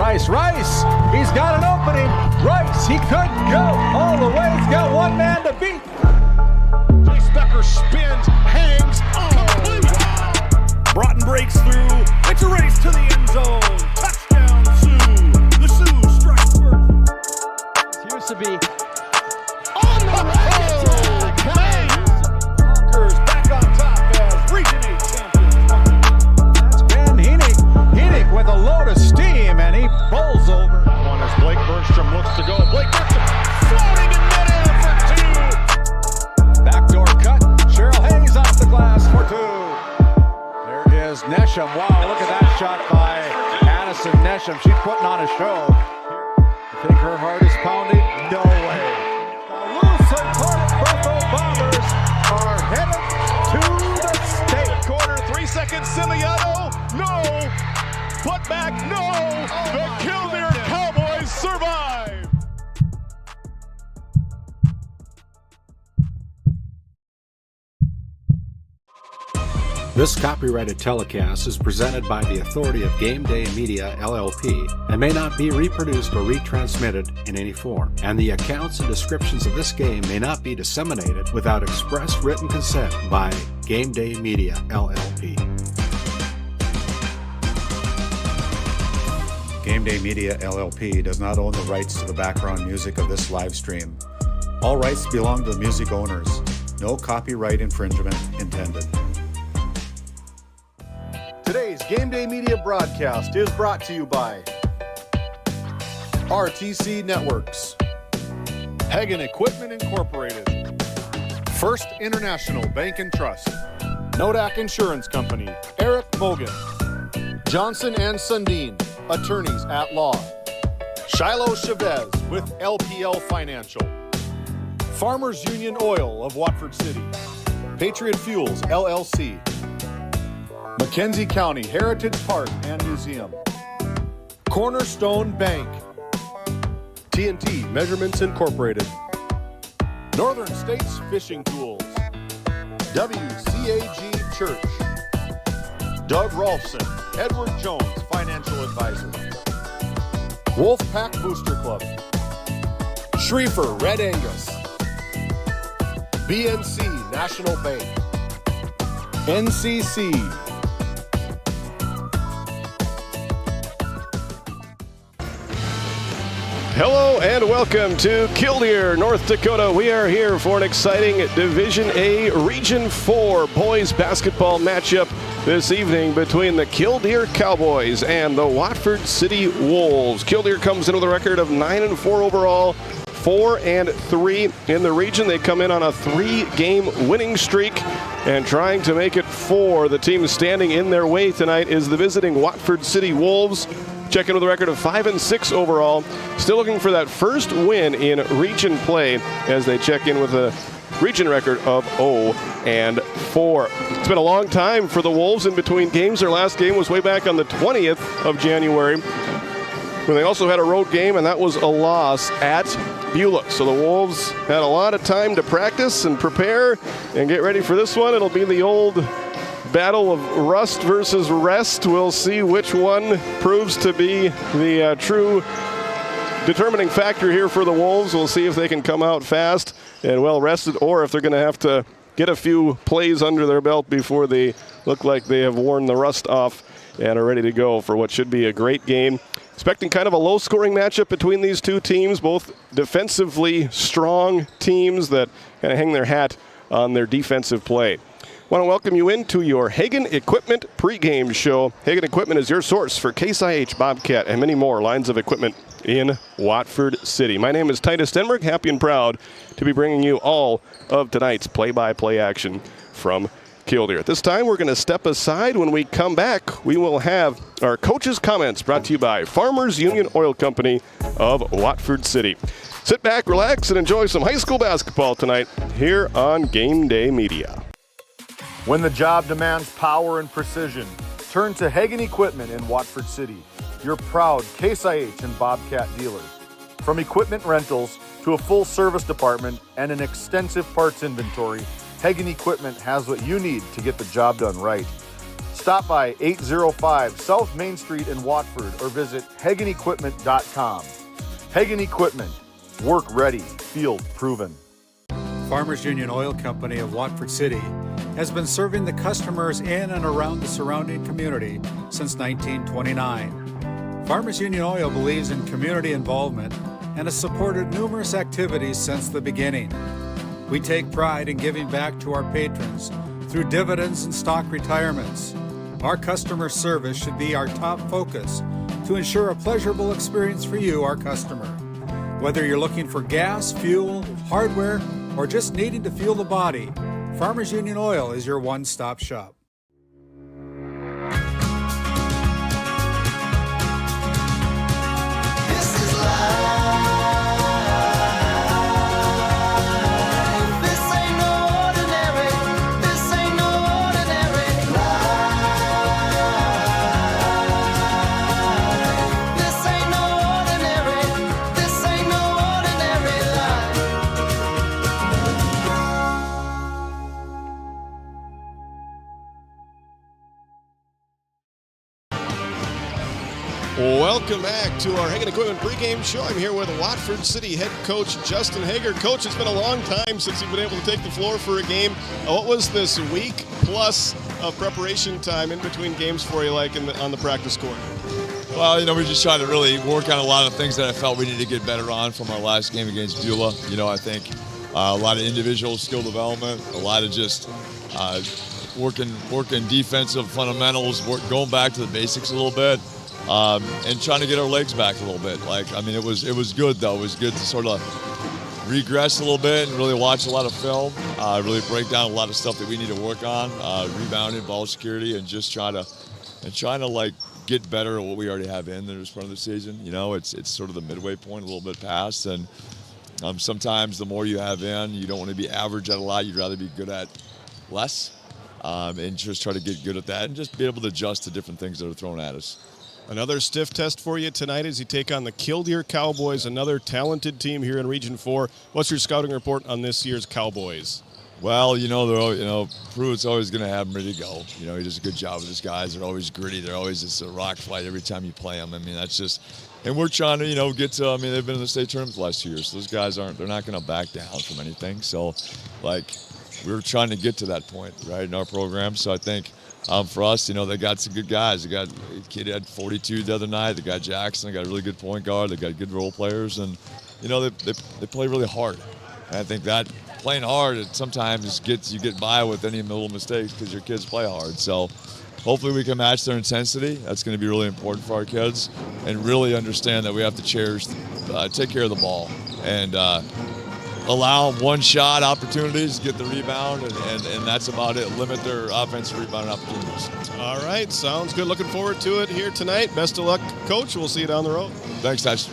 Rice, he's got an opening. Rice, he could go all the way. He's got one man to beat. Chase Becker spins, hangs, complete. Wow. Broughton breaks through. It's a race to the end zone. Touchdown, Sioux. The Sioux strike first. It used to be on the road. Conquers back on top as Region 8 champions. That's Ben Henig with a load of steam, and he bowls over. That one as Blake Bergstrom looks to go. Blake Bergstrom floating in midair for two. Backdoor cut. Cheryl Hayes off the glass for two. There is Nesham. Wow, look at that shot by Addison Nesham. She's putting on a show. You think her heart is pounding? No way. The Lucid Buffalo Bombers are headed to the state. Corner, 3 seconds, Simiato. No. Put back, no. The Killdeer Cowboys survive. This copyrighted telecast is presented by the authority of GameDay Media, LLP, and may not be reproduced or retransmitted in any form. And the accounts and descriptions of this game may not be disseminated without express written consent by GameDay Media, LLP. GameDay Media, LLP does not own the rights to the background music of this live stream. All rights belong to the music owners. No copyright infringement intended. Today's Game Day Media broadcast is brought to you by RTC Networks, Hagen Equipment Incorporated, First International Bank and Trust, Nodak Insurance Company, Eric Mogan, Johnson and Sundin, Attorneys at Law, Shiloh Chavez with LPL Financial, Farmers Union Oil of Watford City, Patriot Fuels LLC, Mackenzie County Heritage Park and Museum, Cornerstone Bank, TNT Measurements Incorporated, Northern States Fishing Tools, WCAG Church, Doug Rolfson, Edward Jones Financial Advisor, Wolfpack Booster Club, Schriefer Red Angus, BNC National Bank, NCC, Hello and welcome to Killdeer, North Dakota. We are here for an exciting Division A Region 4 boys basketball matchup this evening between the Killdeer Cowboys and the Watford City Wolves. Killdeer comes in with a record of 9-4 overall, 4-3 in the region. They come in on a 3-game winning streak and trying to make it 4. The team standing in their way tonight is the visiting Watford City Wolves. Checking with a record of 5-6 overall. Still looking for that first win in region play as they check in with a region record of 0-4. It's been a long time for the Wolves in between games. Their last game was way back on the 20th of January, when they also had a road game, and that was a loss at Beulah. So the Wolves had a lot of time to practice and prepare and get ready for this one. It'll be the old battle of rust versus rest. We'll see which one proves to be the true determining factor here for the Wolves. We'll see if they can come out fast and well rested, or if they're going to have to get a few plays under their belt before they look like they have worn the rust off and are ready to go for what should be a great game. Expecting kind of a low-scoring matchup between these two teams, both defensively strong teams that kind of hang their hat on their defensive play. Want to welcome you into your Hagen Equipment pregame show. Hagen Equipment is your source for Case IH, Bobcat, and many more lines of equipment in Watford City. My name is Titus Denberg, happy and proud to be bringing you all of tonight's play-by-play action from Killdeer. At this time, we're going to step aside. When we come back, we will have our coaches' comments brought to you by Farmers Union Oil Company of Watford City. Sit back, relax, and enjoy some high school basketball tonight here on Game Day Media. When the job demands power and precision, turn to Hagen Equipment in Watford City, your proud Case IH and Bobcat dealer. From equipment rentals to a full service department and an extensive parts inventory, Hagen Equipment has what you need to get the job done right. Stop by 805 South Main Street in Watford or visit HagenEquipment.com. Hagen Equipment. Work ready. Field proven. Farmers Union Oil Company of Watford City has been serving the customers in and around the surrounding community since 1929. Farmers Union Oil believes in community involvement and has supported numerous activities since the beginning. We take pride in giving back to our patrons through dividends and stock retirements. Our customer service should be our top focus to ensure a pleasurable experience for you, our customer. Whether you're looking for gas, fuel, hardware, or just needing to fuel the body, Farmers Union Oil is your one-stop shop. Welcome back to our Hagen Equipment pregame show. I'm here with Watford City head coach Justin Hager. Coach, it's been a long time since you've been able to take the floor for a game. What was this week plus of preparation time in between games for you like on the practice court? Well, we just tried to really work on a lot of things that I felt we needed to get better on from our last game against Beulah. I think a lot of individual skill development, a lot of just working defensive fundamentals, going back to the basics a little bit. And trying to get our legs back a little bit. It was good though. It was good to sort of regress a little bit and really watch a lot of film, really break down a lot of stuff that we need to work on, rebounding, ball security, and just trying to get better at what we already have in there as part of the season. It's sort of the midway point, a little bit past, and sometimes the more you have in, you don't want to be average at a lot. You'd rather be good at less, and just try to get good at that and just be able to adjust to different things that are thrown at us. Another stiff test for you tonight as you take on the Killdeer Cowboys, another talented team here in Region 4. What's your scouting report on this year's Cowboys? Well, Pruitt's always going to have them ready to go. He does a good job with his guys. They're always gritty. They're always just a rock fight every time you play them. That's just – and we're trying to, get to – they've been in the state tournament the last 2 years. So those guys they're not going to back down from anything. So, we're trying to get to that point, right, in our program. So I think – for us, they got some good guys. They got a kid had 42 the other night. They got Jackson. They got a really good point guard. They got good role players, and they play really hard. And I think that playing hard sometimes you get by with any little mistakes because your kids play hard. So hopefully we can match their intensity. That's going to be really important for our kids, and really understand that we have to take care of the ball and allow them one-shot opportunities, get the rebound, and that's about it. Limit their offensive rebounding opportunities. All right, sounds good. Looking forward to it here tonight. Best of luck, Coach. We'll see you down the road. Thanks, Tyson.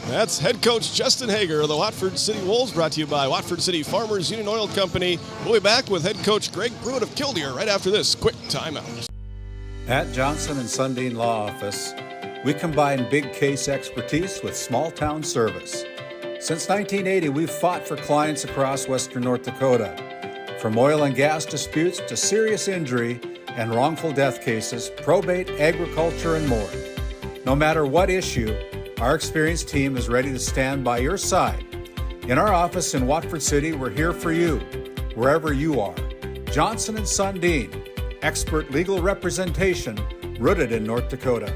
That's head coach Justin Hager of the Watford City Wolves, brought to you by Watford City Farmers Union Oil Company. We'll be back with head coach Greg Pruitt of Killdeer right after this quick timeout. At Johnson & Sundin Law Office, we combine big case expertise with small town service. Since 1980, we've fought for clients across western North Dakota. From oil and gas disputes to serious injury and wrongful death cases, probate, agriculture, and more. No matter what issue, our experienced team is ready to stand by your side. In our office in Watford City, we're here for you, wherever you are. Johnson & Sundin, expert legal representation rooted in North Dakota.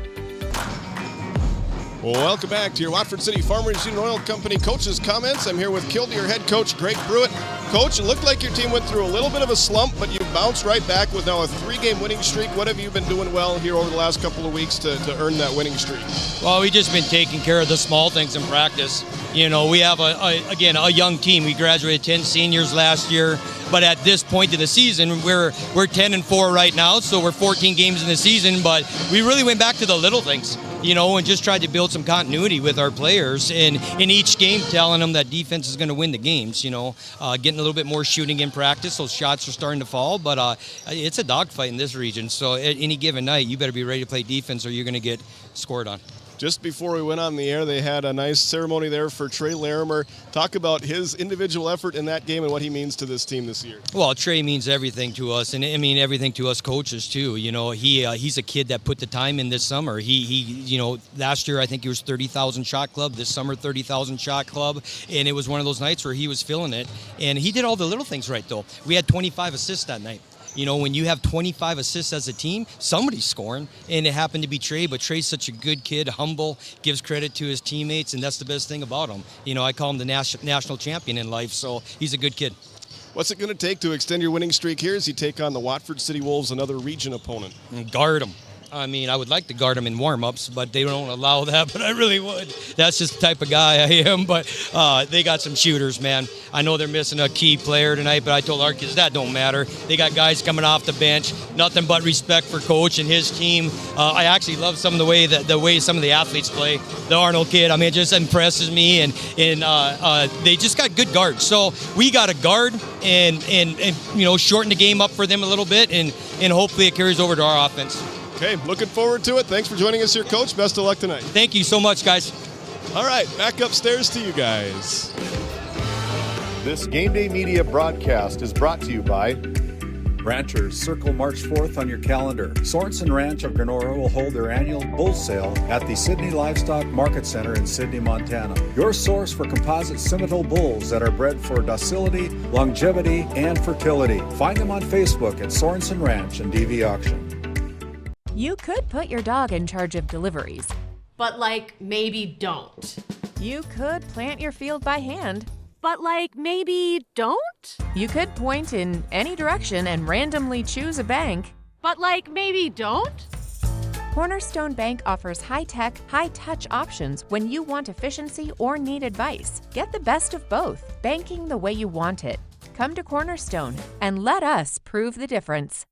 Well, welcome back to your Watford City Farmers Union Oil Company coach's comments. I'm here with Killdeer head coach Greg Pruitt. Coach, it looked like your team went through a little bit of a slump, but you bounced right back with now a 3-game winning streak. What have you been doing well here over the last couple of weeks to earn that winning streak? Well, we've just been taking care of the small things in practice. We have, a young team. We graduated 10 seniors last year, but at this point in the season, we're 10-4 right now, so we're 14 games in the season, but we really went back to the little things. And just tried to build some continuity with our players in each game, telling them that defense is going to win the games, getting a little bit more shooting in practice. Those shots are starting to fall, but it's a dogfight in this region. So at any given night, you better be ready to play defense or you're going to get scored on. Just before we went on the air, they had a nice ceremony there for Trey Larimer. Talk about his individual effort in that game and what he means to this team this year. Well, Trey means everything to us, and I mean everything to us coaches too. You know, he's a kid that put the time in this summer. He last year I think he was 30,000 shot club. This summer 30,000 shot club, and it was one of those nights where he was feeling it. And he did all the little things right though. We had 25 assists that night. You know, when you have 25 assists as a team, somebody's scoring, and it happened to be Trey, but Trey's such a good kid, humble, gives credit to his teammates, and that's the best thing about him. You know, I call him the national champion in life, so he's a good kid. What's it going to take to extend your winning streak here as you take on the Watford City Wolves, another region opponent? And guard them. I mean, I would like to guard them in warm-ups, but they don't allow that, but I really would. That's just the type of guy I am, but they got some shooters, man. I know they're missing a key player tonight, but I told our kids that don't matter. They got guys coming off the bench, nothing but respect for Coach and his team. I actually love some of the way some of the athletes play. The Arnold kid, I mean, it just impresses me, and they just got good guards. So we got to guard and shorten the game up for them a little bit, and hopefully it carries over to our offense. Okay, looking forward to it. Thanks for joining us here, Coach. Best of luck tonight. Thank you so much, guys. All right, back upstairs to you guys. This Game Day Media broadcast is brought to you by Ranchers, circle March 4th on your calendar. Sorensen Ranch of Grenora will hold their annual bull sale at the Sydney Livestock Market Center in Sydney, Montana. Your source for composite Simmental bulls that are bred for docility, longevity, and fertility. Find them on Facebook at Sorensen Ranch and DV Auction. You could put your dog in charge of deliveries. But maybe don't. You could plant your field by hand. But maybe don't? You could point in any direction and randomly choose a bank. But maybe don't? Cornerstone Bank offers high-tech, high-touch options when you want efficiency or need advice. Get the best of both, banking the way you want it. Come to Cornerstone and let us prove the difference.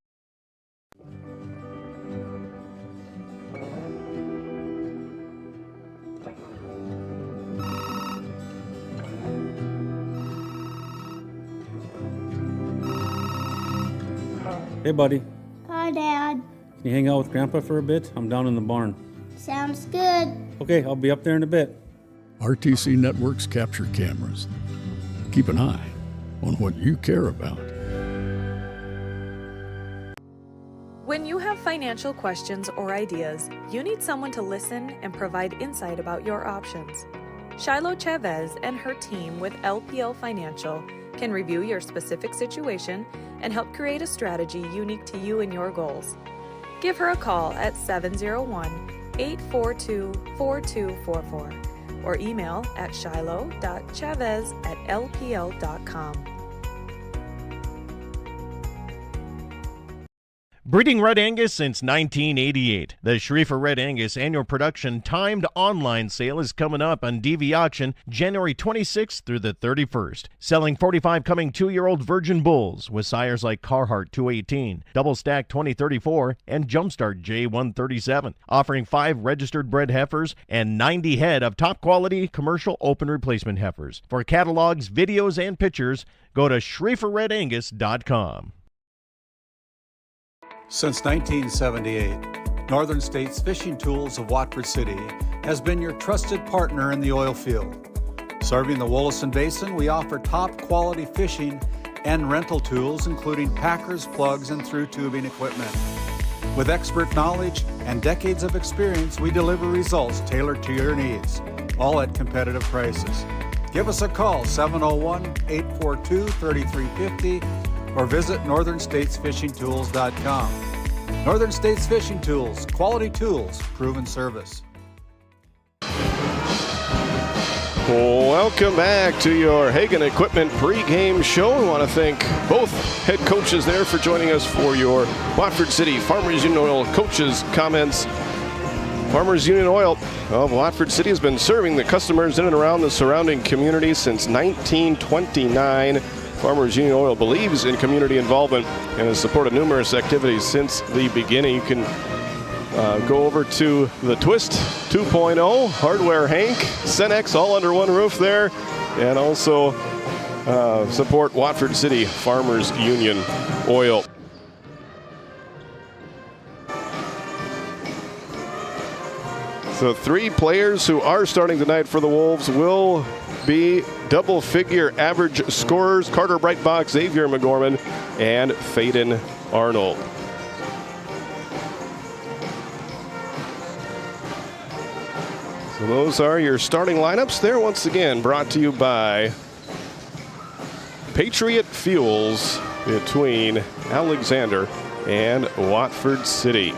Hey, buddy. Hi, Dad. Can you hang out with Grandpa for a bit? I'm down in the barn. Sounds good. Okay, I'll be up there in a bit. RTC Networks capture cameras. Keep an eye on what you care about. When you have financial questions or ideas, you need someone to listen and provide insight about your options. Shiloh Chavez and her team with LPL Financial can review your specific situation and help create a strategy unique to you and your goals. Give her a call at 701-842-4244 or email at shiloh.chavez@lpl.com. Breeding Red Angus since 1988. The Schriefer Red Angus annual production timed online sale is coming up on DV Auction January 26th through the 31st. Selling 45 coming 2-year-old virgin bulls with sires like Carhartt 218, Double Stack 2034, and Jumpstart J137. Offering 5 registered bred heifers and 90 head of top quality commercial open replacement heifers. For catalogs, videos, and pictures, go to SchrieferRedAngus.com. Since 1978, Northern States Fishing Tools of Watford City has been your trusted partner in the oil field. Serving the Wollaston Basin, we offer top quality fishing and rental tools, including packers, plugs, and through tubing equipment. With expert knowledge and decades of experience, we deliver results tailored to your needs, all at competitive prices. Give us a call, 701-842-3350, or visit northernstatesfishingtools.com. Northern States Fishing Tools, quality tools, proven service. Welcome back to your Hagen Equipment pregame show. I want to thank both head coaches there for joining us for your Watford City Farmers Union Oil coaches' comments. Farmers Union Oil of Watford City has been serving the customers in and around the surrounding community since 1929. Farmers Union Oil believes in community involvement and has supported numerous activities since the beginning. You can go over to the Twist 2.0, Hardware Hank, Cenex, all under one roof there, and also support Watford City Farmers Union Oil. So 3 players who are starting tonight for the Wolves will be double-figure average scorers: Carter Breitbach, Xavier McGorman, and Faden Arnold. So those are your starting lineups. They're once again brought to you by Patriot Fuels between Alexander and Watford City.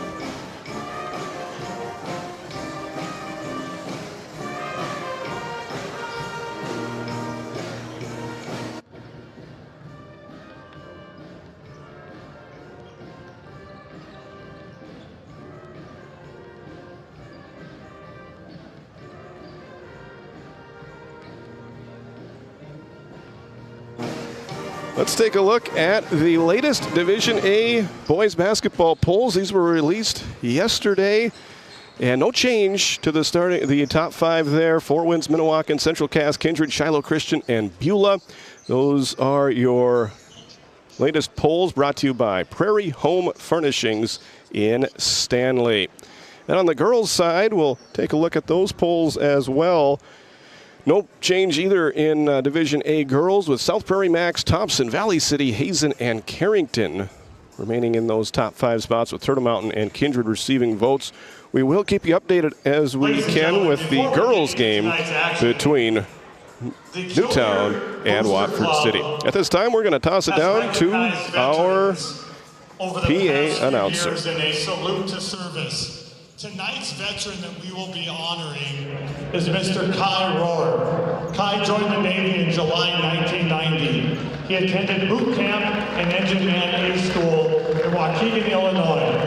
Let's take a look at the latest Division A boys basketball polls. These were released yesterday, and no change to the top 5 there. 4 Winds, Minnewacan, Central Cass, Kindred, Shiloh Christian, and Beulah. Those are your latest polls, brought to you by Prairie Home Furnishings in Stanley. And on the girls' side, we'll take a look at those polls as well. No change either in Division A girls, with South Prairie, Max, Thompson, Valley City, Hazen, and Carrington remaining in those top 5 spots, with Turtle Mountain and Kindred receiving votes. We will keep you updated as we can with the girls' game between Newtown and Watford City. At this time, we're going to toss it down to our PA announcer. And a salute to service. Tonight's veteran that we will be honoring is Mr. Kai Rohr. Kai joined the Navy in July 1990. He attended boot camp and Engine Man A School in Waukegan, Illinois.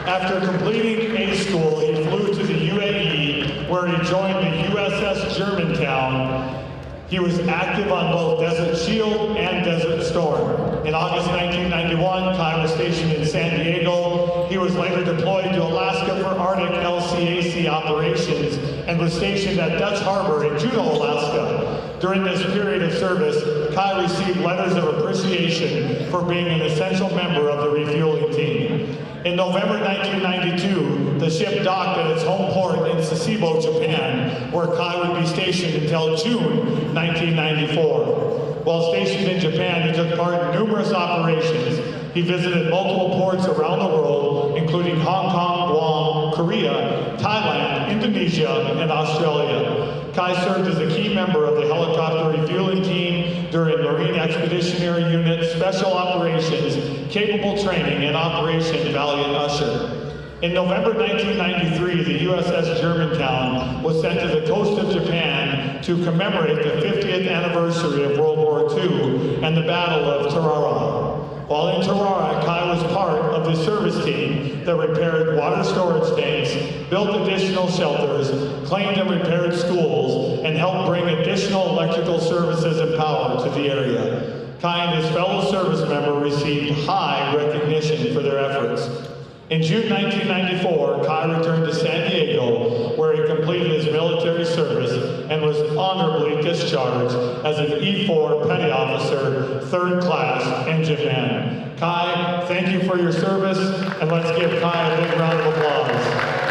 After completing A School, he flew to the UAE, where he joined the USS Germantown. He was active on both Desert Shield and Desert Storm. In August 1991, Kai was stationed in San Diego. He was later deployed to Alaska for Arctic LCAC operations and was stationed at Dutch Harbor in Juneau, Alaska. During this period of service, Kai received letters of appreciation for being an essential member of the refueling team. In November 1992, the ship docked at its home port in Sasebo, Japan, where Kai would be stationed until June 1994. While stationed in Japan, he took part in numerous operations. He visited multiple ports around the world, including Hong Kong, Guam, Korea, Thailand, Indonesia, and Australia. Kai served as a key member of the helicopter refueling team during Marine Expeditionary Unit Special Operations, Capable Training, and Operation Valiant Usher. In November 1993, the USS Germantown was sent to the coast of Japan to commemorate the 50th anniversary of World War II and the Battle of Tarara. While in Tarara, Kai was part of the service team that repaired water storage tanks, built additional shelters, cleaned and repaired schools, and helped bring additional electrical services and power to the area. Kai and his fellow service members received high recognition for their efforts. In June 1994, Kai returned to San Diego, where he completed his military service and was honorably discharged as an E4 Petty Officer, 3rd Class, Engine Man. Kai, thank you for your service, and let's give Kai a big round of applause.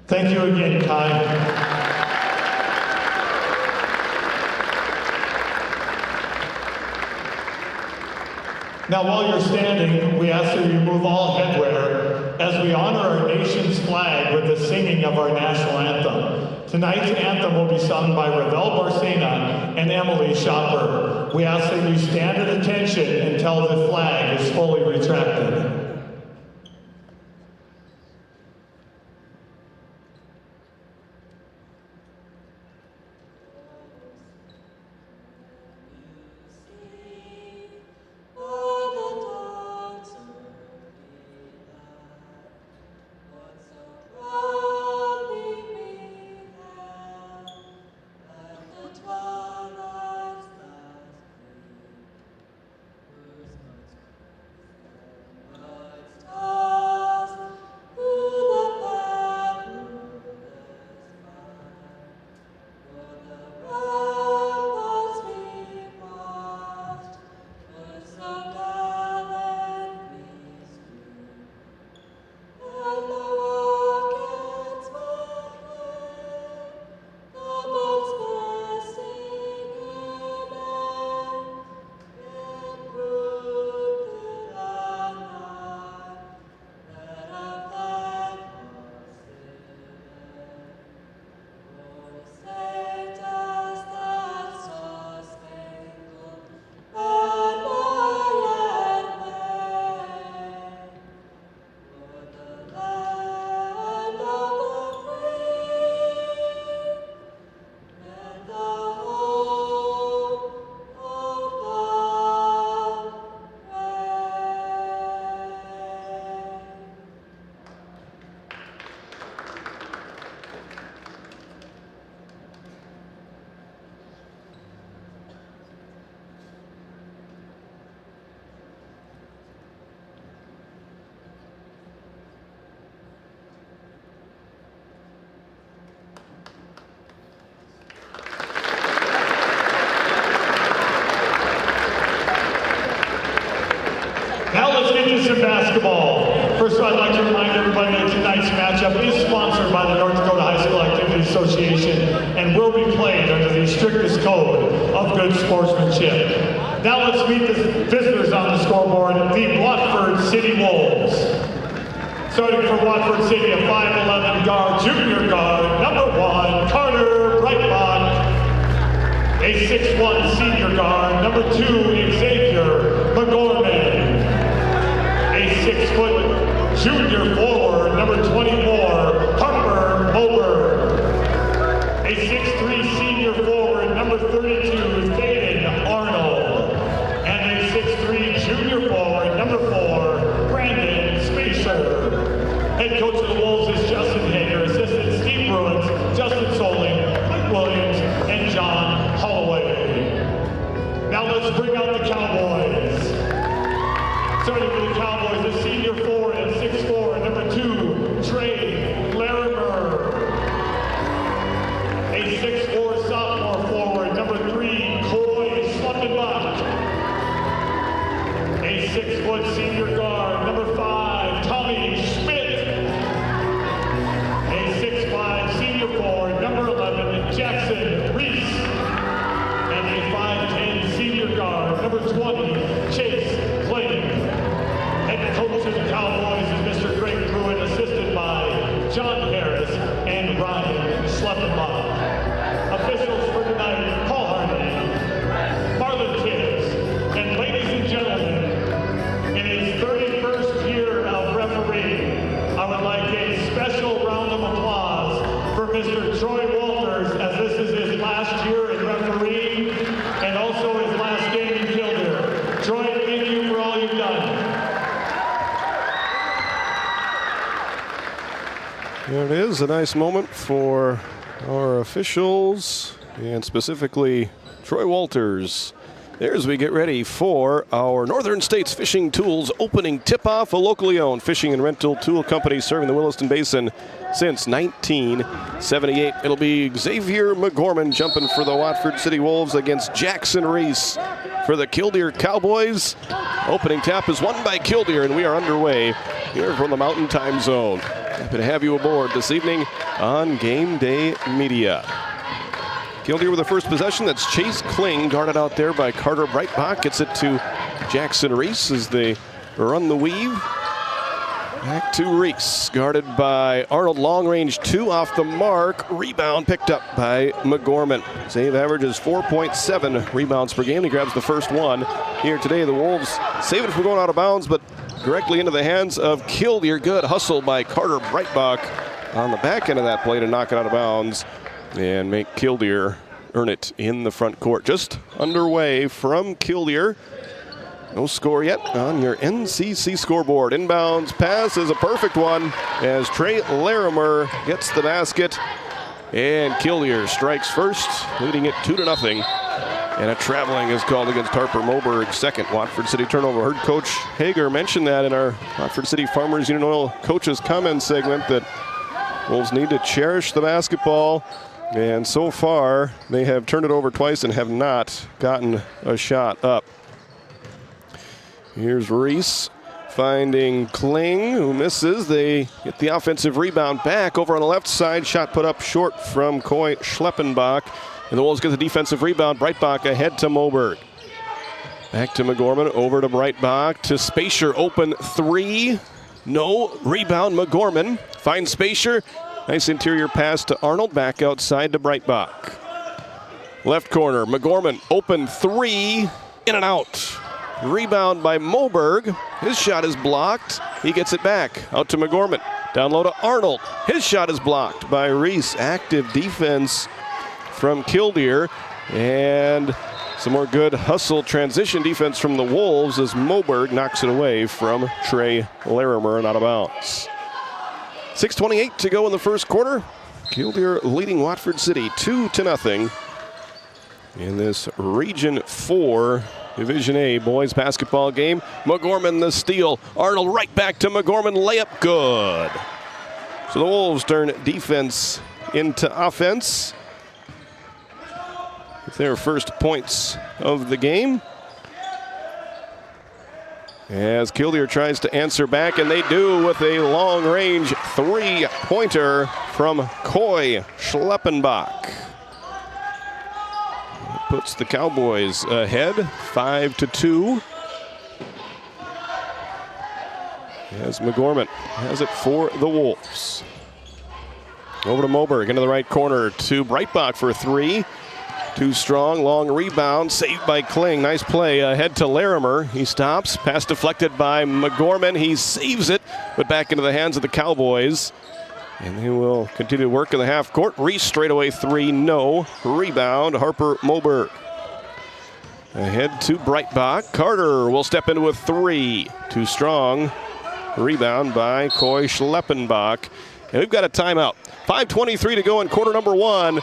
Thank you again, Kai. Now, while you're standing, we ask that you remove all headwear as we honor our flag with the singing of our national anthem. Tonight's anthem will be sung by Ravel Barcena and Emily Shopper. We ask that you stand at attention until the flag is fully retracted. Basketball. First of all, I'd like to remind everybody that tonight's matchup is sponsored by the North Dakota High School Activity Association and will be played under the strictest code of good sportsmanship. Now let's meet the visitors on the scoreboard, the Watford City Wolves. Starting for Watford City, a 5'11" guard, junior guard, number 1, Carter Breitbach. A 6'1" senior guard, number 2, Xavier McGorman. A 6' junior forward, number 24, Harper Mober. A 6'3" senior forward, number 32, Thaden Arnold. And a 6'3" junior forward, number 4, Brandon Spacer. Head coach of the Wolves is Justin Hager, assistant Steve Bruins, Justin Soling, Mike Williams, and John Holloway. Now let's bring out the Cowboys. Starting with the Cowboys, the senior forward at 6'4", number 2, Trey Larimer. A 6'4" sophomore forward, number 3, Coy Sluttenbach. A 6' senior guard, number 5, Tommy Schmidt. A 6'5" senior forward, number 11, Jackson Reese. And a 5'10" senior guard, number 20, Chase Clayton. Head coach of the Cowboys is Mr. Greg Pruitt, assisted by John Harris and Ryan Schleppenbach. Officials for tonight, Paul Hardy, Marlon Tibbs, and ladies and gentlemen, in his 31st year of refereeing, I would like a special round of applause for Mr. Troy Walters, as this is his last year in refereeing and also his last game in Killdeer. Troy, thank you for all you've done. There it is, a nice moment for our officials, and specifically Troy Walters. There's we get ready for our Northern States Fishing Tools opening tip-off, a locally owned fishing and rental tool company serving the Williston Basin since 1978. It'll be Xavier McGorman jumping for the Watford City Wolves against Jackson Reese for the Killdeer Cowboys. Opening tap is won by Killdeer, and we are underway here from the Mountain Time Zone. Happy to have you aboard this evening on Game Day Media. Killdeer with the first possession. That's Chase Kling, guarded out there by Carter Breitbach. Gets it to Jackson Reese as they run the weave. Back to Reese, guarded by Arnold. Long range 2 off the mark. Rebound picked up by McGorman. Save averages 4.7 rebounds per game. He grabs the first one here today. The Wolves save it from going out of bounds, but directly into the hands of Killdeer. Good hustle by Carter Breitbach on the back end of that play to knock it out of bounds and make Killdeer earn it in the front court. Just underway from Killdeer. No score yet on your NCC scoreboard. Inbounds pass is a perfect one as Trey Larimer gets the basket. And Killdeer strikes first, leading it 2-0. And a traveling is called against Harper Moberg. Second Watford City turnover. Heard Coach Hager mention that in our Watford City Farmers Union Oil Coaches Comment segment that Wolves need to cherish the basketball. And so far, they have turned it over twice and have not gotten a shot up. Here's Reese finding Kling, who misses. They get the offensive rebound back over on the left side. Shot put up short from Coy Schleppenbach. And the Wolves get the defensive rebound. Breitbach ahead to Moberg. Back to McGorman, over to Breitbach, to Spacier, open 3. No, rebound McGorman. Finds Spacier. Nice interior pass to Arnold, back outside to Breitbach. Left corner, McGorman, open 3, in and out. Rebound by Moberg. His shot is blocked. He gets it back. Out to McGorman. Down low to Arnold. His shot is blocked by Reese. Active defense from Killdeer. And some more good hustle transition defense from the Wolves as Moberg knocks it away from Trey Larimer and out of bounds. 6:28 to go in the first quarter. Killdeer leading Watford City 2-0 in this Region 4 Division A boys basketball game. McGorman the steal. Arnold right back to McGorman. Layup good. So the Wolves turn defense into offense with their first points of the game. As Killdeer tries to answer back, and they do with a long-range 3-pointer from Coy Schleppenbach. Puts the Cowboys ahead, 5-2. As McGorman has it for the Wolves. Over to Moberg, into the right corner to Breitbach for 3. Too strong, long rebound, saved by Kling. Nice play ahead to Larimer. He stops, pass deflected by McGorman. He saves it, but back into the hands of the Cowboys. And they will continue to work in the half court. Reese straightaway 3, no. Rebound, Harper Moberg. Ahead to Breitbach. Carter will step into a 3. Too strong. Rebound by Coy Schleppenbach. And we've got a timeout. 5:23 to go in quarter number 1.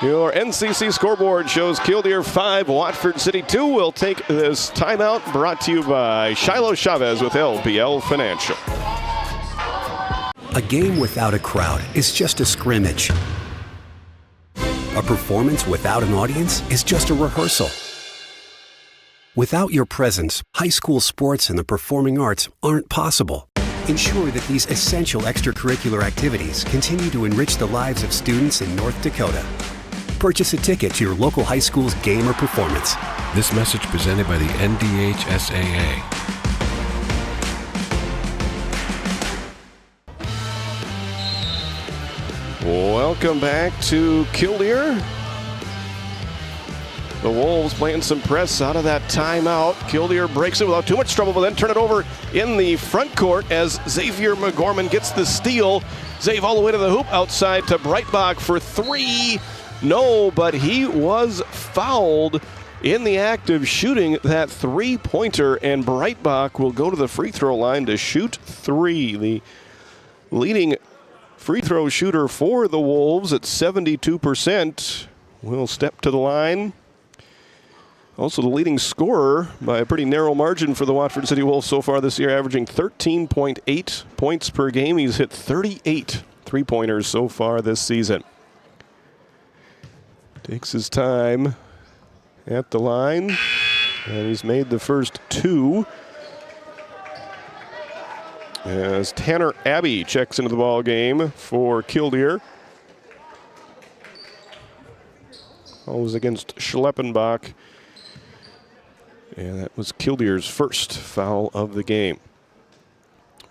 Your NCC scoreboard shows Killdeer 5, Watford City 2. We'll take this timeout, brought to you by Shiloh Chavez with LPL Financial. A game without a crowd is just a scrimmage. A performance without an audience is just a rehearsal. Without your presence, high school sports and the performing arts aren't possible. Ensure that these essential extracurricular activities continue to enrich the lives of students in North Dakota. Purchase a ticket to your local high school's game or performance. This message presented by the NDHSAA. Welcome back to Killdeer. The Wolves playing some press out of that timeout. Killdeer breaks it without too much trouble, but then turn it over in the front court as Xavier McGorman gets the steal. Xavier all the way to the hoop, outside to Breitbach for 3. No, but he was fouled in the act of shooting that 3-pointer, and Breitbach will go to the free throw line to shoot 3. The leading free throw shooter for the Wolves at 72% will step to the line. Also the leading scorer by a pretty narrow margin for the Watford City Wolves so far this year, averaging 13.8 points per game. He's hit 38 three-pointers so far this season. Takes his time at the line, and he's made the first 2. As Tanner Abbey checks into the ball game for Killdeer. Always against Schleppenbach. And that was Killdeer's first foul of the game.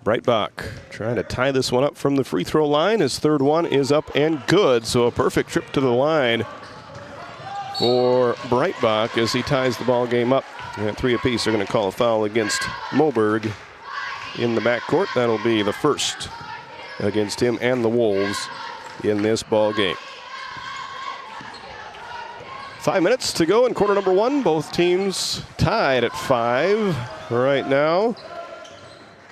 Breitbach trying to tie this one up from the free throw line. His third one is up and good, so a perfect trip to the line for Breitbach as he ties the ball game up. And at 3 apiece, they're going to call a foul against Moberg in the backcourt. That'll be the first against him and the Wolves in this ball game. 5 minutes to go in quarter number 1. Both teams tied at 5 right now.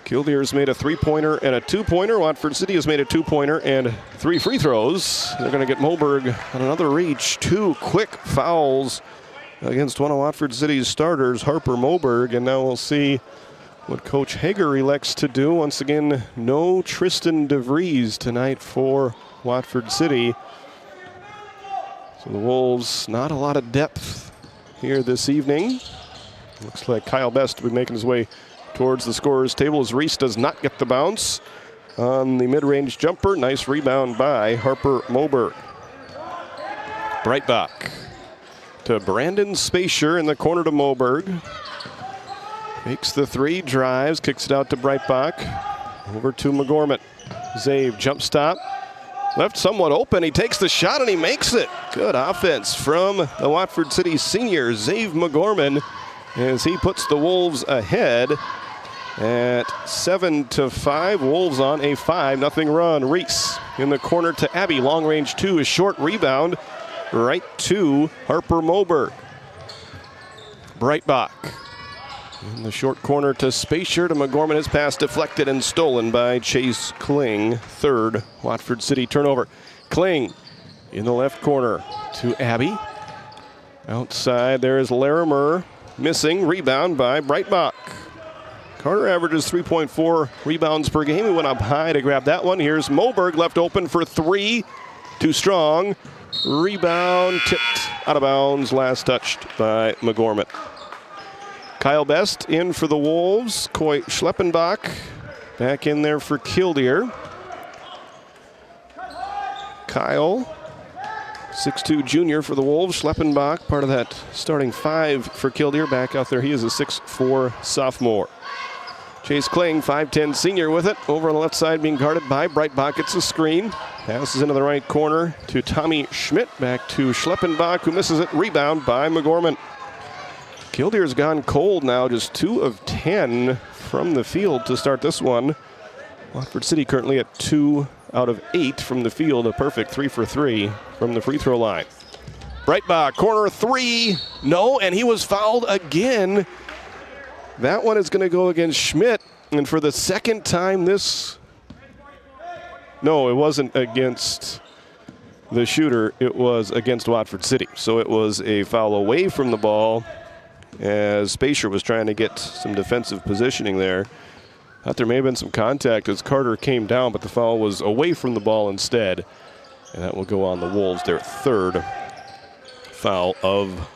Killdeer's made a 3-pointer and a 2-pointer. Watford City has made a 2-pointer and 3 free throws. They're going to get Moberg on another reach. 2 quick fouls against one of Watford City's starters, Harper Moberg. And now we'll see what Coach Hager elects to do. Once again, no Tristan DeVries tonight for Watford City. So the Wolves, not a lot of depth here this evening. Looks like Kyle Best will be making his way towards the scorer's table as Reese does not get the bounce on the mid-range jumper. Nice rebound by Harper Moberg. Breitbach to Brandon Spacier in the corner to Moberg. Makes the 3, drives, kicks it out to Breitbach. Over to McGorman. Zave jump stop. Left somewhat open. He takes the shot and he makes it. Good offense from the Watford City senior, Zave McGorman, as he puts the Wolves ahead at 7-5. Wolves on a 5-0 run. Reese in the corner to Abbey. Long range 2, a short rebound right to Harper Moberg. Breitbach in the short corner to Spacier to McGorman. His pass deflected and stolen by Chase Kling. Third Watford City turnover. Kling in the left corner to Abbey. Outside there is Larimer. Missing. Rebound by Breitbach. Carter averages 3.4 rebounds per game. He went up high to grab that one. Here's Moberg left open for 3. Too strong. Rebound tipped out of bounds. Last touched by McGorman. Kyle Best in for the Wolves. Coy Schleppenbach back in there for Killdeer. Kyle, 6'2" junior for the Wolves. Schleppenbach, part of that starting 5 for Killdeer. Back out there, he is a 6'4" sophomore. Chase Kling, 5'10" senior with it. Over on the left side being guarded by Breitbach. It's a screen. Passes into the right corner to Tommy Schmidt. Back to Schleppenbach, who misses it. Rebound by McGorman. Killdeer's gone cold now, just 2 of 10 from the field to start this one. Watford City currently at 2 out of 8 from the field. A perfect 3 for 3 from the free throw line. Breitbach, corner 3. No, and he was fouled again. That one is going to go against Schmidt. And for the second time this... No, it wasn't against the shooter. It was against Watford City. So it was a foul away from the ball as Spacier was trying to get some defensive positioning there. Thought there may have been some contact as Carter came down, but the foul was away from the ball instead. And that will go on the Wolves, their 3rd foul of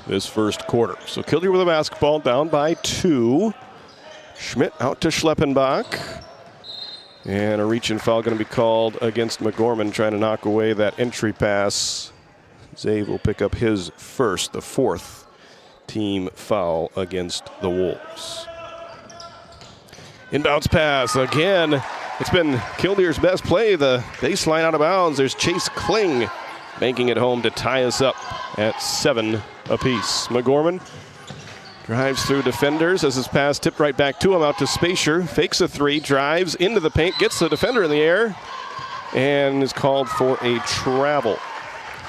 this first quarter. So Killdeer with a basketball, down by 2. Schmidt out to Schleppenbach. And a reach and foul going to be called against McGorman, trying to knock away that entry pass. Zave will pick up his first, the 4th team foul against the Wolves. Inbounds pass again. It's been Killdeer's best play. The baseline out of bounds. There's Chase Kling banking it home to tie us up at 7 apiece. McGorman drives through defenders as his pass tipped right back to him, out to Spacier. Fakes a 3, drives into the paint, gets the defender in the air, and is called for a travel.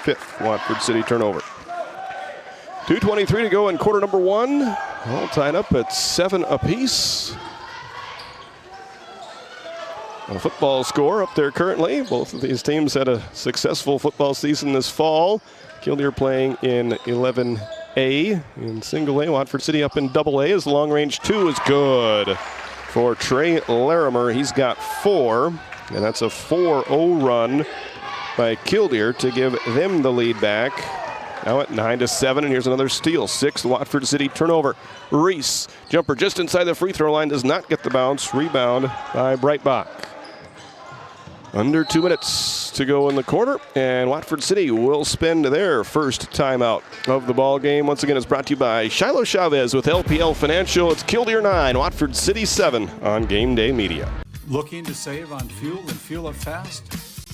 5th Watford City turnover. 2:23 to go in quarter number 1. All tied up at 7 apiece. A football score up there currently. Both of these teams had a successful football season this fall. Killdeer playing in 11A. In single A, Watford City up in double A as the long range 2 is good for Trey Larimer. He's got 4, and that's a 4-0 run by Killdeer to give them the lead back. Now at 9-7, and here's another steal. 6th Watford City turnover. Reese, jumper just inside the free throw line, does not get the bounce. Rebound by Breitbach. Under 2 minutes to go in the quarter, and Watford City will spend their first timeout of the ball game. Once again, it's brought to you by Shiloh Chavez with LPL Financial. It's Killdeer 9, Watford City 7 on Game Day Media. Looking to save on fuel and fuel up fast?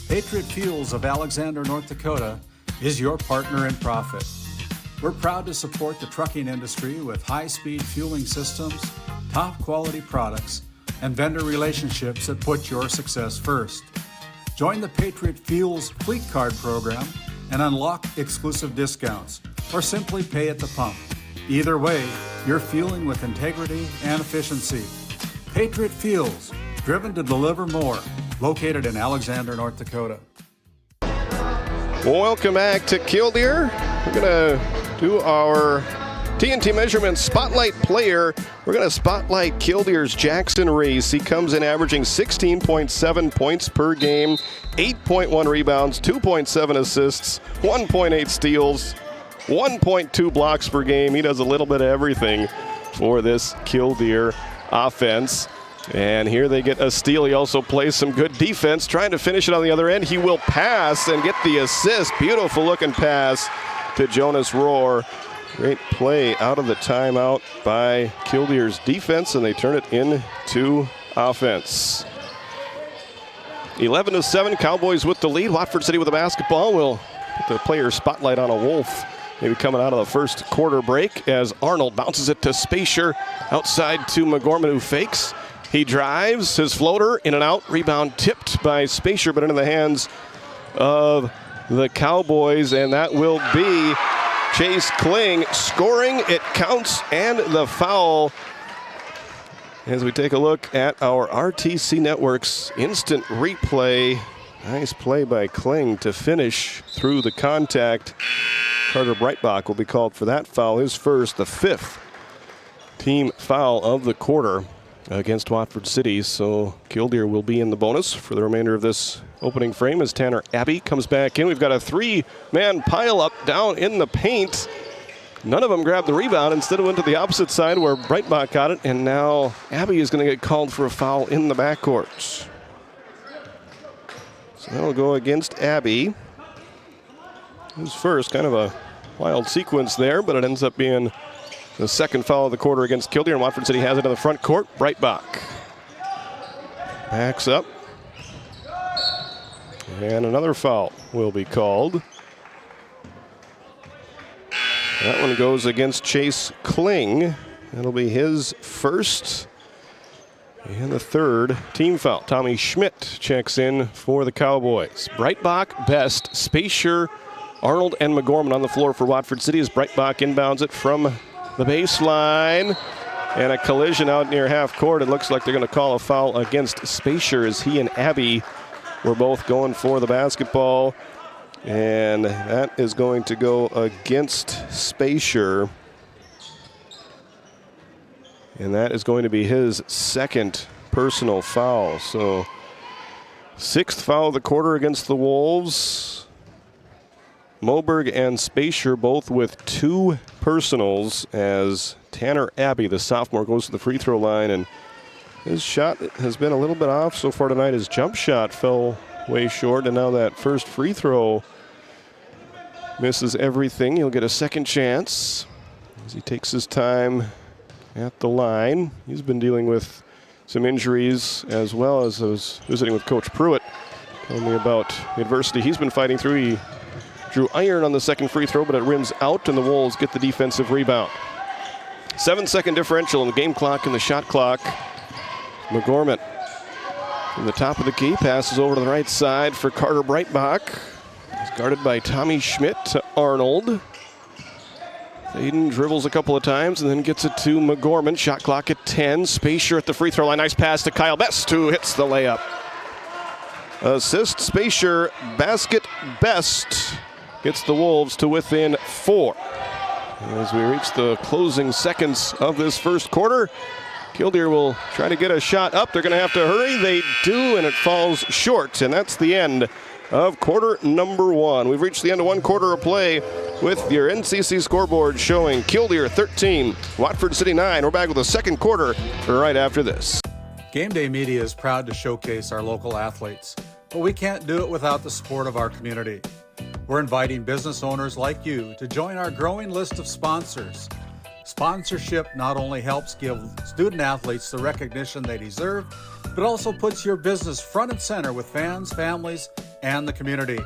Patriot Fuels of Alexander, North Dakota is your partner in profit. We're proud to support the trucking industry with high-speed fueling systems, top-quality products, and vendor relationships that put your success first. Join the Patriot Fuels Fleet Card program and unlock exclusive discounts, or simply pay at the pump. Either way, you're fueling with integrity and efficiency. Patriot Fuels, driven to deliver more, located in Alexander, North Dakota. Welcome back to Killdeer. We're going to do our TNT Measurement Spotlight Player. We're going to spotlight Killdeer's Jackson Reese. He comes in averaging 16.7 points per game, 8.1 rebounds, 2.7 assists, 1.8 steals, 1.2 blocks per game. He does a little bit of everything for this Killdeer offense. And here they get a steal. He also plays some good defense, trying to finish it on the other end. He will pass and get the assist. Beautiful looking pass to Jonas Rohr. Great play out of the timeout by Killdeer's defense, and they turn it into offense. 11-7, Cowboys with the lead. Watford City with the basketball. We'll put the player spotlight on a Wolf. Maybe coming out of the first quarter break as Arnold bounces it to Spacier. Outside to McGorman, who fakes. He drives his floater in and out. Rebound tipped by Spacier, but into the hands of the Cowboys, and that will be Chase Kling scoring. It counts, and the foul. As we take a look at our RTC Network's instant replay. Nice play by Kling to finish through the contact. Carter Breitbach will be called for that foul. His first, the 5th team foul of the quarter against Watford City. So Killdeer will be in the bonus for the remainder of this opening frame as Tanner Abbey comes back in. We've got a 3-man pileup down in the paint. None of them grabbed the rebound. Instead, it went to the opposite side where Breitbach got it, and now Abbey is going to get called for a foul in the backcourt. So that'll go against Abbey. His first, kind of a wild sequence there, but it ends up being the second foul of the quarter against Killdeer, and Watford City has it in the front court. Breitbach backs up. And another foul will be called. That one goes against Chase Kling. That'll be his first and the third team foul. Tommy Schmidt checks in for the Cowboys. Breitbach, Best, Spacier, Arnold, and McGorman on the floor for Watford City as Breitbach inbounds it from the baseline. And a collision out near half court. It looks like they're going to call a foul against Spacier as he and Abbey were both going for the basketball. And that is going to go against Spacier. And that is going to be his second personal foul. So 6th foul of the quarter against the Wolves. Moberg and Spacier both with 2 personals as Tanner Abbey, the sophomore, goes to the free throw line, and his shot has been a little bit off so far tonight. His jump shot fell way short, and now that first free throw misses everything. He'll get a second chance as he takes his time at the line. He's been dealing with some injuries as well as I was visiting with Coach Pruitt, telling me about the adversity he's been fighting through. He drew iron on the second free throw, but it rims out, and the Wolves get the defensive rebound. 7-second differential in the game clock and the shot clock. McGorman from the top of the key passes over to the right side for Carter Breitbach. He's guarded by Tommy Schmidt to Arnold. Thaden dribbles a couple of times and then gets it to McGorman. Shot clock at 10. Spacier at the free throw line. Nice pass to Kyle Best, who hits the layup. Assist Spacier, basket Best gets the Wolves to within 4. As we reach the closing seconds of this first quarter, Killdeer will try to get a shot up. They're going to have to hurry. They do, and it falls short. And that's the end of quarter number 1. We've reached the end of one quarter of play with your NCC scoreboard showing Killdeer 13, Watford City 9. We're back with the second quarter right after this. GameDay Media is proud to showcase our local athletes. but we can't do it without the support of our community. We're inviting business owners like you to join our growing list of sponsors. Sponsorship not only helps give student athletes the recognition they deserve, but also puts your business front and center with fans, families, and the community.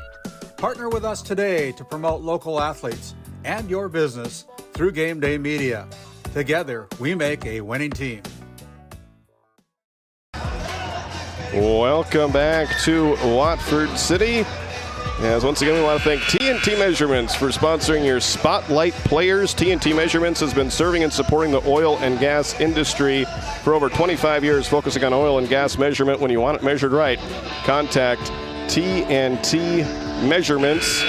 Partner with us today to promote local athletes and your business through GameDay Media. Together, we make a winning team. Welcome back to Watford City. As once again, we want to thank TNT Measurements for sponsoring your Spotlight Players. TNT Measurements has been serving and supporting the oil and gas industry for over 25 years, focusing on oil and gas measurement. When you want it measured right, contact TNT Measurements.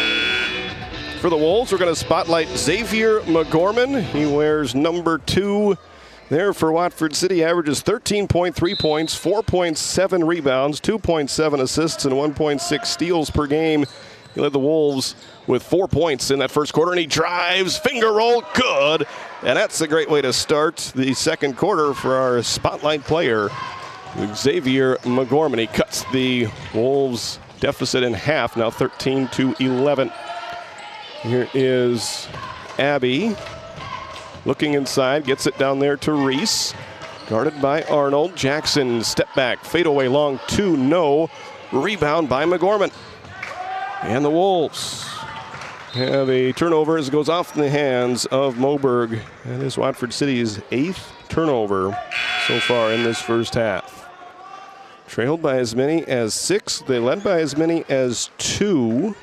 For the Wolves, we're going to spotlight Xavier McGorman. He wears number 2 there for Watford City. Averages 13.3 points, 4.7 rebounds, 2.7 assists, and 1.6 steals per game. He led the Wolves with 4 points in that first quarter, and he drives, finger roll, good. And that's a great way to start the second quarter for our spotlight player, Xavier McGorman. He cuts the Wolves' deficit in half, now 13-11. Here is Abby. Looking inside, gets it down there to Reese. Guarded by Arnold. Jackson, step back, fadeaway long, 2, no. Rebound by McGorman. And the Wolves have a turnover as it goes off in the hands of Moberg. That is Watford City's 8th turnover so far in this first half. Trailed by as many as 6. They led by as many as 2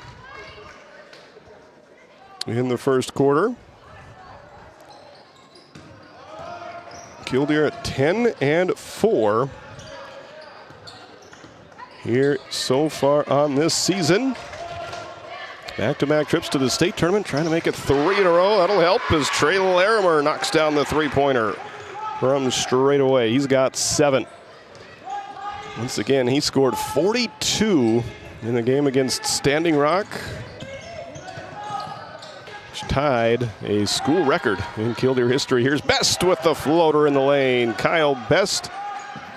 in the first quarter. Killdeer at 10-4 here so far on this season. Back-to-back trips to the state tournament, trying to make it 3 in a row. That'll help as Trey Larimer knocks down the three-pointer from straight away. He's got 7. Once again, he scored 42 in the game against Standing Rock, tied a school record in Killdeer history. Here's Best with the floater in the lane. Kyle Best,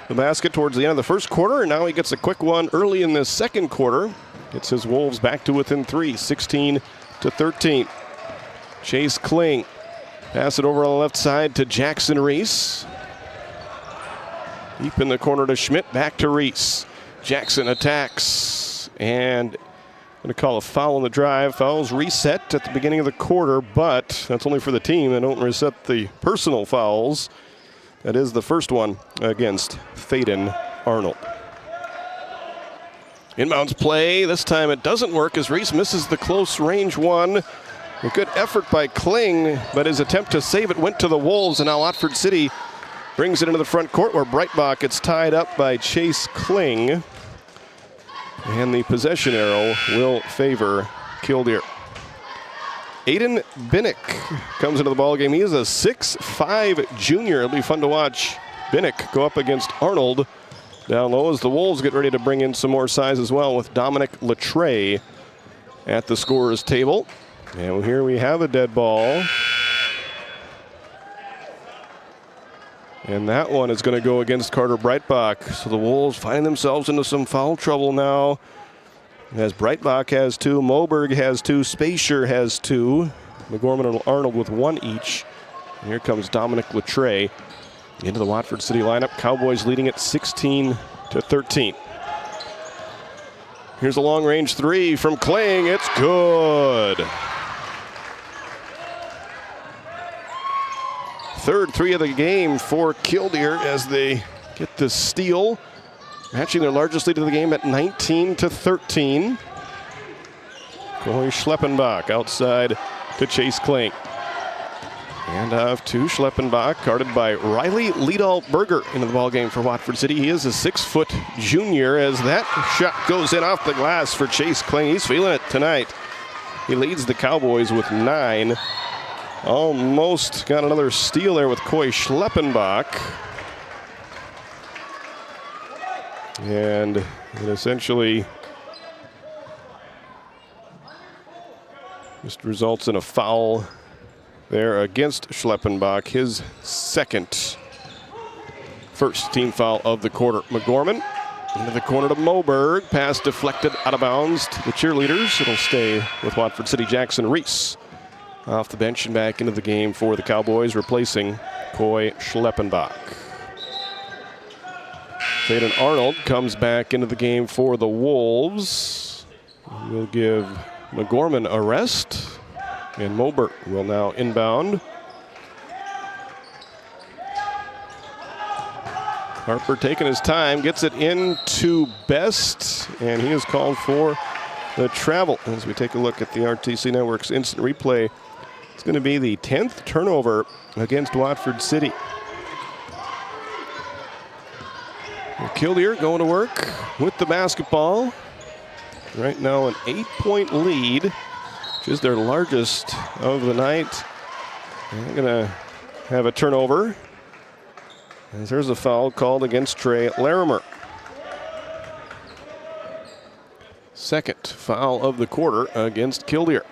the basket towards the end of the first quarter, and now he gets a quick one early in the second quarter. Gets his Wolves back to within 3, 16-13. Chase Kling, pass it over on the left side to Jackson Reese. Deep in the corner to Schmidt, back to Reese. Jackson attacks, and going to call a foul on the drive. Fouls reset at the beginning of the quarter, but that's only for the team. They don't reset the personal fouls. That is the first one against Thaden Arnold. Inbounds play. This time it doesn't work as Reese misses the close range one. A good effort by Kling, but his attempt to save it went to the Wolves, and now Watford City brings it into the front court where Breitbach gets tied up by Chase Kling. And the possession arrow will favor Killdeer. Aiden Binnick comes into the ballgame. He is a 6'5 junior. It'll be fun to watch Binnick go up against Arnold down low as the Wolves get ready to bring in some more size as well with Dominic Latre at the scorer's table. And here we have a dead ball. And that one is going to go against Carter Breitbach. So the Wolves finding themselves into some foul trouble now. As Breitbach has 2, Moberg has 2, Spacier has 2. McGorman and Arnold with 1 each. And here comes Dominic Latre into the Watford City lineup. Cowboys leading it 16-13. Here's a long-range 3 from Kling. It's good. Third 3 of the game for Killdeer as they get the steal, matching their largest lead of the game at 19-13. Corey Schleppenbach outside to Chase Kling. And off to Schleppenbach, guarded by Riley Liedal-Berger into the ballgame for Watford City. He is a 6-foot junior as that shot goes in off the glass for Chase Kling. He's feeling it tonight. He leads the Cowboys with 9. Almost got another steal there with Coy Schleppenbach. And it essentially just results in a foul there against Schleppenbach, his second first team foul of the quarter. McGorman Into the corner to Moberg. Pass deflected out of bounds to the cheerleaders. It'll stay with Watford City. Jackson Reese off the bench and back into the game for the Cowboys, replacing Coy Schleppenbach. Thaden Arnold comes back into the game for the Wolves. We'll give McGorman a rest. And Moberg will now inbound. Harper taking his time, gets it into Best, and he is called for the travel. As we take a look at the RTC Network's instant replay, it's going to be the 10th turnover against Watford City. Killdeer going to work with the basketball. Right now an 8-point lead, which is their largest of the night. And they're going to have a turnover. As there's a foul called against Trey Larimer. Second foul of the quarter against Killdeer.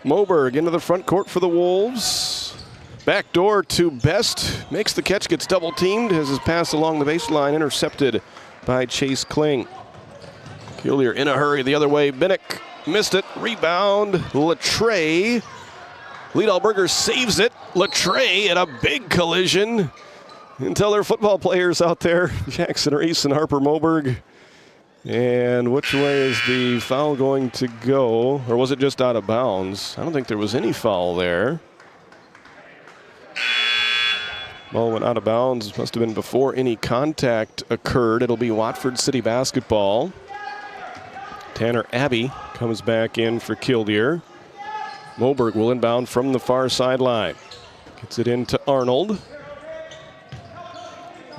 Moberg into the front court for the Wolves. Back door to Best. Makes the catch, gets double teamed as his pass along the baseline intercepted by Chase Kling. Killdeer in a hurry the other way. Binnick missed it. Rebound. Latre. Liedalberger saves it. Latre in a big collision. Until their football players out there, Jackson Reese and Harper Moberg. And which way is the foul going to go? Or was it just out of bounds? I don't think there was any foul there. Ball went out of bounds. Must have been before any contact occurred. It'll be Watford City basketball. Tanner Abbey comes back in for Killdeer. Moberg will inbound from the far sideline. Gets it into Arnold.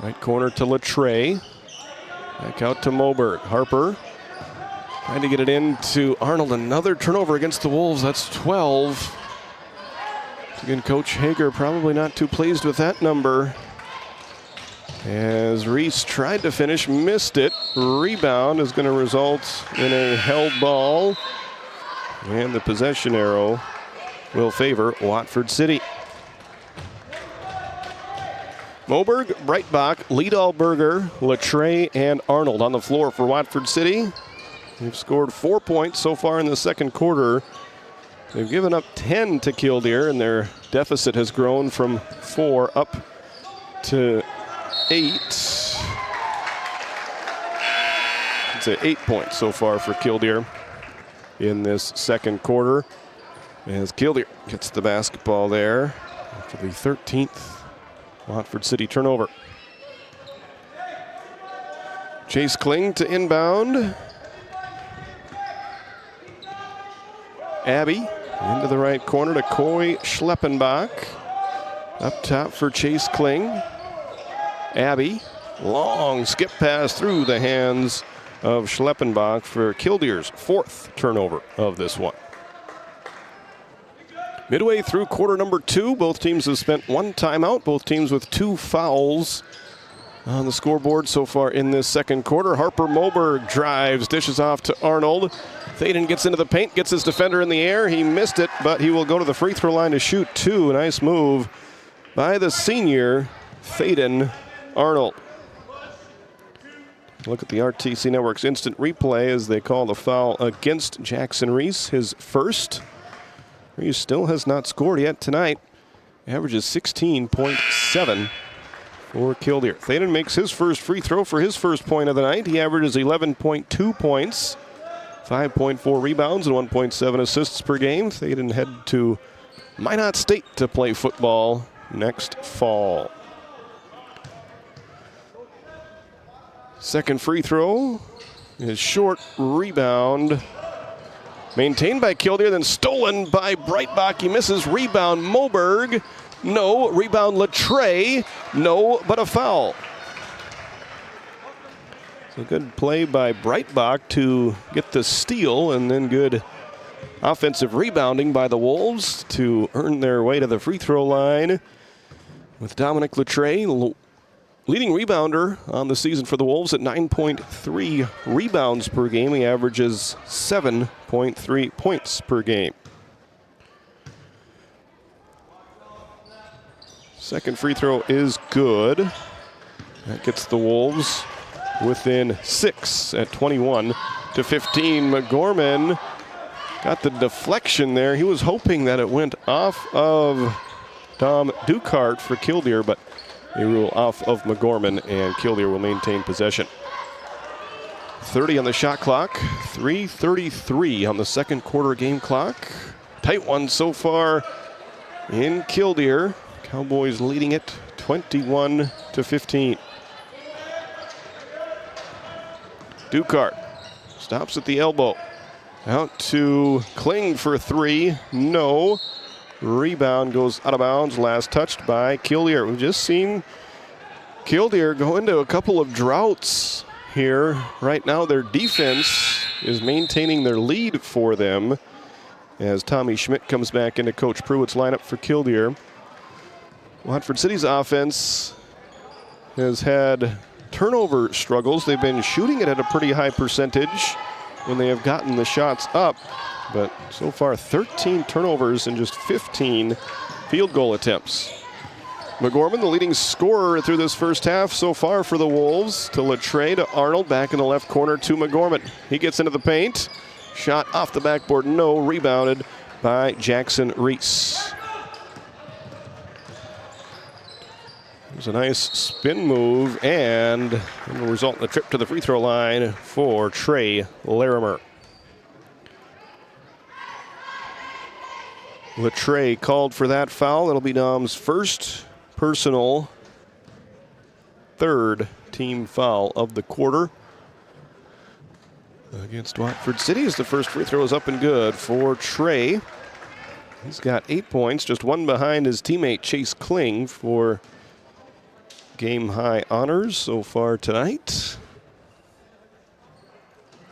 Right corner to Latre. Back out to Moberg. Harper trying to get it into Arnold. Another turnover against the Wolves. That's 12. Again, Coach Hager probably not too pleased with that number. As Reese tried to finish, missed it. Rebound is going to result in a held ball. And the possession arrow will favor Watford City. Moberg, Breitbach, Liedalberger, Latre, and Arnold on the floor for Watford City. They've scored 4 points so far in the second quarter. They've given up 10 to Killdeer, and their deficit has grown from 4 up to 8. It's 8 points so far for Killdeer in this second quarter. As Killdeer gets the basketball there after the 13th Watford City turnover. Chase Kling to inbound. Abbey into the right corner to Coy Schleppenbach. Up top for Chase Kling. Abbey, long skip pass through the hands of Schleppenbach for Killdeer's 4th turnover of this one. Midway through quarter number 2, both teams have spent 1 timeout, both teams with 2 fouls on the scoreboard so far in this second quarter. Harper Moberg drives, dishes off to Arnold. Thaden gets into the paint, gets his defender in the air. He missed it, but he will go to the free throw line to shoot 2. A nice move by the senior, Thaden Arnold. Look at the RTC Network's instant replay as they call the foul against Jackson Reese, his first. Reese still has not scored yet tonight. Averages 16.7 for Killdeer. Thaden makes his first free throw for his first point of the night. He averages 11.2 points, 5.4 rebounds, and 1.7 assists per game. Thaden head to Minot State to play football next fall. Second free throw is short. Rebound maintained by Killdeer, then stolen by Breitbach. He misses. Rebound Moberg. No. Rebound Latre. No, but a foul. So good play by Breitbach to get the steal, and then good offensive rebounding by the Wolves to earn their way to the free throw line. With Dominic Latre, leading rebounder on the season for the Wolves at 9.3 rebounds per game. He averages 7.3 points per game. Second free throw is good. That gets the Wolves within 6 at 21-15. McGorman got the deflection there. He was hoping that it went off of Dom Ducart for Killdeer, but they rule off of McGorman, and Killdeer will maintain possession. 30 on the shot clock, 3:33 on the second quarter game clock. Tight one so far in Killdeer. Cowboys leading it 21-15. Ducart stops at the elbow. Out to Kling for 3. No. Rebound goes out of bounds. Last touched by Killdeer. We've just seen Killdeer go into a couple of droughts here. Right now their defense is maintaining their lead for them as Tommy Schmidt comes back into Coach Pruitt's lineup for Killdeer. Watford City's offense has had turnover struggles. They've been shooting it at a pretty high percentage when they have gotten the shots up, but so far 13 turnovers and just 15 field goal attempts. McGorman, the leading scorer through this first half so far for the Wolves, to Latre, to Arnold, back in the left corner to McGorman. He gets into the paint. Shot off the backboard, no. Rebounded by Jackson Reese. There's a nice spin move, and it will result in a trip to the free throw line for Trey Larimer. Latre called for that foul. It'll be Dom's first personal, third team foul of the quarter against Watford City, as the first free throw is up and good for Trey. He's got 8 points, just one behind his teammate Chase Kling for game high honors so far tonight.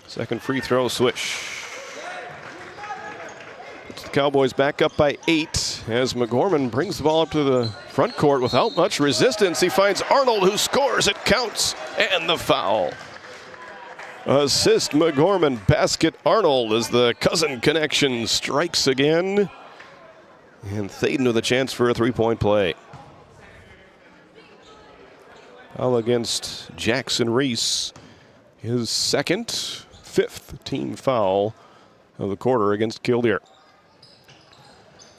Second free throw, swish. Puts the Cowboys back up by 8 as McGorman brings the ball up to the front court without much resistance. He finds Arnold, who scores. It counts, and the foul. Assist McGorman, basket Arnold, as the cousin connection strikes again. And Thaden with a chance for a three-point play. Foul against Jackson Reese, his second, fifth team foul of the quarter against Killdeer.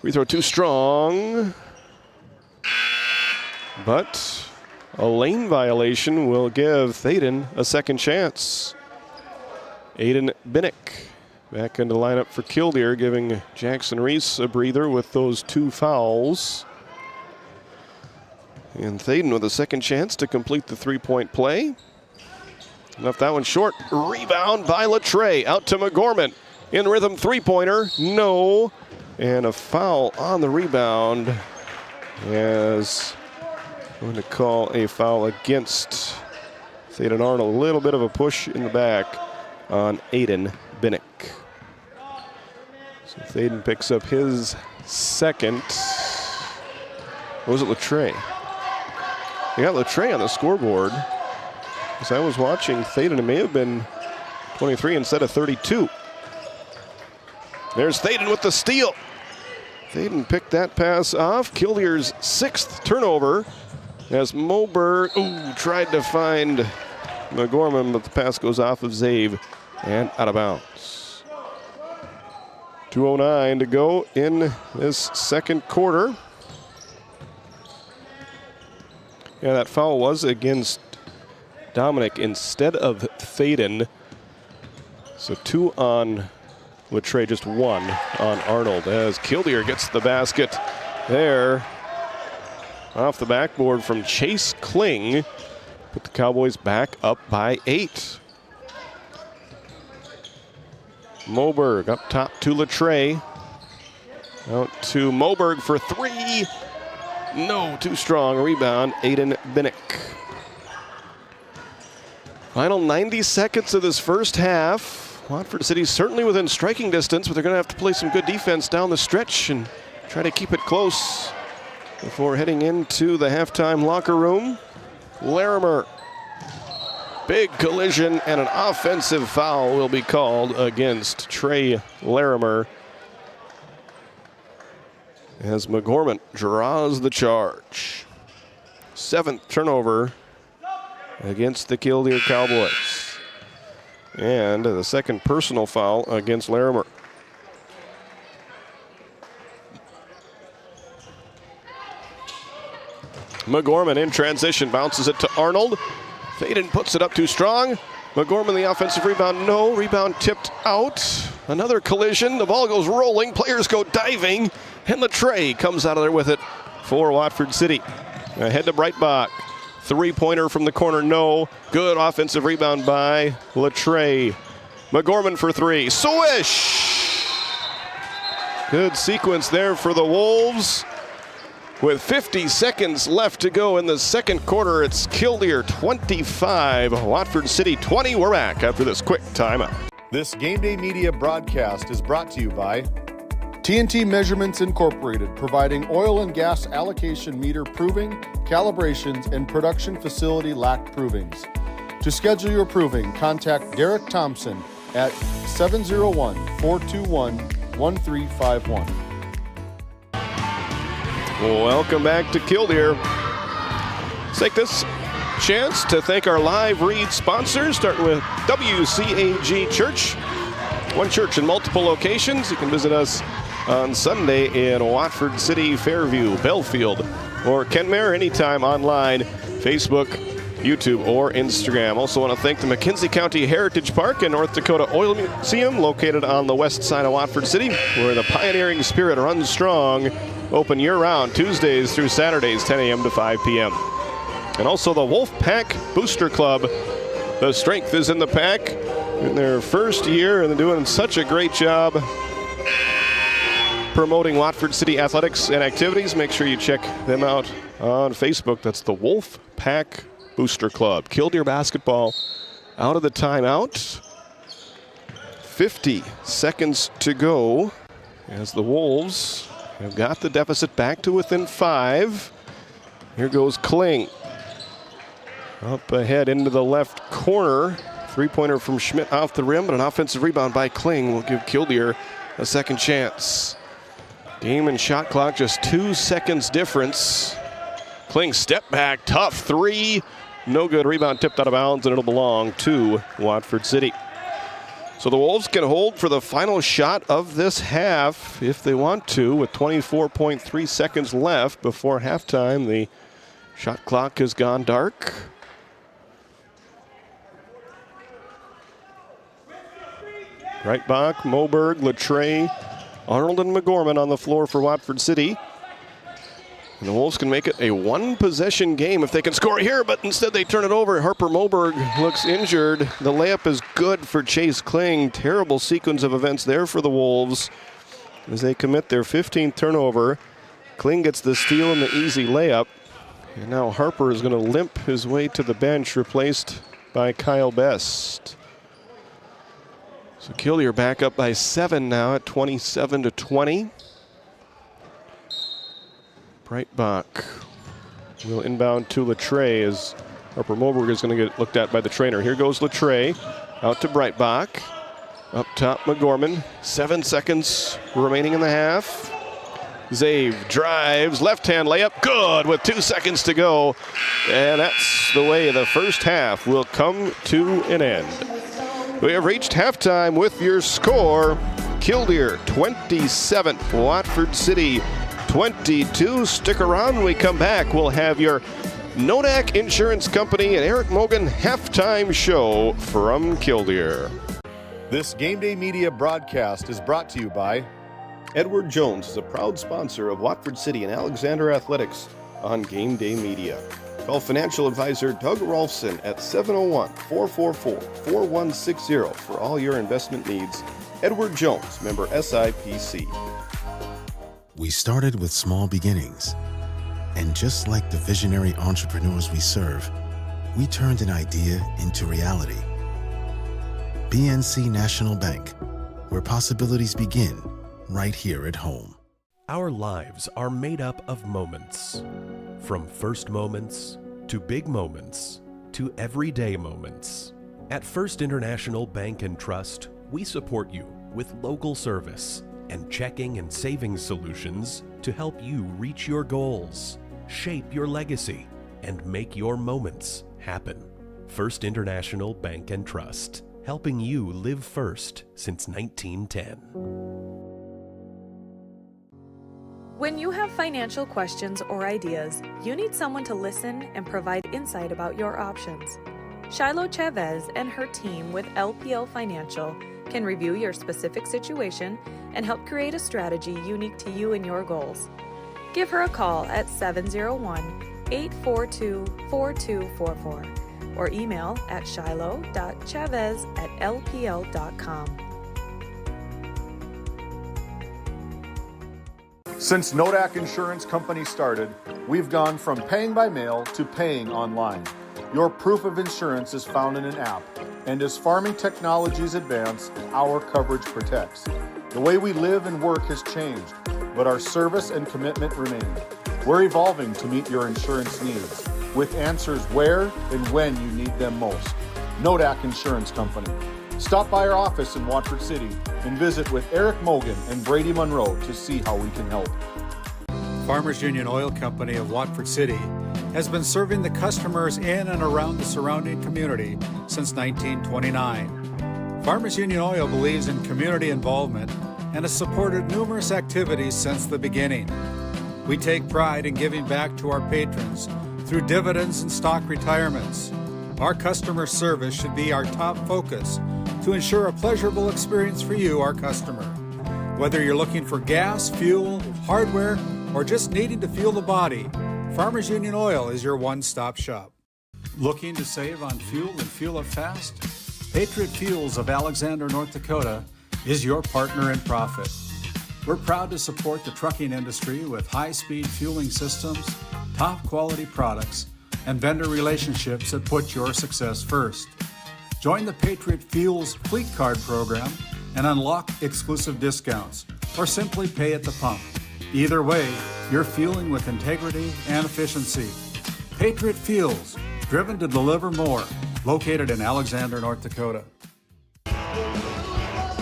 Free throw too strong, but a lane violation will give Thaden a second chance. Aiden Binnick back into the lineup for Killdeer, giving Jackson Reese a breather with those two fouls. And Thaden with a second chance to complete the three-point play. Left that one short. Rebound by Latre. Out to McGorman. In rhythm, three-pointer. No. And a foul on the rebound. As going to call a foul against Thaden Arnold. A little bit of a push in the back on Aiden Binnick. So Thaden picks up his second. Or was it Latre? They got Latre on the scoreboard. As I was watching Thaden, it may have been 23 instead of 32. There's Thaden with the steal. Thaden picked that pass off. Killdeer's sixth turnover as Moberg tried to find McGorman, but the pass goes off of Zave and out of bounds. 2:09 to go in this second quarter. Yeah, that foul was against Dominic instead of Thaden. So 2 on Latre, just 1 on Arnold, as Killdeer gets the basket there. Off the backboard from Chase Kling. Put the Cowboys back up by 8. Moberg up top to Latre. Out to Moberg for 3. No, too strong. Rebound, Aiden Binnick. Final 90 seconds of this first half. Watford City certainly within striking distance, but they're going to have to play some good defense down the stretch and try to keep it close before heading into the halftime locker room. Larimer. Big collision and an offensive foul will be called against Trey Larimer as McGorman draws the charge. 7th turnover against the Killdeer Cowboys. And the second personal foul against Larimer. McGorman in transition, bounces it to Arnold. Faden puts it up too strong. McGorman the offensive rebound, no. Rebound tipped out. Another collision, the ball goes rolling, players go diving, and Latray comes out of there with it for Watford City. Ahead to Breitbach. Three-pointer from the corner, no. Good offensive rebound by Latray. McGorman for three, swish! Good sequence there for the Wolves. With 50 seconds left to go in the second quarter, it's Killdeer 25, Watford City 20. We're back after this quick timeout. This Game Day Media broadcast is brought to you by TNT Measurements Incorporated, providing oil and gas allocation meter proving, calibrations, and production facility lac provings. To schedule your proving, contact Derek Thompson at 701-421-1351. Welcome back to Killdeer. Let's take this chance to thank our live read sponsors, starting with WCAG Church. One church in multiple locations. You can visit us on Sunday in Watford City, Fairview, Belfield, or Kenmare, anytime online, Facebook, YouTube, or Instagram. Also want to thank the McKenzie County Heritage Park and North Dakota Oil Museum, located on the west side of Watford City, where the pioneering spirit runs strong. Open year-round, Tuesdays through Saturdays, 10 a.m. to 5 p.m. And also the Wolfpack Booster Club. The strength is in the pack in their first year, and they're doing such a great job promoting Watford City athletics and activities. Make sure you check them out on Facebook. That's the Wolfpack Booster Club. Killdeer basketball out of the timeout. 50 seconds to go as the Wolves have got the deficit back to within 5. Here goes Kling. Up ahead into the left corner. Three-pointer from Schmidt off the rim, but an offensive rebound by Kling will give Killdeer a second chance. Game and shot clock, just 2 seconds difference. Kling step back, tough three. No good, rebound tipped out of bounds, and it'll belong to Watford City. So the Wolves can hold for the final shot of this half if they want to, with 24.3 seconds left before halftime. The shot clock has gone dark. Breitbach, Moberg, Latray, Arnold, and McGorman on the floor for Watford City. And the Wolves can make it a one-possession game if they can score here, but instead they turn it over. Harper Moberg looks injured. The layup is good for Chase Kling. Terrible sequence of events there for the Wolves as they commit their 15th turnover. Kling gets the steal and the easy layup. And now Harper is going to limp his way to the bench, replaced by Kyle Best. So Killdeer back up by 7 now at 27-20. Breitbach will inbound to Latray as Harper Moberg is going to get looked at by the trainer. Here goes Latray out to Breitbach. Up top, McGorman. 7 seconds remaining in the half. Zave drives, left-hand layup, good with 2 seconds to go. And that's the way the first half will come to an end. We have reached halftime with your score. Killdeer 27, Watford City 22. Stick around when we come back. We'll have your Nodak Insurance Company and Eric Mogan halftime show from Killdeer. This Game Day Media broadcast is brought to you by Edward Jones is a proud sponsor of Watford City and Alexander Athletics on Game Day Media. Call financial advisor Doug Rolfson at 701-444-4160 for all your investment needs. Edward Jones, member SIPC. We started with small beginnings. And just like the visionary entrepreneurs we serve, we turned an idea into reality. BNC National Bank, where possibilities begin right here at home. Our lives are made up of moments. From first moments, to big moments, to everyday moments. At First International Bank and Trust, we support you with local service and checking and savings solutions to help you reach your goals, shape your legacy, and make your moments happen. First International Bank and Trust, helping you live first since 1910. When you have financial questions or ideas, you need someone to listen and provide insight about your options. Shiloh Chavez and her team with LPL Financial can review your specific situation and help create a strategy unique to you and your goals. Give her a call at 701-842-4244 or email at shiloh.chavez@lpl.com. Since Nodak Insurance Company started, we've gone from paying by mail to paying online. Your proof of insurance is found in an app, and as farming technologies advance, our coverage protects. The way we live and work has changed, but our service and commitment remain. We're evolving to meet your insurance needs, with answers where and when you need them most. Nodak Insurance Company. Stop by our office in Watford City and visit with Eric Mogan and Brady Monroe to see how we can help. Farmers Union Oil Company of Watford City has been serving the customers in and around the surrounding community since 1929. Farmers Union Oil believes in community involvement and has supported numerous activities since the beginning. We take pride in giving back to our patrons through dividends and stock retirements. Our customer service should be our top focus to ensure a pleasurable experience for you, our customer. Whether you're looking for gas, fuel, hardware, or just needing to fuel the body, Farmers Union Oil is your one-stop shop. Looking to save on fuel and fuel up fast? Patriot Fuels of Alexander, North Dakota is your partner in profit. We're proud to support the trucking industry with high-speed fueling systems, top-quality products, and vendor relationships that put your success first. Join the Patriot Fuels Fleet Card program and unlock exclusive discounts, or simply pay at the pump. Either way, you're fueling with integrity and efficiency. Patriot Fuels, driven to deliver more, located in Alexander, North Dakota.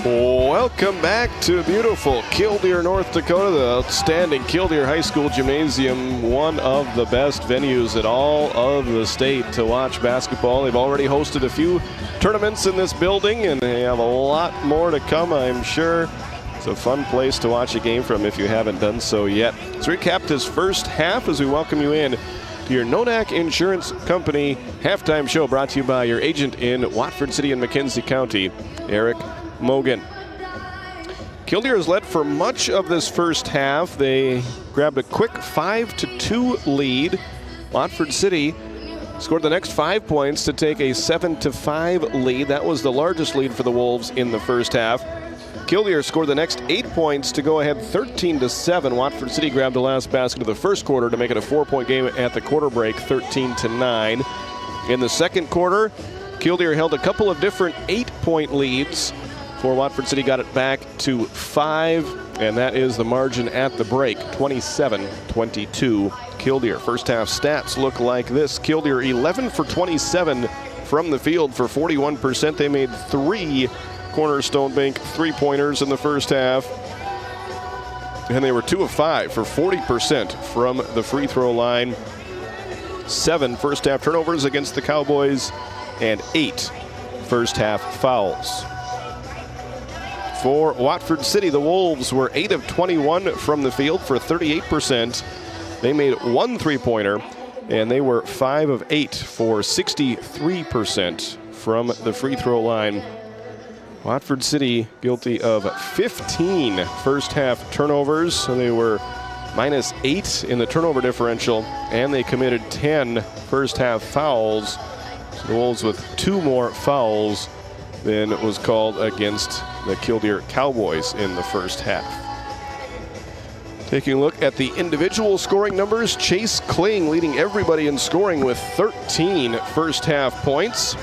Welcome back to beautiful Killdeer, North Dakota, the outstanding Killdeer High School Gymnasium, one of the best venues in all of the state to watch basketball. They've already hosted a few tournaments in this building, and they have a lot more to come, I'm sure. It's a fun place to watch a game from if you haven't done so yet. Let's recap this first half as we welcome you in to your Nodak Insurance Company halftime show, brought to you by your agent in Watford City and McKenzie County, Eric Mogan. Killdeer has led for much of this first half. They grabbed a quick 5-2 lead. Watford City scored the next 5 points to take a 7-5 lead. That was the largest lead for the Wolves in the first half. Killdeer scored the next 8 points to go ahead 13-7. Watford City grabbed the last basket of the first quarter to make it a 4-point game at the quarter break, 13-9. In the second quarter, Killdeer held a couple of different 8-point leads before Watford City got it back to 5, and that is the margin at the break, 27-22 Killdeer. First half stats look like this. Killdeer 11 for 27 from the field for 41%. They made 3 Cornerstone Bank three-pointers in the first half, and they were 2 of 5 for 40% from the free throw line. 7 first half turnovers against the Cowboys and 8 first half fouls. For Watford City, the Wolves were 8 of 21 from the field for 38%. They made 1 three-pointer, and they were 5 of 8 for 63% from the free throw line. Watford City guilty of 15 first half turnovers, so they were -8 in the turnover differential, and they committed 10 first half fouls. So the Wolves with 2 more fouls than was called against the Killdeer Cowboys in the first half. Taking a look at the individual scoring numbers, Chase Kling leading everybody in scoring with 13 first half points.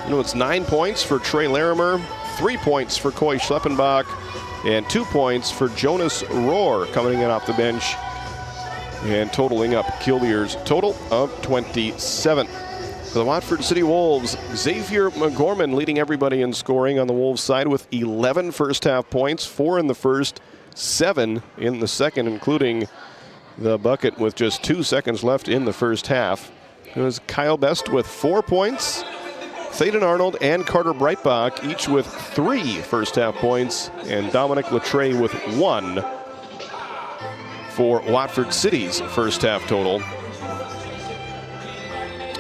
You know, it's 9 points for Trey Larimer, 3 points for Coy Schleppenbach, and 2 points for Jonas Rohr coming in off the bench and totaling up Killdeer's total of 27. For the Watford City Wolves, Xavier McGorman leading everybody in scoring on the Wolves side with 11 first half points, 4 in the first, 7 in the second, including the bucket with just 2 seconds left in the first half. It was Kyle Best with 4 points. Thaden Arnold and Carter Breitbach each with 3 first-half points, and Dominic Latre with 1 for Watford City's first-half total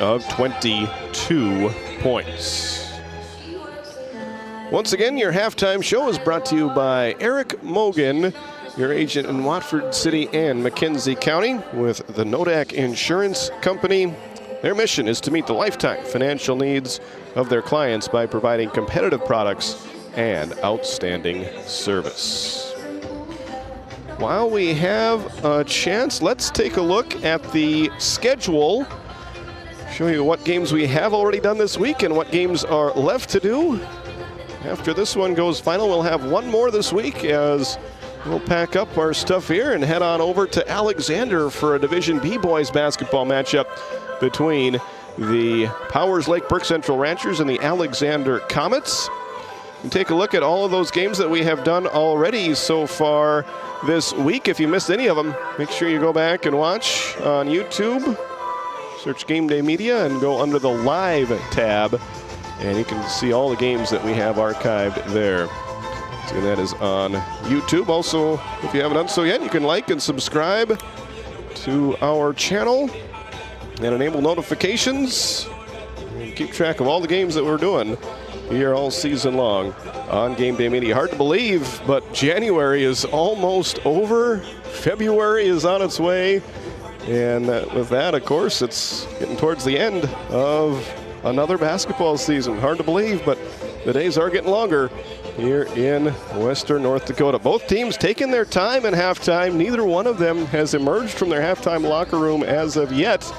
of 22 points. Once again, your halftime show is brought to you by Eric Mogan, your agent in Watford City and McKenzie County with the Nodak Insurance Company. Their mission is to meet the lifetime financial needs of their clients by providing competitive products and outstanding service. While we have a chance, let's take a look at the schedule. Show you what games we have already done this week and what games are left to do. After this one goes final, we'll have one more this week as we'll pack up our stuff here and head on over to Alexander for a Division B boys basketball matchup between the Powers Lake Burke Central Ranchers and the Alexander Comets. And take a look at all of those games that we have done already so far this week. If you missed any of them, make sure you go back and watch on YouTube. Search GameDay Media and go under the Live tab, and you can see all the games that we have archived there. So that is on YouTube. Also, if you haven't done so yet, you can like and subscribe to our channel and enable notifications and keep track of all the games that we're doing here all season long on GameDay Media. Hard to believe, but January is almost over. February is on its way. And with that, of course, it's getting towards the end of another basketball season. Hard to believe, but the days are getting longer here in Western North Dakota. Both teams taking their time in halftime. Neither one of them has emerged from their halftime locker room as of yet.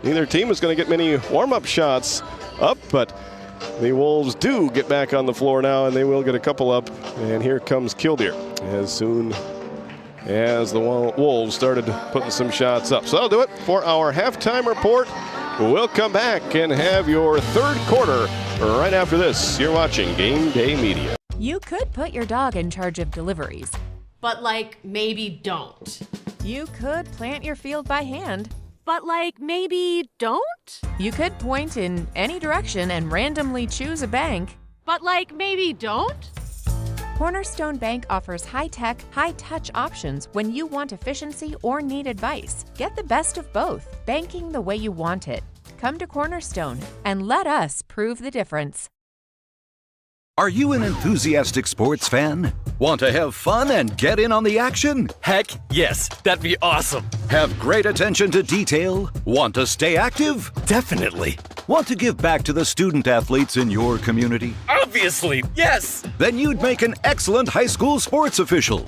Neither team is going to get many warm-up shots up, but the Wolves do get back on the floor now, and they will get a couple up. And here comes Killdeer as soon as the Wolves started putting some shots up. So that'll do it for our halftime report. We'll come back and have your third quarter right after this. You're watching GameDay Media. You could put your dog in charge of deliveries, But like, maybe don't. you could plant your field by hand, But like, maybe don't? you could point in any direction and randomly choose a bank. But like, maybe don't? Cornerstone Bank offers high-tech, high-touch options when you want efficiency or need advice. Get the best of both, banking the way you want it. Come to Cornerstone and let us prove the difference. Are you an enthusiastic sports fan? Want to have fun and get in on the action? Heck, yes, that'd be awesome. Have great attention to detail? Want to stay active? Definitely. Want to give back to the student athletes in your community? Obviously, yes. Then you'd make an excellent high school sports official.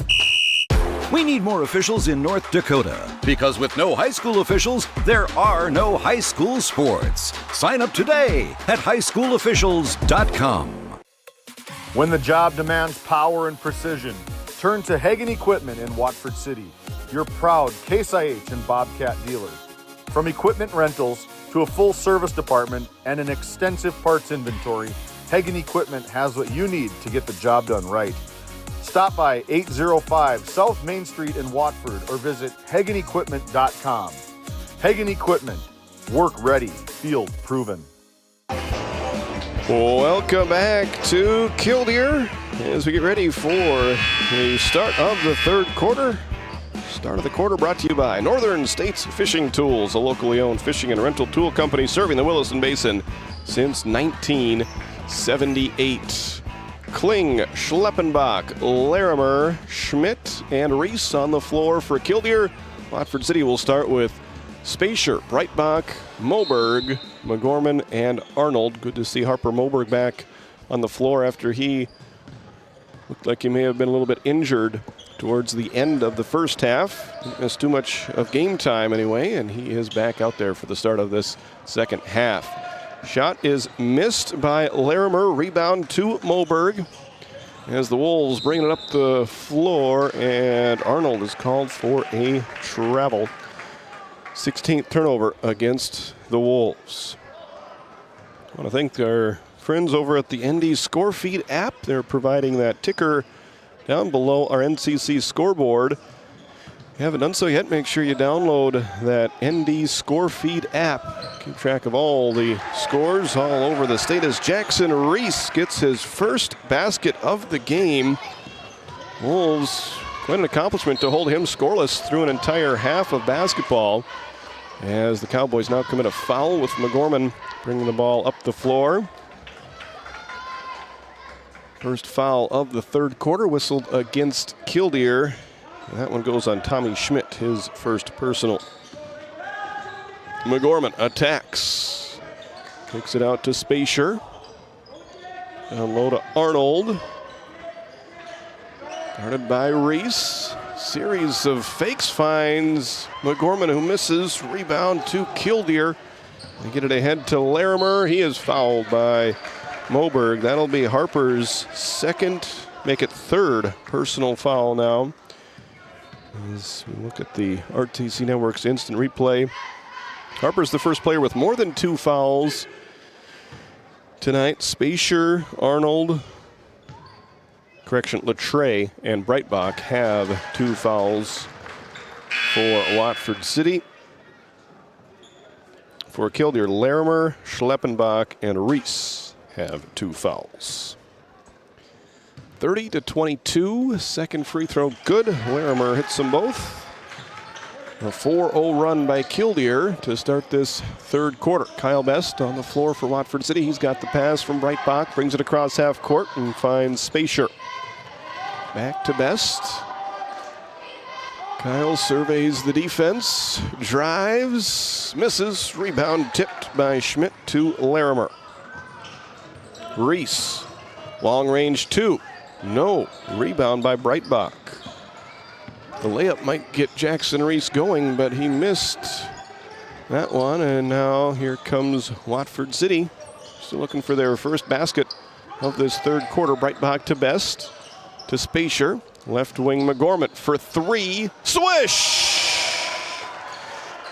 We need more officials in North Dakota, because with no high school officials, there are no high school sports. Sign up today at highschoolofficials.com. When the job demands power and precision, turn to Hagen Equipment in Watford City, your proud Case IH and Bobcat dealer. From equipment rentals to a full service department and an extensive parts inventory, Hagen Equipment has what you need to get the job done right. Stop by 805 South Main Street in Watford or visit HagenEquipment.com. Hagen Equipment, work ready, field proven. Welcome back to Killdeer as we get ready for the start of the third quarter. Start of the quarter brought to you by Northern States Fishing Tools, a locally owned fishing and rental tool company serving the Williston Basin since 1978. Kling, Schleppenbach, Larimer, Schmidt, and Reese on the floor for Killdeer. Watford City will start with Spacier, Breitbach, Moberg, McGorman, and Arnold. Good to see Harper Moberg back on the floor after he looked like he may have been a little bit injured towards the end of the first half. Didn't miss too much of game time anyway, and he is back out there for the start of this second half. Shot is missed by Larimer. Rebound to Moberg as the Wolves bring it up the floor, and Arnold is called for a travel. 16th turnover against the Wolves. I want to thank our friends over at the ND Score Feed app. They're providing that ticker down below our NCC scoreboard. haven't done so yet, make sure you download that ND Score Feed app. Keep track of all the scores all over the state as Jackson Reese gets his first basket of the game. Wolves, quite an accomplishment to hold him scoreless through an entire half of basketball, as the Cowboys now commit a foul with McGorman bringing the ball up the floor. First foul of the third quarter whistled against Killdeer. That one goes on Tommy Schmidt, his first personal. McGorman attacks. Kicks it out to Spacier. Down low to Arnold. Guarded by Reese. Series of fakes finds McGorman, who misses. Rebound to Killdeer. They get it ahead to Larimer. He is fouled by Moberg. That'll be Harper's second, make it third personal foul now. As we look at the RTC Network's instant replay, Harper's the first player with more than 2 fouls tonight. Spacier, Arnold, Latre, and Breitbach have 2 fouls for Watford City. For Killdeer, Larimer, Schleppenbach, and Reese have 2 fouls. 30-22, second free throw good. Larimer hits them both. A 4-0 run by Killdeer to start this third quarter. Kyle Best on the floor for Watford City. He's got the pass from Breitbach, brings it across half court and finds Spacier. Back to Best. Kyle surveys the defense, drives, misses, rebound tipped by Schmidt to Larimer. Reese, long range 2. No, rebound by Breitbach. The layup might get Jackson Reese going, but he missed that one. And now here comes Watford City. Still looking for their first basket of this third quarter. Breitbach to Best, to Spacier. Left wing McGorman for 3. Swish!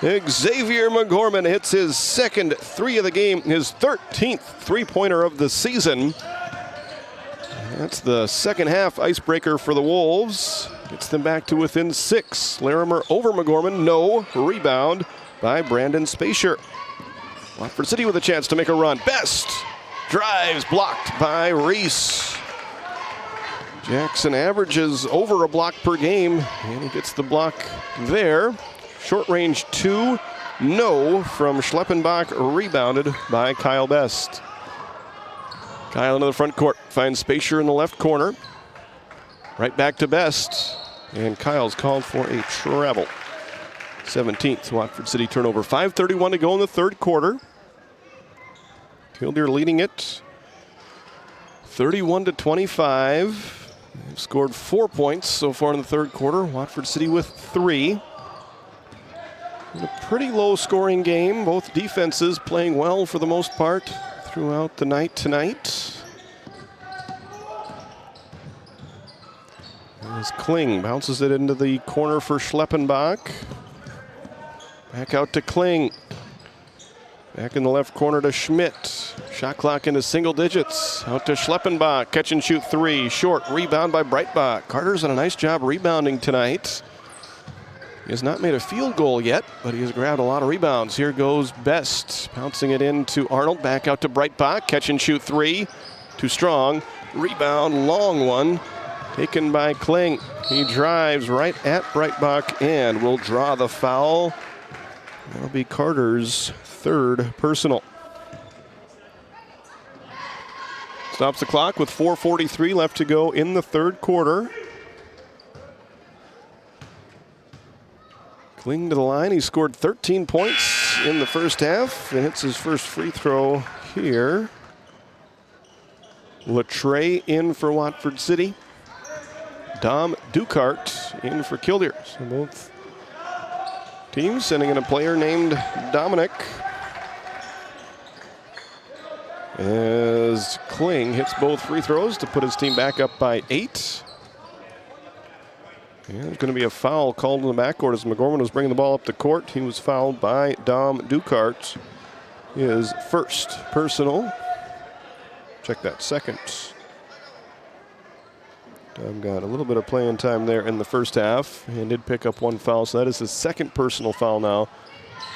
Xavier McGorman hits his second 3 of the game, his 13th three-pointer of the season. That's the second half icebreaker for the Wolves. Gets them back to within 6. Larimer over McGorman. No. Rebound by Brandon Spacier. Watford City with a chance to make a run. Best drives, blocked by Reese. Jackson averages over a block per game, and he gets the block there. Short range 2. No from Schleppenbach. Rebounded by Kyle Best. Kyle into the front court, finds Spacier in the left corner. Right back to Best, and Kyle's called for a travel. 17th Watford City turnover. 5:31 to go in the third quarter. Killdeer leading it 31-25. They've scored 4 points so far in the third quarter. Watford City with 3. A pretty low scoring game. Both defenses playing well for the most part throughout the night tonight. As Kling bounces it into the corner for Schleppenbach. Back out to Kling. Back in the left corner to Schmidt. Shot clock into single digits. Out to Schleppenbach. Catch and shoot 3. Short. Rebound by Breitbach. Carter's done a nice job rebounding tonight. He has not made a field goal yet, but he has grabbed a lot of rebounds. Here goes Best, bouncing it into Arnold. Back out to Breitbach. Catch and shoot 3. Too strong. Rebound, long one, taken by Kling. He drives right at Breitbach and will draw the foul. That'll be Carter's third personal. Stops the clock with 4:43 left to go in the third quarter. Kling to the line. He scored 13 points in the first half and hits his first free throw here. Latre in for Watford City. Dom Ducart in for Killdeer. So both teams sending in a player named Dominic. As Kling hits both free throws to put his team back up by 8. And there's going to be a foul called in the backcourt as McGorman was bringing the ball up the court. He was fouled by Dom Ducart. His first personal. Check that, second. got a little bit of playing time there in the first half and did pick up one foul, so that is his second personal foul now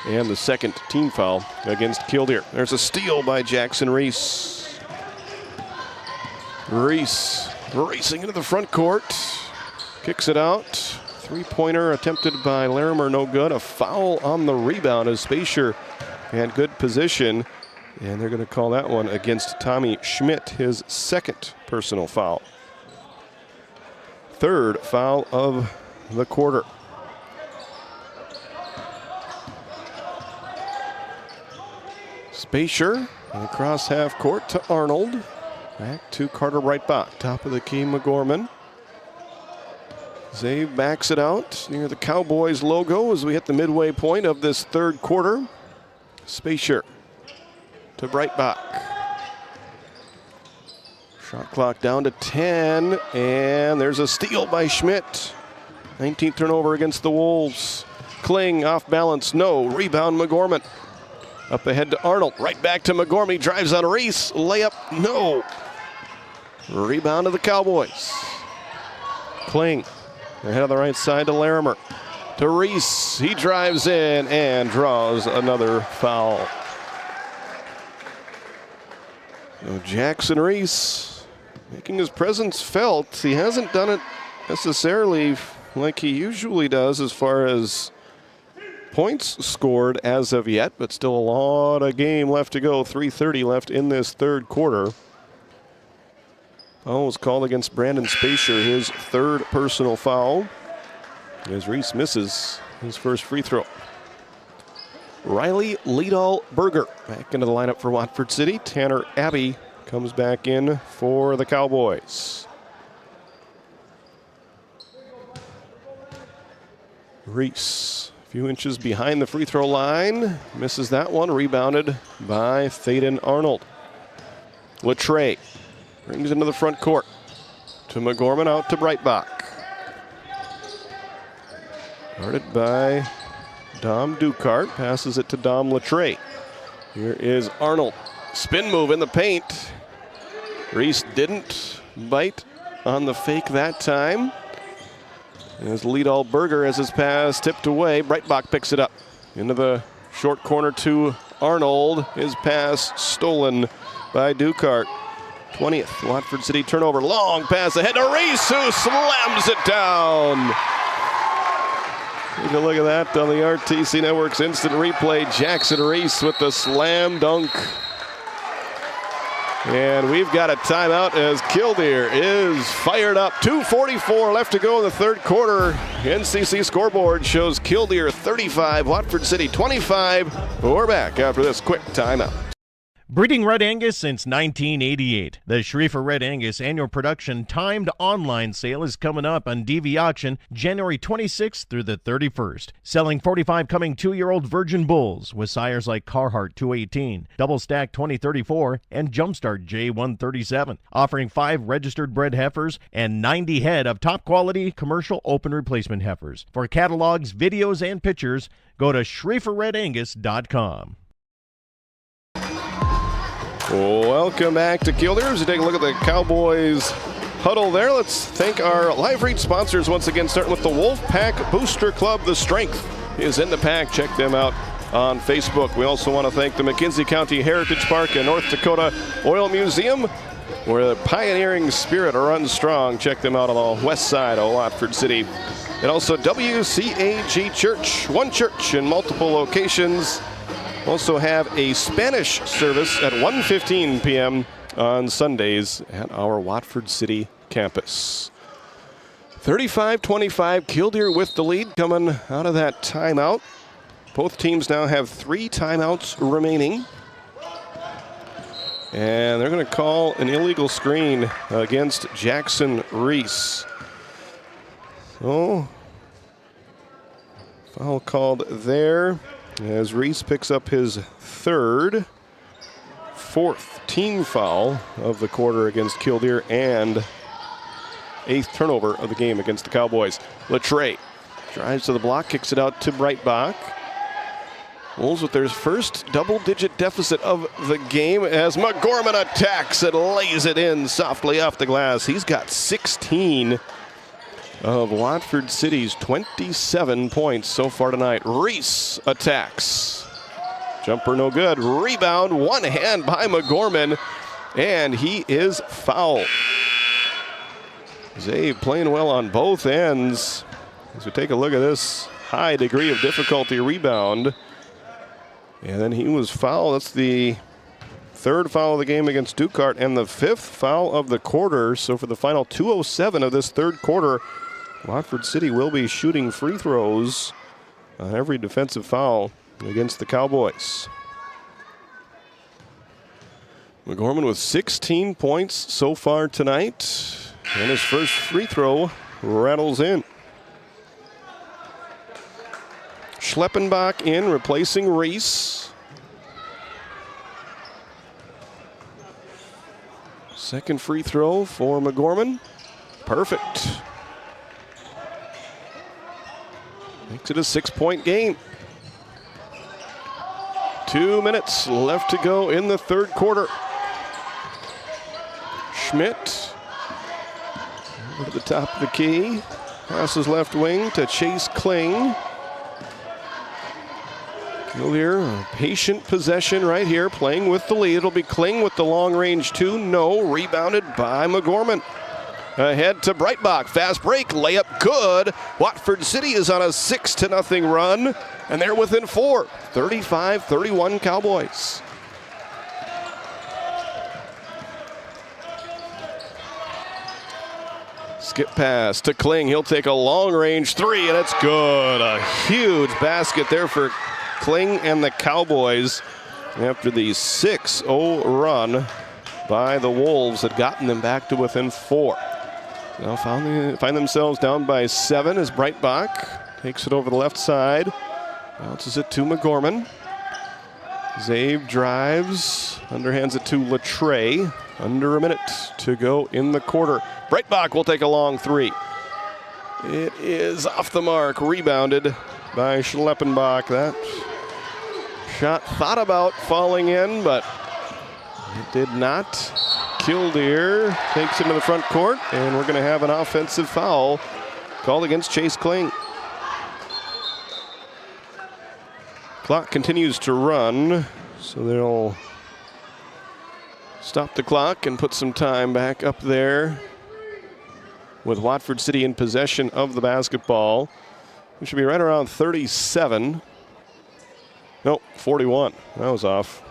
and the second team foul against Killdeer. There's a steal by Jackson Reese. Reese racing into the front court, kicks it out. Three-pointer attempted by Larimer, no good. A foul on the rebound as Spacier had good position, and they're going to call that one against Tommy Schmidt, his second personal foul. Third foul of the quarter. Spacier across half court to Arnold. Back to Carter Breitbach, top of the key, McGorman. Zave backs it out near the Cowboys logo as we hit the midway point of this third quarter. Spacier to Breitbach. Shot clock down to 10, and there's a steal by Schmidt. 19th turnover against the Wolves. Kling off balance, no. Rebound McGorman. Up ahead to Arnold, right back to McGorman. He drives on Reese, layup, no. Rebound to the Cowboys. Kling ahead of the right side to Larimer. To Reese, he drives in and draws another foul. So Jackson Reese making his presence felt. He hasn't done it necessarily like he usually does as far as points scored as of yet, but still a lot of game left to go. 3:30 left in this third quarter. Foul was called against Brandon Spacier, his third personal foul, as Reese misses his first free throw. Riley Liedal-Berger back into the lineup for Watford City. Tanner Abbey comes back in for the Cowboys. Reese, a few inches behind the free throw line, misses that one, rebounded by Thaden Arnold. Latre brings into the front court to McGorman, out to Breitbach. Guarded by Dom Ducart, passes it to Dom Latre. Here is Arnold. Spin move in the paint. Reese didn't bite on the fake that time. As Liedal-Berger has his pass tipped away. Breitbach picks it up into the short corner to Arnold. His pass stolen by Ducart. 20th Watford City turnover. Long pass ahead to Reese, who slams it down. Take a look at that on the RTC Network's instant replay. Jackson Reese with the slam dunk. And we've got a timeout as Killdeer is fired up. 2:44 left to go in the third quarter. NCC scoreboard shows Killdeer 35, Watford City 25. We're back after this quick timeout. Breeding Red Angus since 1988. The Schriefer Red Angus annual production timed online sale is coming up on DV Auction January 26th through the 31st. Selling 45 coming 2-year-old virgin bulls with sires like Carhartt 218, Double Stack 2034, and Jumpstart J137. Offering 5 registered bred heifers and 90 head of top quality commercial open replacement heifers. For catalogs, videos, and pictures, go to SchrieferRedAngus.com. Welcome back to Killdeer. As we take a look at the Cowboys huddle there, let's thank our live read sponsors once again, starting with the Wolfpack Booster Club. The strength is in the pack. Check them out on Facebook. We also want to thank the McKenzie County Heritage Park and North Dakota Oil Museum, where the pioneering spirit runs strong. Check them out on the west side of Watford City. And also WCAG Church, one church in multiple locations. Also have a Spanish service at 1:15 p.m. on Sundays at our Watford City campus. 35-25, Killdeer with the lead coming out of that timeout. Both teams now have 3 timeouts remaining. And they're going to call an illegal screen against Jackson Reese. So, foul called there, as Reese picks up his fourth team foul of the quarter against Killdeer and 8th turnover of the game against the Cowboys. Latre drives to the block, kicks it out to Breitbach. Wolves with their first double-digit deficit of the game as McGorman attacks and lays it in softly off the glass. He's got 16 of Watford City's 27 points so far tonight. Reese attacks. Jumper no good. Rebound, one hand by McGorman, and he is fouled. Zabe playing well on both ends. As we take a look at this high degree of difficulty rebound. And then he was fouled. That's the third foul of the game against Dukart and the fifth foul of the quarter. So for the final 2:07 of this third quarter, Watford City will be shooting free throws on every defensive foul against the Cowboys. McGorman with 16 points so far tonight. And his first free throw rattles in. Schleppenbach in, replacing Reese. Second free throw for McGorman. Perfect. Makes it a 6-point game. 2 minutes left to go in the third quarter. Schmidt over to the top of the key. Passes left wing to Chase Kling. Killdeer, a patient possession right here, playing with the lead. It'll be Kling with the long range two. No, rebounded by McGorman. Ahead to Breitbach, fast break, layup good. Watford City is on a 6-0 run, and they're within 4. 35-31 Cowboys. Skip pass to Kling. He'll take a long range three, and it's good. A huge basket there for Kling and the Cowboys after the 6-0 run by the Wolves had gotten them back to within 4. Now find themselves down by 7 as Breitbach takes it over the left side. Bounces it to McGorman. Zabe drives, underhands it to Latre. Under a minute to go in the quarter. Breitbach will take a long three. It is off the mark, rebounded by Schleppenbach. That shot thought about falling in, but it did not. Killdeer takes him to the front court, and we're going to have an offensive foul called against Chase Kling. Clock continues to run, so they'll stop the clock and put some time back up there with Watford City in possession of the basketball. It should be right around 37. No, 41. That was off.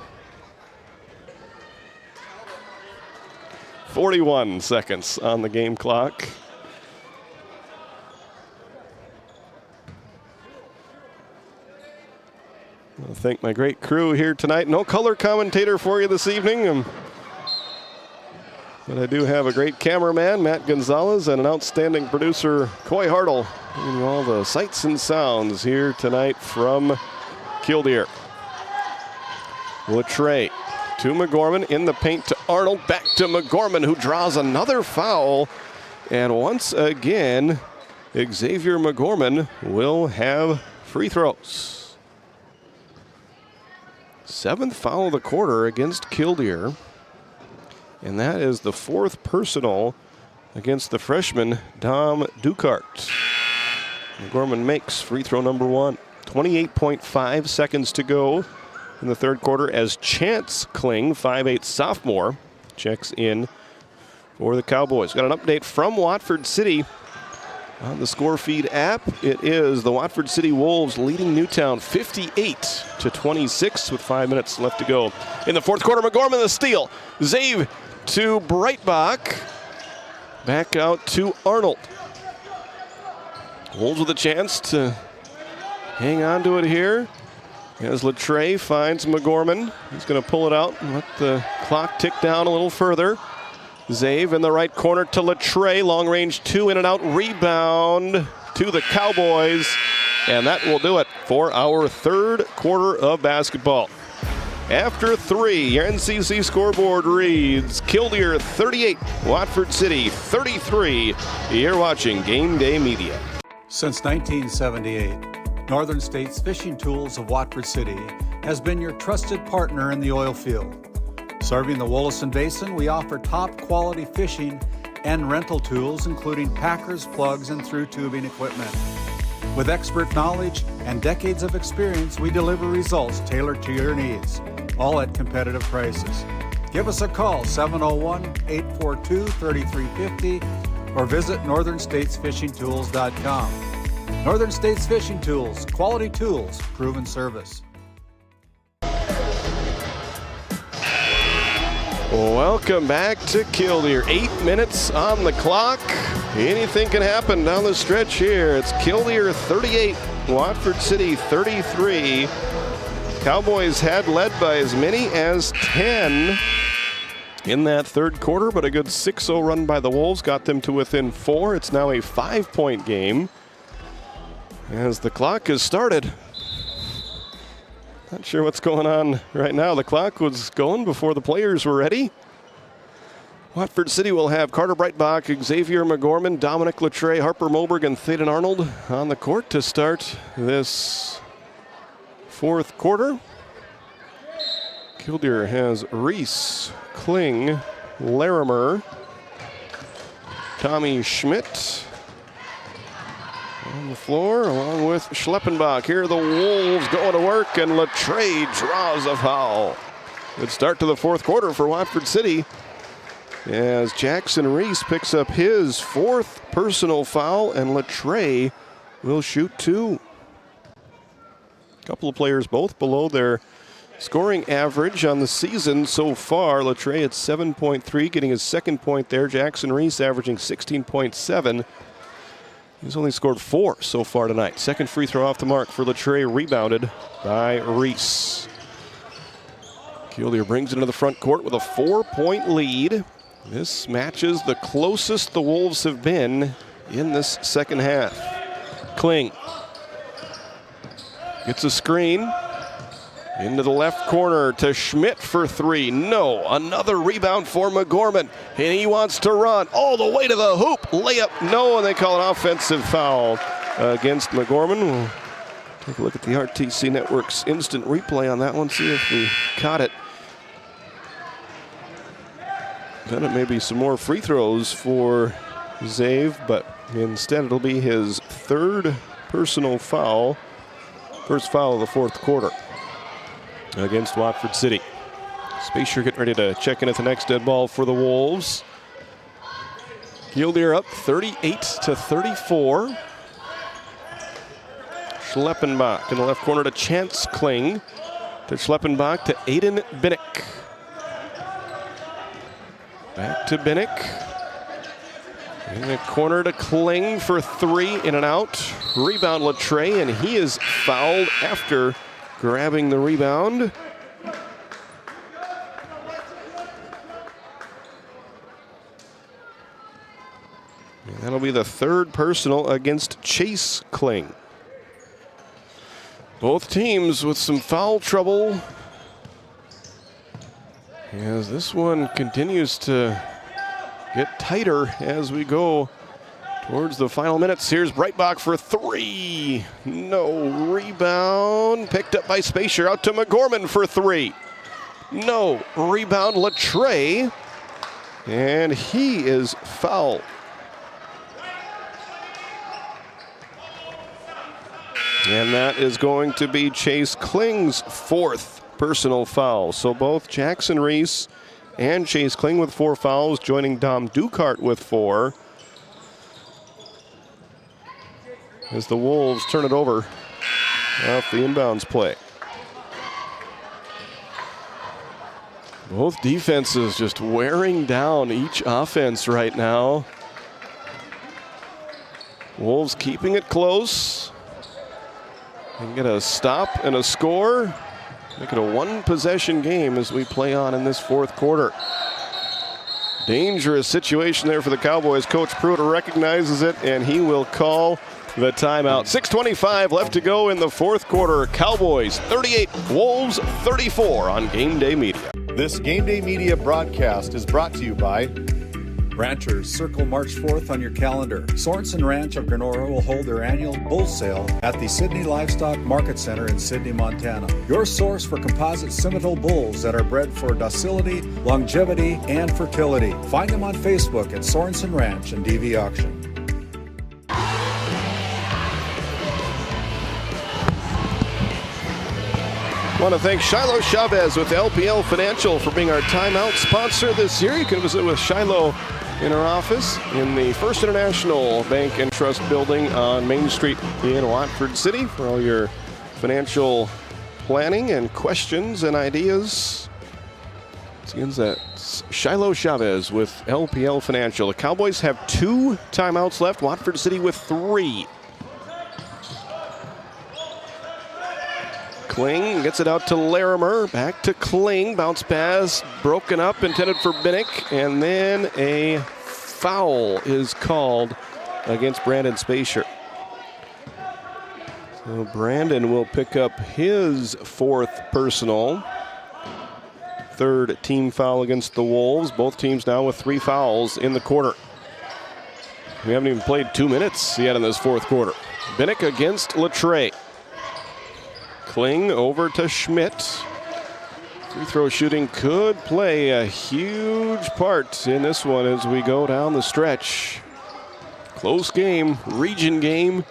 41 seconds on the game clock. I want to thank my great crew here tonight. No color commentator for you this evening. But I do have a great cameraman, Matt Gonzalez, and an outstanding producer, Coy Hartle, bringing you all the sights and sounds here tonight from Killdeer. Latre to McGorman, in the paint to Arnold, back to McGorman, who draws another foul. And once again, Xavier McGorman will have free throws. 7th foul of the quarter against Killdeer. And that is the 4th personal against the freshman, Dom Dukart. McGorman makes free throw number 1. 28.5 seconds to go in the third quarter as Chance Kling, 5'8" sophomore, checks in for the Cowboys. Got an update from Watford City on the Score Feed app. It is the Watford City Wolves leading Newtown 58-26 with 5 minutes left to go. In the fourth quarter, McGorman the steal. Zabe to Breitbach. Back out to Arnold. Wolves with a chance to hang on to it here. As Latre finds McGorman. He's going to pull it out and let the clock tick down a little further. Zabe in the right corner to Latre. Long range two, in and out. Rebound to the Cowboys. And that will do it for our third quarter of basketball. After 3, your NCC scoreboard reads Killdeer 38, Watford City 33. You're watching Game Day Media. Since 1978, Northern States Fishing Tools of Watford City has been your trusted partner in the oil field. Serving the Wollaston Basin, we offer top quality fishing and rental tools, including packers, plugs, and through tubing equipment. With expert knowledge and decades of experience, we deliver results tailored to your needs, all at competitive prices. Give us a call, 701-842-3350, or visit northernstatesfishingtools.com. Northern States Fishing Tools, quality tools, proven service. Welcome back to Killdeer. 8 minutes on the clock. Anything can happen down the stretch here. It's Killdeer 38, Watford City 33. Cowboys had led by as many as 10 in that third quarter, but a good 6-0 run by the Wolves got them to within 4. It's now a 5-point game as the clock has started. Not sure what's going on right now. The clock was going before the players were ready. Watford City will have Carter Breitbach, Xavier McGorman, Dominic Latre, Harper Moberg, and Thaden Arnold on the court to start this fourth quarter. Killdeer has Reese, Kling, Larimer, Tommy Schmidt on the floor, along with Schleppenbach. Here the Wolves going to work, and Latre draws a foul. Good start to the fourth quarter for Watford City, as Jackson Reese picks up his 4th personal foul, and Latre will shoot 2. A couple of players both below their scoring average on the season so far. Latre at 7.3, getting his 2nd point there. Jackson Reese averaging 16.7. He's only scored 4 so far tonight. 2nd free throw off the mark for Latre, rebounded by Reese. Killdeer brings it into the front court with a 4-point lead. This matches the closest the Wolves have been in this second half. Kling gets a screen into the left corner to Schmidt for 3. No, another rebound for McGorman, and he wants to run all the way to the hoop. Layup, no, and they call an offensive foul against McGorman. We'll take a look at the RTC Network's instant replay on that one, see if we caught it. Then it may be some more free throws for Zave, but instead it'll be his 3rd personal foul. First foul of the fourth quarter against Watford City. Spacer getting ready to check in at the next dead ball for the Wolves. Killdeer up 38-34. Schleppenbach in the left corner to Chance Kling. To Schleppenbach to Aiden Binnick. Back to Binnick. In the corner to Kling for 3, in and out. Rebound Latre, and he is fouled after grabbing the rebound. And that'll be the 3rd personal against Chase Kling. Both teams with some foul trouble, as this one continues to get tighter as we go towards the final minutes. Here's Breitbach for 3. No, rebound picked up by Spacer, out to McGorman for 3. No, rebound Latre, and he is fouled. And that is going to be Chase Kling's 4th personal foul. So both Jackson Reese and Chase Kling with 4 fouls, joining Dom Ducart with 4. As the Wolves turn it over off the inbounds play. Both defenses just wearing down each offense right now. Wolves keeping it close. And get a stop and a score. Make it a 1-possession game as we play on in this fourth quarter. Dangerous situation there for the Cowboys. Coach Pruitt recognizes it, and he will call the timeout. 6:25 left to go in the fourth quarter. Cowboys 38, Wolves 34 on GameDay Media. This GameDay Media broadcast is brought to you by Ranchers, circle March 4th on your calendar. Sorensen Ranch of Granora will hold their annual bull sale at the Sydney Livestock Market Center in Sydney, Montana. Your source for composite Simmental bulls that are bred for docility, longevity, and fertility. Find them on Facebook at Sorensen Ranch and DV Auction. I want to thank Shiloh Chavez with LPL Financial for being our timeout sponsor this year. You can visit with Shiloh in our office in the First International Bank and Trust building on Main Street in Watford City for all your financial planning and questions and ideas. Again, that's Shiloh Chavez with LPL Financial. The Cowboys have 2 timeouts left, Watford City with 3. Kling gets it out to Larimer, back to Kling, bounce pass, broken up, intended for Binnick, and then a foul is called against Brandon Spacier. So Brandon will pick up his 4th personal. 3rd team foul against the Wolves. Both teams now with 3 fouls in the quarter. We haven't even played 2 minutes yet in this 4th quarter. Binnick against Latre. Kling over to Schmidt. Free throw shooting could play a huge part in this one as we go down the stretch. Close game, region game.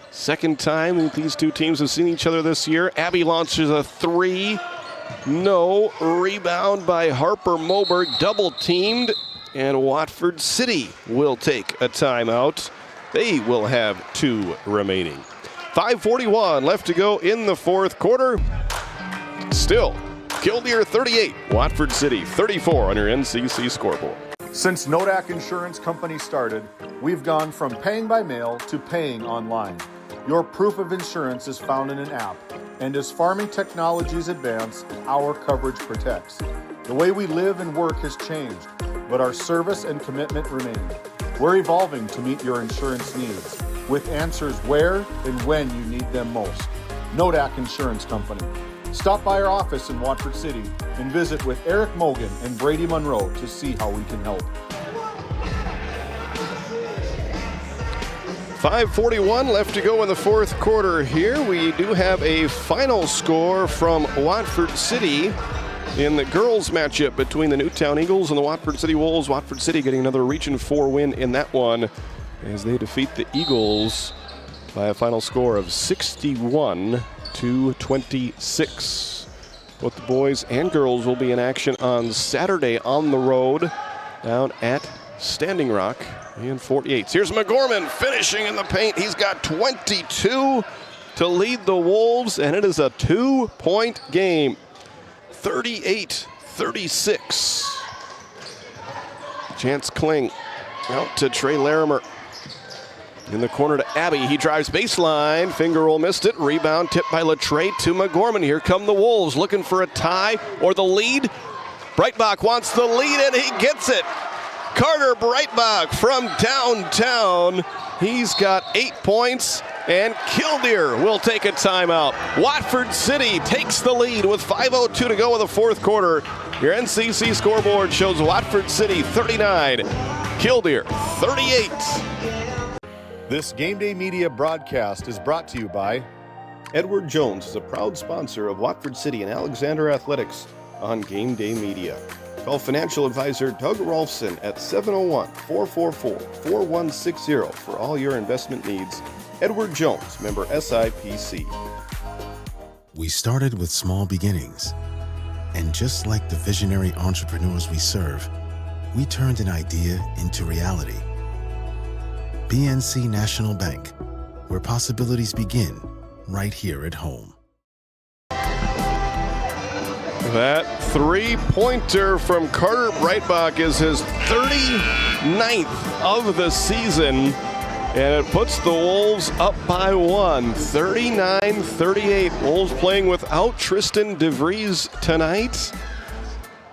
Second time that these two teams have seen each other this year. Abbey launches a 3. No. Rebound by Harper Moberg, double teamed. And Watford City will take a timeout. They will have 2 remaining. 5:41 left to go in the 4th quarter. Still, Killdeer 38, Watford City 34 on your NCC scoreboard. Since Nodak Insurance Company started, we've gone from paying by mail to paying online. Your proof of insurance is found in an app, and as farming technologies advance, our coverage protects. The way we live and work has changed, but our service and commitment remain. We're evolving to meet your insurance needs, with answers where and when you need them most. Nodak Insurance Company. Stop by our office in Watford City and visit with Eric Mogan and Brady Monroe to see how we can help. 5:41 left to go in the 4th quarter here. We do have a final score from Watford City in the girls matchup between the Newtown Eagles and the Watford City Wolves. Watford City getting another Region 4 win in that one as they defeat the Eagles by a final score of 61-26. Both the boys and girls will be in action on Saturday on the road down at Standing Rock in 48. Here's McGorman finishing in the paint. He's got 22 to lead the Wolves, and it is a 2-point game. 38-36. Chance Kling out to Trey Larimer. In the corner to Abbey. He drives baseline. Finger roll missed it. Rebound tipped by Latre to McGorman. Here come the Wolves looking for a tie or the lead. Breitbach wants the lead and he gets it. Carter Breitbach from downtown. He's got 8 points and Killdeer will take a timeout. Watford City takes the lead with 5:02 to go in the 4th quarter. Your NCC scoreboard shows Watford City 39, Killdeer 38. This Game Day Media broadcast is brought to you by Edward Jones is a proud sponsor of Watford City and Alexander Athletics on Game Day Media. Call financial advisor Doug Rolfson at 701-444-4160 for all your investment needs. Edward Jones, member SIPC. We started with small beginnings. And just like the visionary entrepreneurs we serve, we turned an idea into reality. BNC National Bank, where possibilities begin right here at home. That 3-pointer from Carter Breitbach is his 39th of the season, and it puts the Wolves up by 1, 39-38. Wolves playing without Tristan DeVries tonight.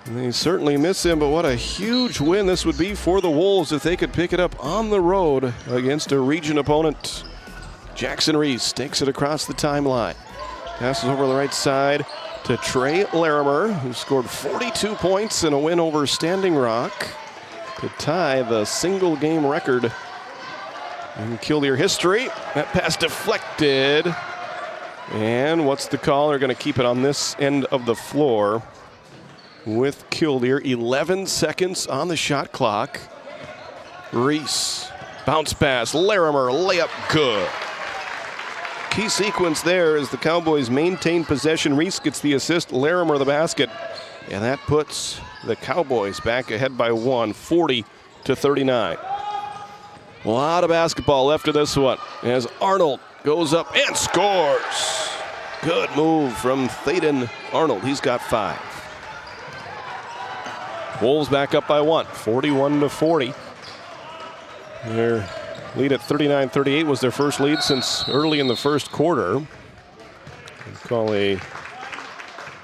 And they certainly miss him, but what a huge win this would be for the Wolves if they could pick it up on the road against a region opponent. Jackson Reese takes it across the timeline. Passes over the right side to Trey Larimer, who scored 42 points in a win over Standing Rock. to tie the single game record in Killdeer history. That pass deflected. And what's the call? They're going to keep it on this end of the floor with Killdeer. 11 seconds on the shot clock. Reese, bounce pass, Larimer, layup, good. Key sequence there as the Cowboys maintain possession. Reese gets the assist, Larimer the basket. And that puts the Cowboys back ahead by 1, 40-39. A lot of basketball left of this one as Arnold goes up and scores. Good move from Thaden Arnold. He's got 5. Wolves back up by 1, 41-40. Their lead at 39-38 was their first lead since early in the first quarter. We'll call a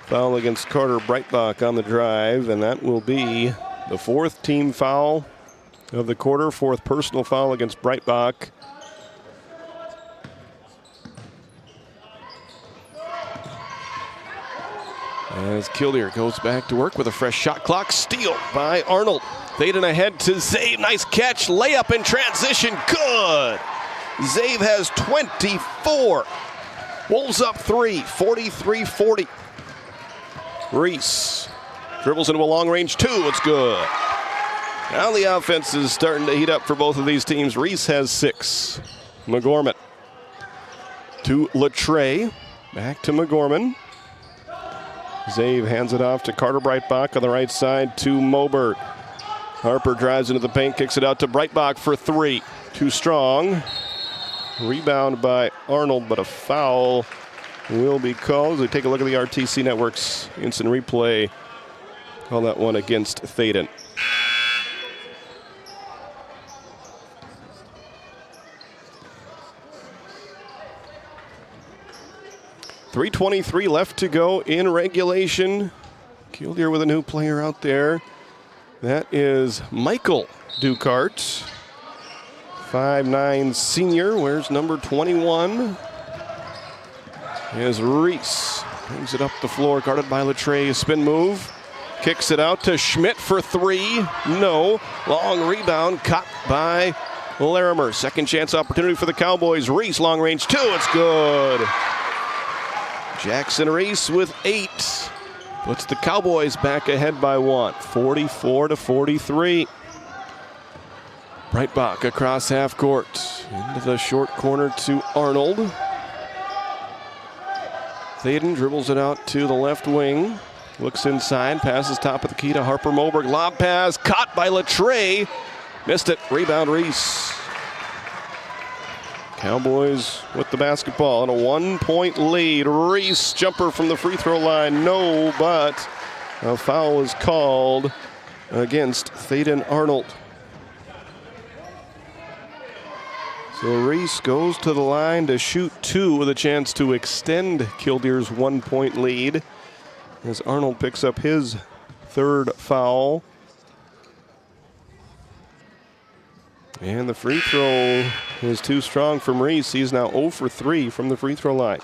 foul against Carter Breitbach on the drive, and that will be the 4th team foul of the quarter, 4th personal foul against Breitbach. As Killdeer goes back to work with a fresh shot clock. Steal by Arnold. Thaden ahead to Zave. Nice catch. Layup in transition. Good. Zave has 24. Wolves up 3. 43-40. Reese dribbles into a long range 2. It's good. Now the offense is starting to heat up for both of these teams. Reese has 6. McGorman to Latre. Back to McGorman. Zave hands it off to Carter Breitbach on the right side to Moberg. Harper drives into the paint, kicks it out to Breitbach for 3. Too strong. Rebound by Arnold, but a foul will be called. We take a look at the RTC Network's instant replay. Call that one against Thaden. .323 left to go in regulation. Killdeer with a new player out there. That is Michael Ducart. 5'9" senior, wears number 21. As Reese brings it up the floor, guarded by Latre. Spin move. Kicks it out to Schmidt for 3. No. Long rebound caught by Larimer. Second chance opportunity for the Cowboys. Reese, long range 2. It's good. Jackson Reese with 8. Puts the Cowboys back ahead by 1. 44-43. Breitbach across half court. Into the short corner to Arnold. Thaden dribbles it out to the left wing. Looks inside, passes top of the key to Harper Moberg. Lob pass, caught by Latre. Missed it, rebound Reese. Cowboys with the basketball and a 1-point lead. Reese, jumper from the free throw line, no, but a foul is called against Thaden Arnold. So Reese goes to the line to shoot 2 with a chance to extend Killdeer's 1-point lead as Arnold picks up his 3rd foul. And the free throw is too strong from Reese. He's now 0 for 3 from the free throw line.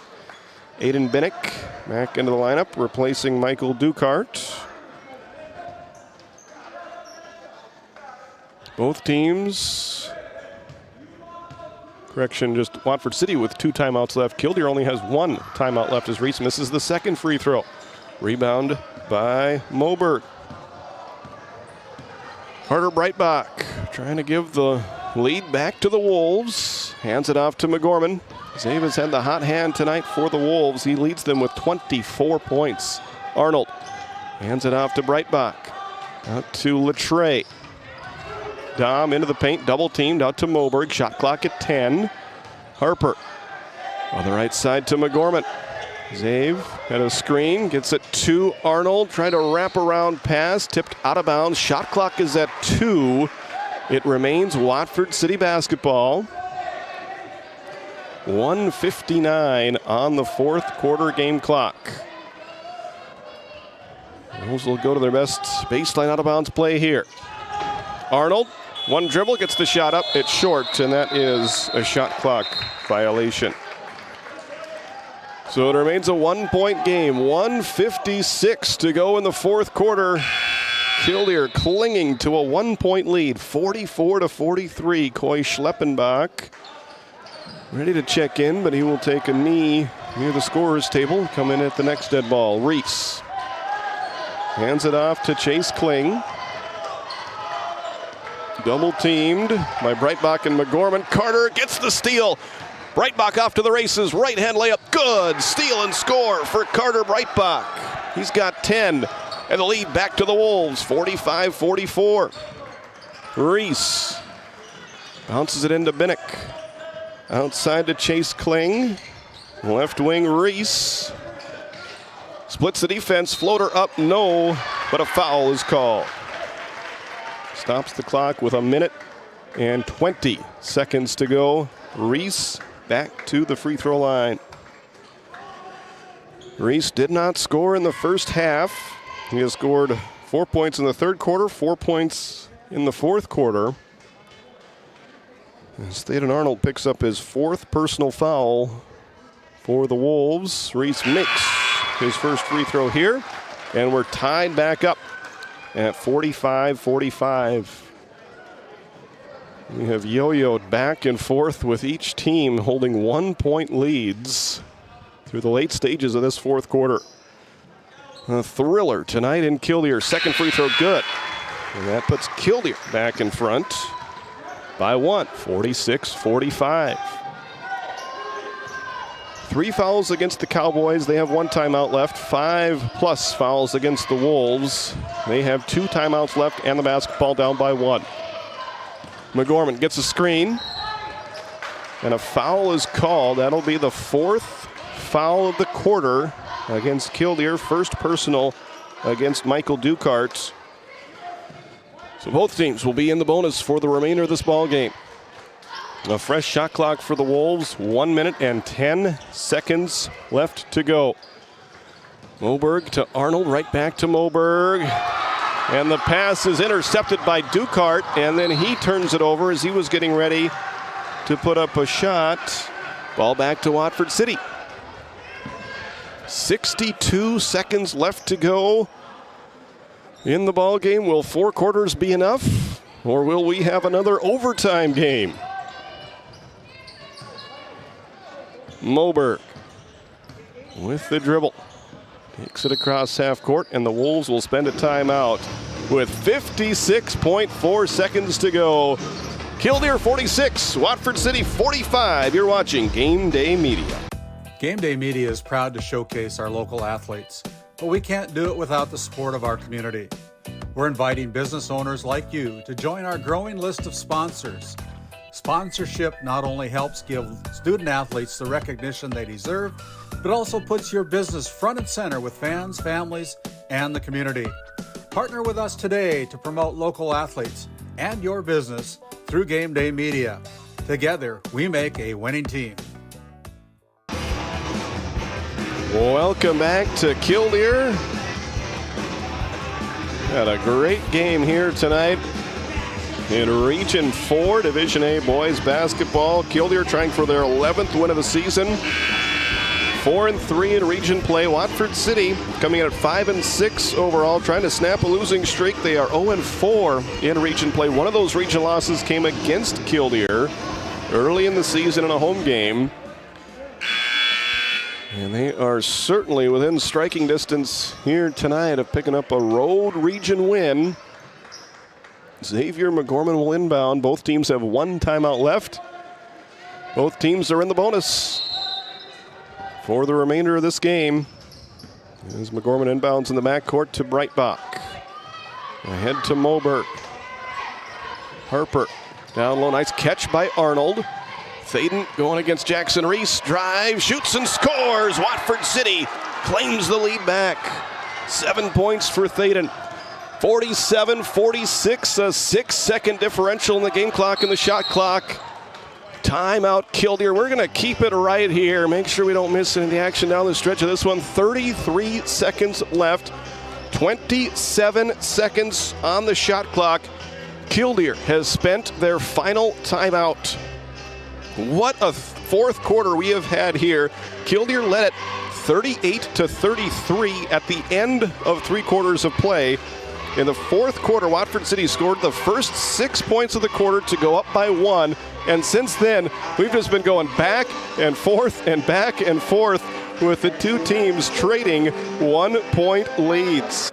Aiden Binnick back into the lineup, replacing Michael Ducart. Both teams, correction, just Watford City with 2 timeouts left. Killdeer only has 1 timeout left as Reese misses the 2nd free throw. Rebound by Moberg. Carter Breitbach trying to give the lead back to the Wolves. Hands it off to McGorman. Zave has had the hot hand tonight for the Wolves. He leads them with 24 points. Arnold hands it off to Breitbach. Out to Latre. Dom into the paint, double teamed out to Moberg. Shot clock at 10. Harper on the right side to McGorman. Zave had a screen, gets it to Arnold. Trying to wrap around pass, tipped out of bounds. Shot clock is at 2. It remains Watford City basketball. 1:59 on the 4th quarter game clock. Wolves will go to their best baseline out of bounds play here. Arnold, 1 dribble, gets the shot up. It's short, and that is a shot clock violation. So it remains a 1-point game. 1:56 to go in the 4th quarter. Killdeer clinging to a 1-point lead, 44-43. Coy Schleppenbach ready to check in, but he will take a knee near the scorer's table. Come in at the next dead ball. Reese hands it off to Chase Kling. Double teamed by Breitbach and McGorman. Carter gets the steal. Breitbach off to the races. Right hand layup. Good. Steal and score for Carter Breitbach. He's got 10. And the lead back to the Wolves. 45-44. Reese bounces it into Binnick. Outside to Chase Kling. Left wing Reese. Splits the defense. Floater up. No. But a foul is called. Stops the clock with 1 minute and 20 seconds to go. Reese back to the free throw line. Reese did not score in the first half. He has scored 4 points in the third quarter, 4 points in the fourth quarter. And Staten Arnold picks up his 4th personal foul for the Wolves. Reese makes his first free throw here, and we're tied back up at 45-45. We have yo-yoed back and forth with each team holding 1-point leads through the late stages of this fourth quarter. A thriller tonight in Killdeer. Second free throw good. And that puts Killdeer back in front by 1, 46-45. 3 fouls against the Cowboys. They have 1 timeout left. 5+ fouls against the Wolves. They have 2 timeouts left and the basketball down by 1. McGorman gets a screen. And a foul is called. That'll be the 4th foul of the quarter against Killdeer. First personal against Michael Dukart. So both teams will be in the bonus for the remainder of this ball game. A fresh shot clock for the Wolves. 1 minute and 10 seconds left to go. Moberg to Arnold, right back to Moberg. And the pass is intercepted by Dukart, and then he turns it over as he was getting ready to put up a shot. Ball back to Watford City. 62 seconds left to go in the ball game. Will 4 quarters be enough, or will we have another overtime game? Moberg with the dribble. Takes it across half court, and the Wolves will spend a timeout with 56.4 seconds to go. Killdeer 46, Watford City 45. You're watching GameDay Media. GameDay Media is proud to showcase our local athletes, but we can't do it without the support of our community. We're inviting business owners like you to join our growing list of sponsors. Sponsorship not only helps give student athletes the recognition they deserve, but also puts your business front and center with fans, families, and the community. Partner with us today to promote local athletes and your business through GameDay Media. Together, we make a winning team. Welcome back to Killdeer. Had a great game here tonight in Region 4, Division A boys basketball. Killdeer trying for their 11th win of the season. 4-3 in region play. Watford City coming in at 5-6 overall, trying to snap a losing streak. They are 0-4 in region play. One of those region losses came against Killdeer early in the season in a home game. And they are certainly within striking distance here tonight of picking up a road region win. Xavier McGorman will inbound. Both teams have 1 timeout left. Both teams are in the bonus for the remainder of this game. As McGorman inbounds in the backcourt to Breitbach. Ahead to Moberg. Harper down low. Nice catch by Arnold. Thaden going against Jackson Reese. Drive, shoots and scores. Watford City claims the lead back. 7 points for Thaden. 47-46, a 6-second differential in the game clock and the shot clock. Timeout Killdeer. We're going to keep it right here. Make sure we don't miss any of the action down the stretch of this one. 33 seconds left. 27 seconds on the shot clock. Killdeer has spent their final timeout. What a fourth quarter we have had here. Killdeer led it 38-33 at the end of 3 quarters of play. In the fourth quarter, Watford City scored the first 6 points of the quarter to go up by 1. And since then, we've just been going back and forth and back and forth with the two teams trading 1-point leads.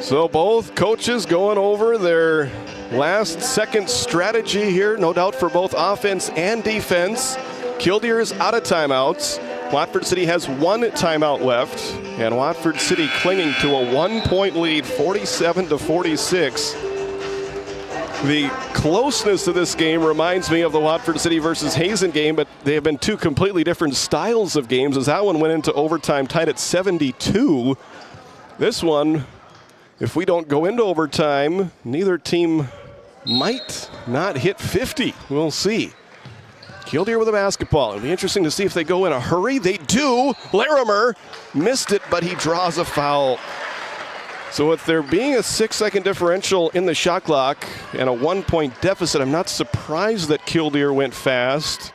So both coaches going over their last second strategy here, no doubt for both offense and defense. Killdeer is out of timeouts. Watford City has 1 timeout left, and Watford City clinging to a 1-point lead, 47-46. The closeness of this game reminds me of the Watford City versus Hazen game, but they have been two completely different styles of games, as that one went into overtime tied at 72. This one, if we don't go into overtime, neither team might not hit 50. We'll see. Killdeer with a basketball. It'll be interesting to see if they go in a hurry. They do. Larimer missed it, but he draws a foul. So with there being a 6-second differential in the shot clock and a 1-point deficit, I'm not surprised that Killdeer went fast.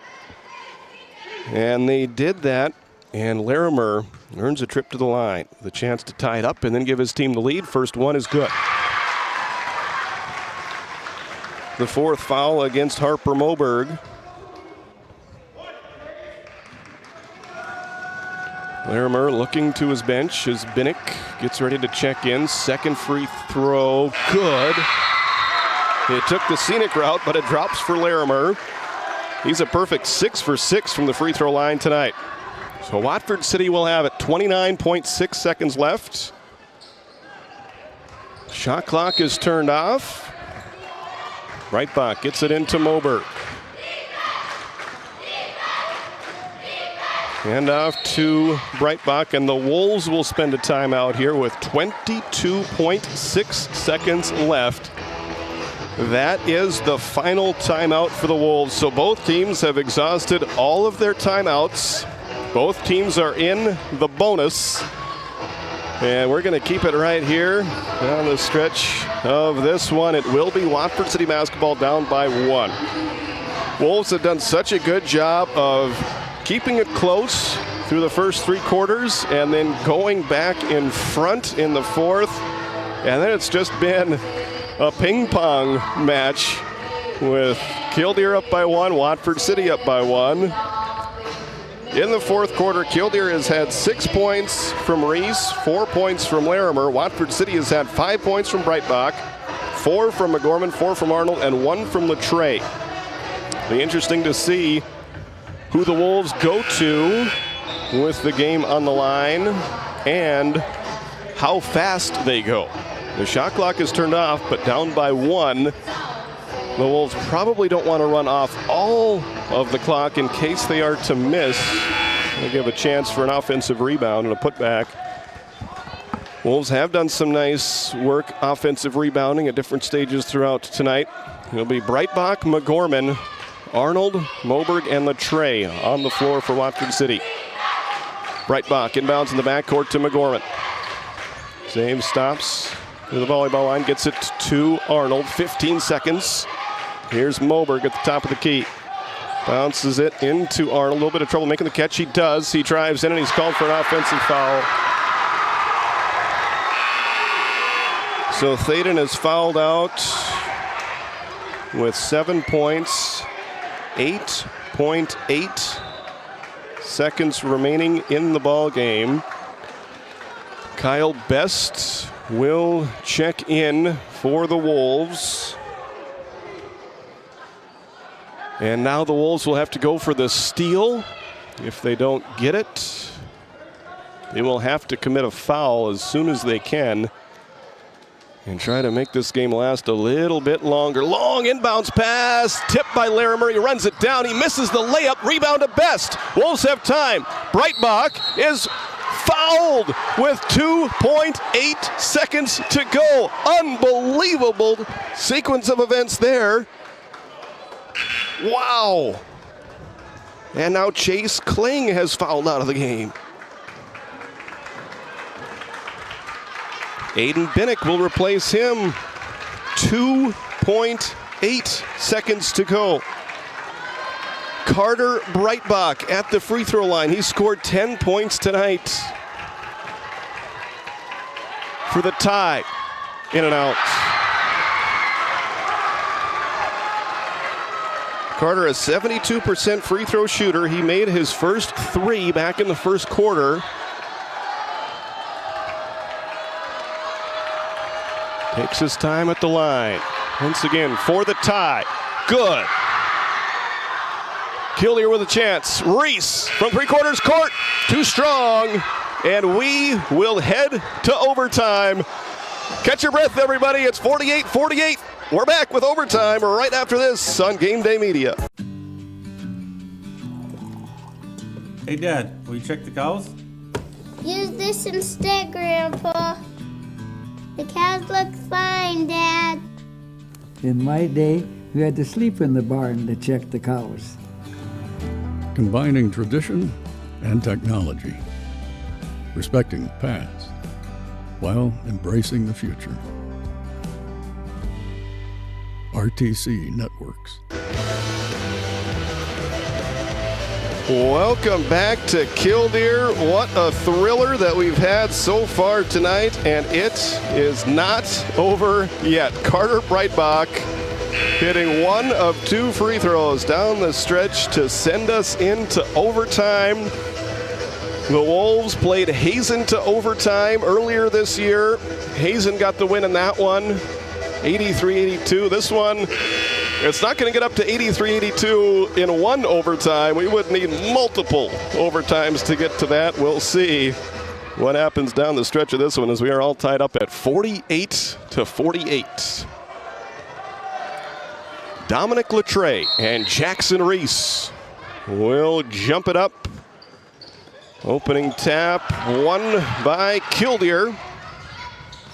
And they did that, and Larimer earns a trip to the line. The chance to tie it up and then give his team the lead. First one is good. The fourth foul against Harper Moberg. Larimer looking to his bench as Binnick gets ready to check in. Second free throw, good. It took the scenic route, but it drops for Larimer. He's a perfect 6 for 6 from the free throw line tonight. So Watford City will have it. 29.6 seconds left. Shot clock is turned off. Breitbach gets it into Moberg. And off to Breitbach, and the Wolves will spend a timeout here with 22.6 seconds left. That is the final timeout for the Wolves. So both teams have exhausted all of their timeouts. Both teams are in the bonus. And we're going to keep it right here down the stretch of this one. It will be Watford City basketball down by 1. Wolves have done such a good job of keeping it close through the first 3 quarters and then going back in front in the fourth. And then it's just been a ping pong match with Killdeer up by 1, Watford City up by 1. In the fourth quarter, Killdeer has had 6 points from Reese, 4 points from Larimer. Watford City has had 5 points from Breitbach, 4 from McGorman, 4 from Arnold, and 1 from Latreille. It'll be interesting to see who the Wolves go to with the game on the line and how fast they go. The shot clock is turned off, but down by 1. The Wolves probably don't want to run off all of the clock in case they are to miss. They'll give a chance for an offensive rebound and a putback. Wolves have done some nice work offensive rebounding at different stages throughout tonight. It'll be Breitbach, McGorman, Arnold, Moberg, and Latreille on the floor for Watford City. Breitbach inbounds in the backcourt to McGorman. James stops to the volleyball line, gets it to Arnold. 15 seconds. Here's Moberg at the top of the key. Bounces it into Arnold. A little bit of trouble making the catch. He does. He drives in and he's called for an offensive foul. So Thaden is fouled out with 7 points. 8.8 seconds remaining in the ball game. Kyle Best will check in for the Wolves. And now the Wolves will have to go for the steal. If they don't get it, they will have to commit a foul as soon as they can and try to make this game last a little bit longer. Long inbounds pass, tipped by Larimer. He runs it down. He misses the layup. Rebound to Best. Wolves have time. Breitbach is fouled with 2.8 seconds to go. Unbelievable sequence of events there. Wow. And now Chase Kling has fouled out of the game. Aiden Binnick will replace him. 2.8 seconds to go. Carter Breitbach at the free throw line. He scored 10 points tonight for the tie. In and out. Carter, a 72% free throw shooter. He made his first 3 back in the first quarter. Takes his time at the line. Once again for the tie. Good. Killdeer with a chance. Reese from 3/4 court. Too strong. And we will head to overtime. Catch your breath, everybody. It's 48-48. We're back with overtime right after this on GameDay Media. Hey, Dad, will you check the cows? Use this instead, Grandpa. The cows look fine, Dad. In my day, we had to sleep in the barn to check the cows. Combining tradition and technology. Respecting the past while embracing the future. RTC Networks. Welcome back to Killdeer. What a thriller that we've had so far tonight, and it is not over yet. Carter Breitbach hitting 1 of 2 free throws down the stretch to send us into overtime. The Wolves played Hazen to overtime earlier this year. Hazen got the win in that one, 83-82. This one, it's not going to get up to 83-82 in one overtime. We would need multiple overtimes to get to that. We'll see what happens down the stretch of this one as we are all tied up at 48-48. Dominic Latre and Jackson Reese will jump it up. Opening tap, won by Killdeer.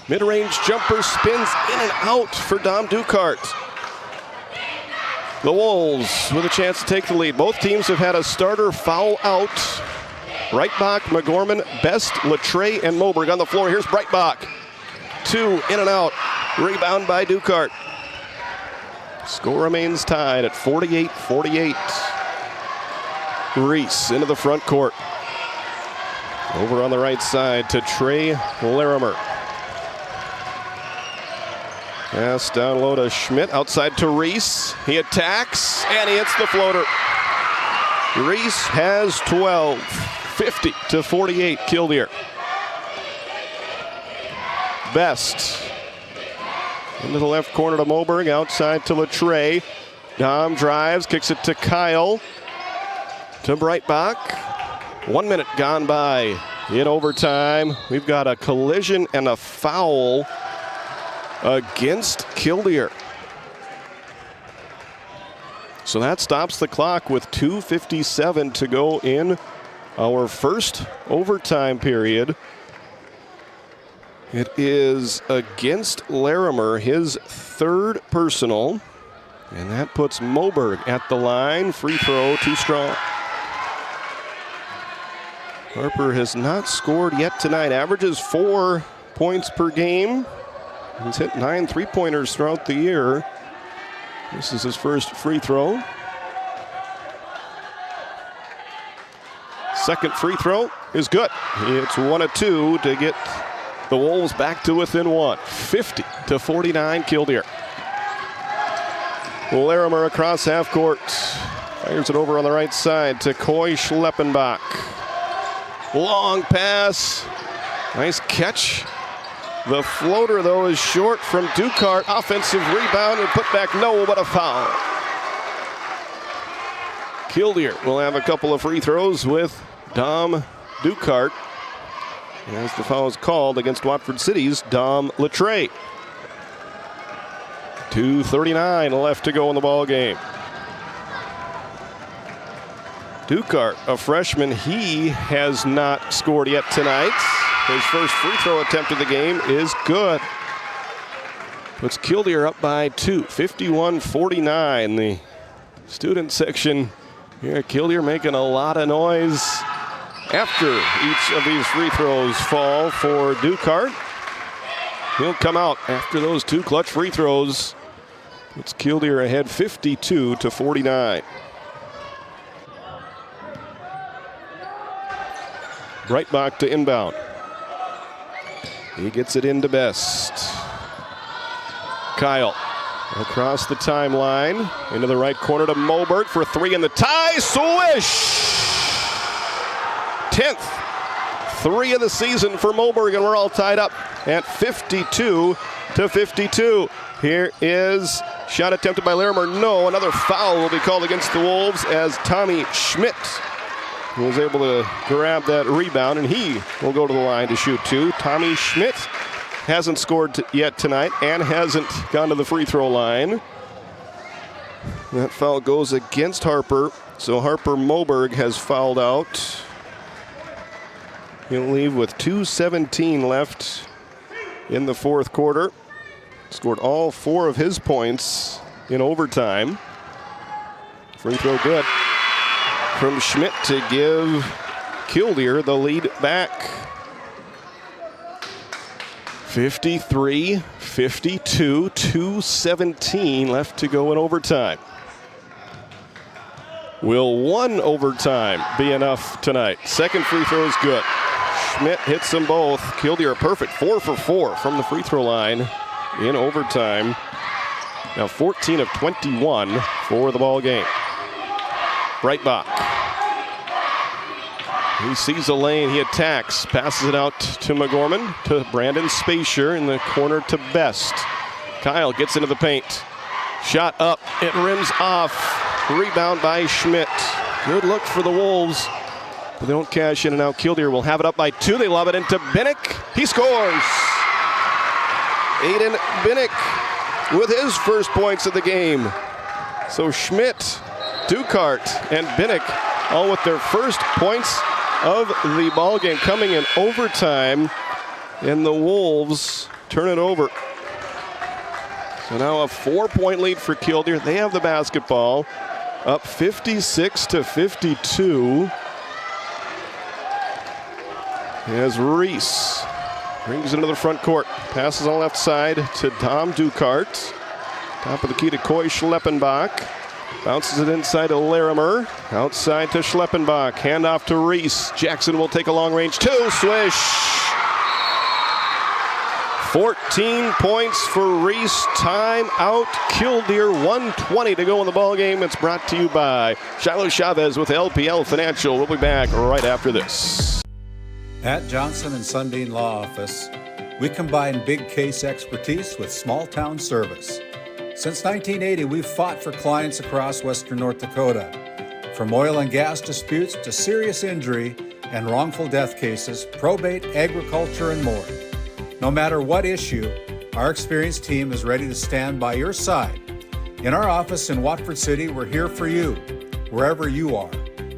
Mid-range jumper spins in and out for Dom Ducart. The Wolves with a chance to take the lead. Both teams have had a starter foul out. Breitbach, McGorman, Best, Latre, and Moberg on the floor. Here's Breitbach. 2 in and out. Rebound by Ducart. Score remains tied at 48-48. Reese into the front court. Over on the right side to Trey Larimer. Pass down low to Schmidt. Outside to Reese. He attacks and he hits the floater. Reese has 12. 50-48 Killdeer. Best. Into the left corner to Moberg. Outside to Latre. Dom drives. Kicks it to Kyle. To Breitbach. 1 minute gone by in overtime. We've got a collision and a foul against Killdeer. So that stops the clock with 2:57 to go in our first overtime period. It is against Larimer, his 3rd personal. And that puts Moberg at the line. Free throw, too strong. Harper has not scored yet tonight. Averages 4 points per game. He's hit 9 3-pointers throughout the year. This is his first free throw. Second free throw is good. It's 1 of 2 to get the Wolves back to within 1. 50-49 Killdeer. Larimer across half court. Fires it over on the right side to Coy Schleppenbach. Long pass. Nice catch. The floater, though, is short from Ducart. Offensive rebound and put back. No, but a foul. Killdeer will have a couple of free throws with Dom Ducart. As the foul is called against Watford City's Dom Latre. 2:39 left to go in the ball game. Ducart, a freshman, he has not scored yet tonight. His first free throw attempt of the game is good. Puts Killdeer up by 2, 51-49. The student section here at Killdeer making a lot of noise after each of these free throws fall for Ducart. He'll come out after those 2 clutch free throws. Puts Killdeer ahead 52-49. Breitbach to inbound. He gets it into Best. Kyle across the timeline into the right corner to Moberg for 3 in the tie. Swish! 10th 3 of the season for Moberg, and we're all tied up at 52-52. Here is shot attempted by Larimer. No, another foul will be called against the Wolves as Tommy Schmidt was able to grab that rebound, and he will go to the line to shoot 2. Tommy Schmidt hasn't scored yet tonight and hasn't gone to the free throw line. That foul goes against Harper, so Harper Moberg has fouled out. He'll leave with 2:17 left in the fourth quarter. Scored all 4 of his points in overtime. Free throw good from Schmidt to give Killdeer the lead back. 53-52, 2:17 left to go in overtime. Will 1 overtime be enough tonight? Second free throw is good. Schmidt hits them both. Killdeer perfect, 4 for 4 from the free throw line in overtime. Now 14 of 21 for the ball game. Breitbach. He sees a lane, he attacks, passes it out to McGorman, to Brandon Spacier in the corner to Best. Kyle gets into the paint. Shot up, it rims off. Rebound by Schmidt. Good look for the Wolves, but they don't cash in, and now Killdeer will have it up by 2. They lob it into Binnick. He scores! Aiden Binnick with his first points of the game. So Schmidt, Dukart, and Binnick all with their first points of the ball game coming in overtime, and the Wolves turn it over. So now a 4-point lead for Killdeer. They have the basketball, up 56-52. As Reese brings it into the front court, passes on the left side to Dom Dukart. Top of the key to Coy Schleppenbach. Bounces it inside to Larimer. Outside to Schleppenbach. Handoff to Reese. Jackson will take a long range 2. Swish. 14 points for Reese. Time out. Killdeer, 1:20 to go in the ball game. It's brought to you by Shiloh Chavez with LPL Financial. We'll be back right after this. At Johnson & Sundin Law Office, we combine big case expertise with small town service. Since 1980, we've fought for clients across western North Dakota. From oil and gas disputes to serious injury and wrongful death cases, probate, agriculture, and more. No matter what issue, our experienced team is ready to stand by your side. In our office in Watford City, we're here for you, wherever you are.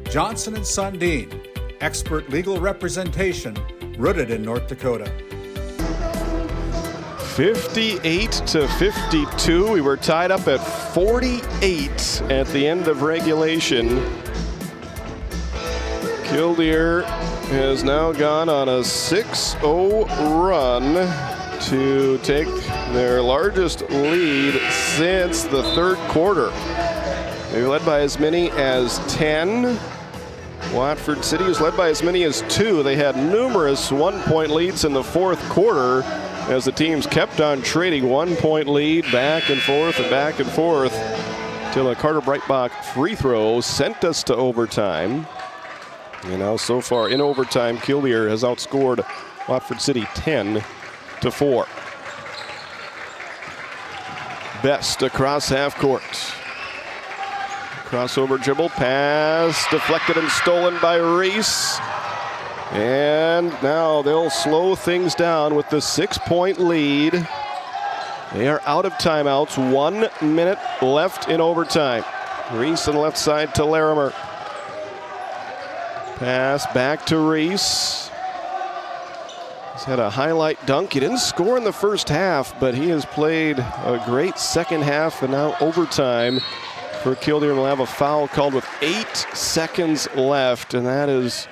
Johnson & Sundin, expert legal representation rooted in North Dakota. 58-52. We were tied up at 48 at the end of regulation. Killdeer has now gone on a 6-0 run to take their largest lead since the third quarter. They were led by as many as 10. Watford City was led by as many as 2. They had numerous 1-point leads in the fourth quarter as the teams kept on trading 1-point lead back and forth till a Carter Breitbach free throw sent us to overtime. And now so far in overtime, Killdeer has outscored Watford City 10-4. Best across half court. Crossover dribble, pass, deflected and stolen by Reese. And now they'll slow things down with the 6-point lead. They are out of timeouts, 1 minute left in overtime. Reese on the left side to Larimer. Pass back to Reese. He's had a highlight dunk. He didn't score in the first half, but he has played a great second half, and now overtime for Killdeer. Will have a foul called with 8 seconds left, and that is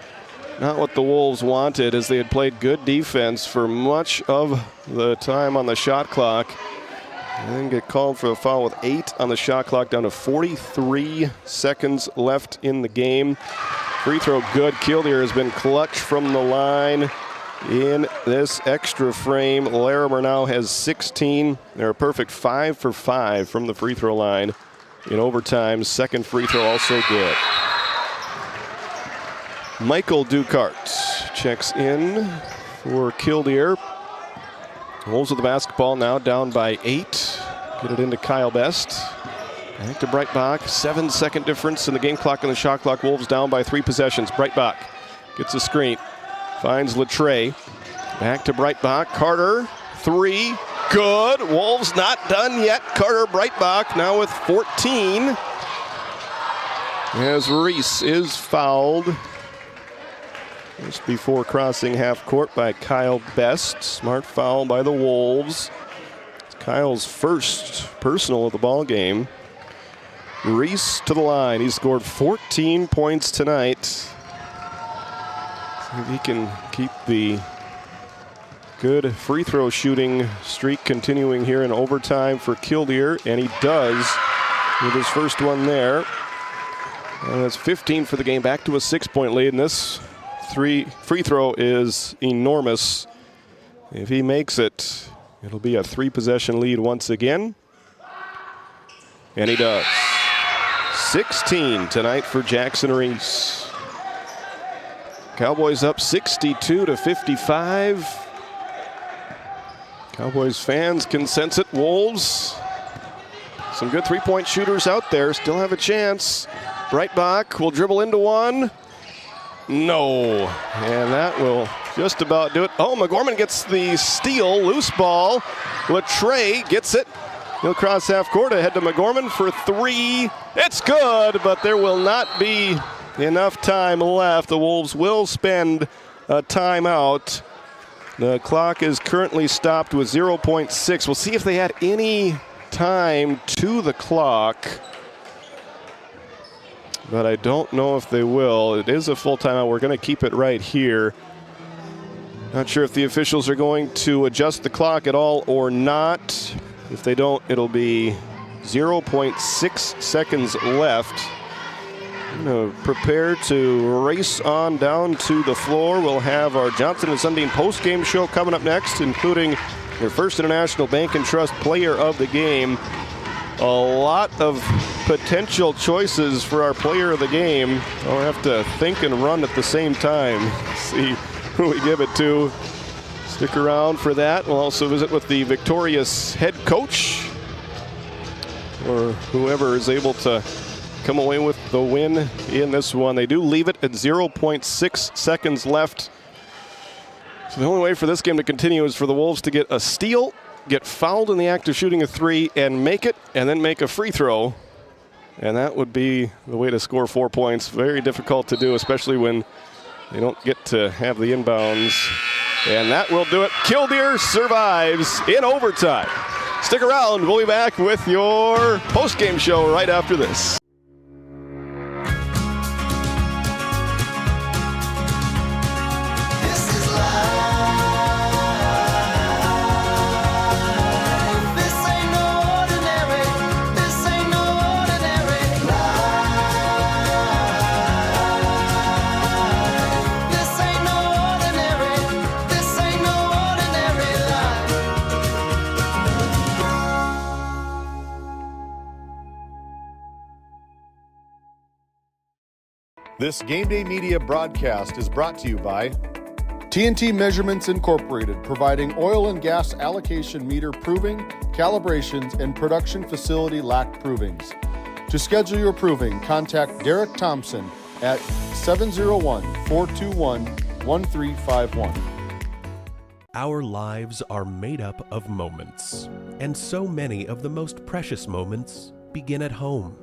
not what the Wolves wanted, as they had played good defense for much of the time on the shot clock. And then get called for a foul with 8 on the shot clock, down to 43 seconds left in the game. Free throw good. Killdeer has been clutch from the line in this extra frame. Larimer now has 16. They're a perfect 5 for 5 from the free throw line in overtime. Second free throw also good. Michael Ducart checks in for Killdeer. Wolves with the basketball now down by 8. Get it into Kyle Best. Back to Breitbach. 7-second difference in the game clock and the shot clock. Wolves down by 3 possessions. Breitbach gets a screen. Finds Latre. Back to Breitbach. Carter. 3. Good. Wolves not done yet. Carter Breitbach now with 14. As Reese is fouled just before crossing half court by Kyle Best. Smart foul by the Wolves. It's Kyle's first personal of the ball game. Reese to the line. He's scored 14 points tonight. See if he can keep the good free throw shooting streak continuing here in overtime for Killdeer, and he does with his first one there. And that's 15 for the game, back to a 6-point lead, and this free throw is enormous. If he makes it, it'll be a 3-possession lead once again, and he does. 16 tonight for Jackson Reese. Cowboys up 62-55. Cowboys fans can sense it. Wolves, some good 3-point shooters out there, still have a chance. Breitbach will dribble into one. No, and that will just about do it. Oh, McGorman gets the steal, loose ball. Latre gets it. He'll cross half court ahead to McGorman for 3. It's good, but there will not be enough time left. The Wolves will spend a timeout. The clock is currently stopped with 0.6. We'll see if they add any time to the clock, but I don't know if they will. It is a full timeout. We're going to keep it right here. Not sure if the officials are going to adjust the clock at all or not. If they don't, it'll be 0.6 seconds left. I'm going to prepare to race on down to the floor. We'll have our Johnson and Sundin post-game show coming up next, including their First International Bank and Trust Player of the Game. A lot of potential choices for our Player of the Game. I'll have to think and run at the same time. See who we give it to. Stick around for that. We'll also visit with the victorious head coach, or whoever is able to come away with the win in this one. They do leave it at 0.6 seconds left. So the only way for this game to continue is for the Wolves to get a steal, get fouled in the act of shooting a 3, and make it, and then make a free throw. And that would be the way to score 4 points. Very difficult to do, especially when they don't get to have the inbounds. And that will do it. Killdeer survives in overtime. Stick around. We'll be back with your post-game show right after this. This Game Day Media broadcast is brought to you by TNT Measurements Incorporated, providing oil and gas allocation meter proving, calibrations, and production facility lack provings. To schedule your proving, contact Derek Thompson at 701-421-1351. Our lives are made up of moments, and so many of the most precious moments begin at home.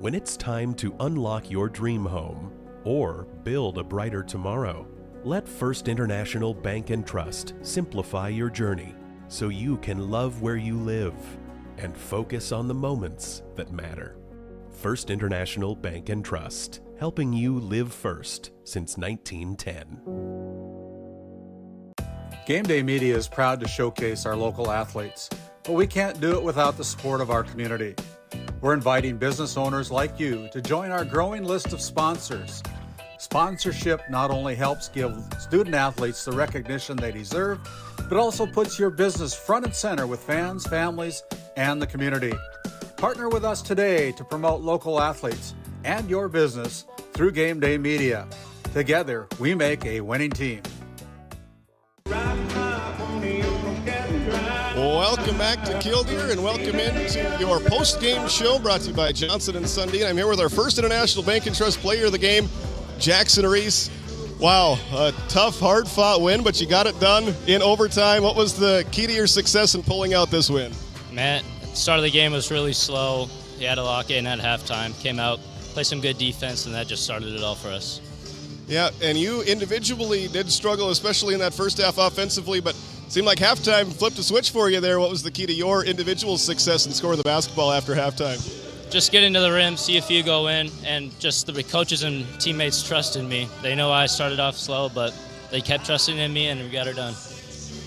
When it's time to unlock your dream home or build a brighter tomorrow, let First International Bank and Trust simplify your journey so you can love where you live and focus on the moments that matter. First International Bank and Trust, helping you live first since 1910. Game Day Media is proud to showcase our local athletes, but we can't do it without the support of our community. We're inviting business owners like you to join our growing list of sponsors. Sponsorship not only helps give student athletes the recognition they deserve, but also puts your business front and center with fans, families, and the community. Partner with us today to promote local athletes and your business through GameDay Media. Together, we make a winning team. Welcome back to Killdeer and welcome into your post-game show brought to you by Johnson & Sundin. I'm here with our first International Bank & Trust player of the game, Jackson Reese. Wow, a tough, hard-fought win, but you got it done in overtime. What was the key to your success in pulling out this win? Man, the start of the game was really slow. You had to lock in at halftime, came out, played some good defense, and that just started it all for us. Yeah, and you individually did struggle, especially in that first half offensively, but seemed like halftime flipped a switch for you there. What was the key to your individual success in scoring the basketball after halftime? Just get into the rim, see a few go in, and just the coaches and teammates trusted me. They know I started off slow, but they kept trusting in me, and we got her done.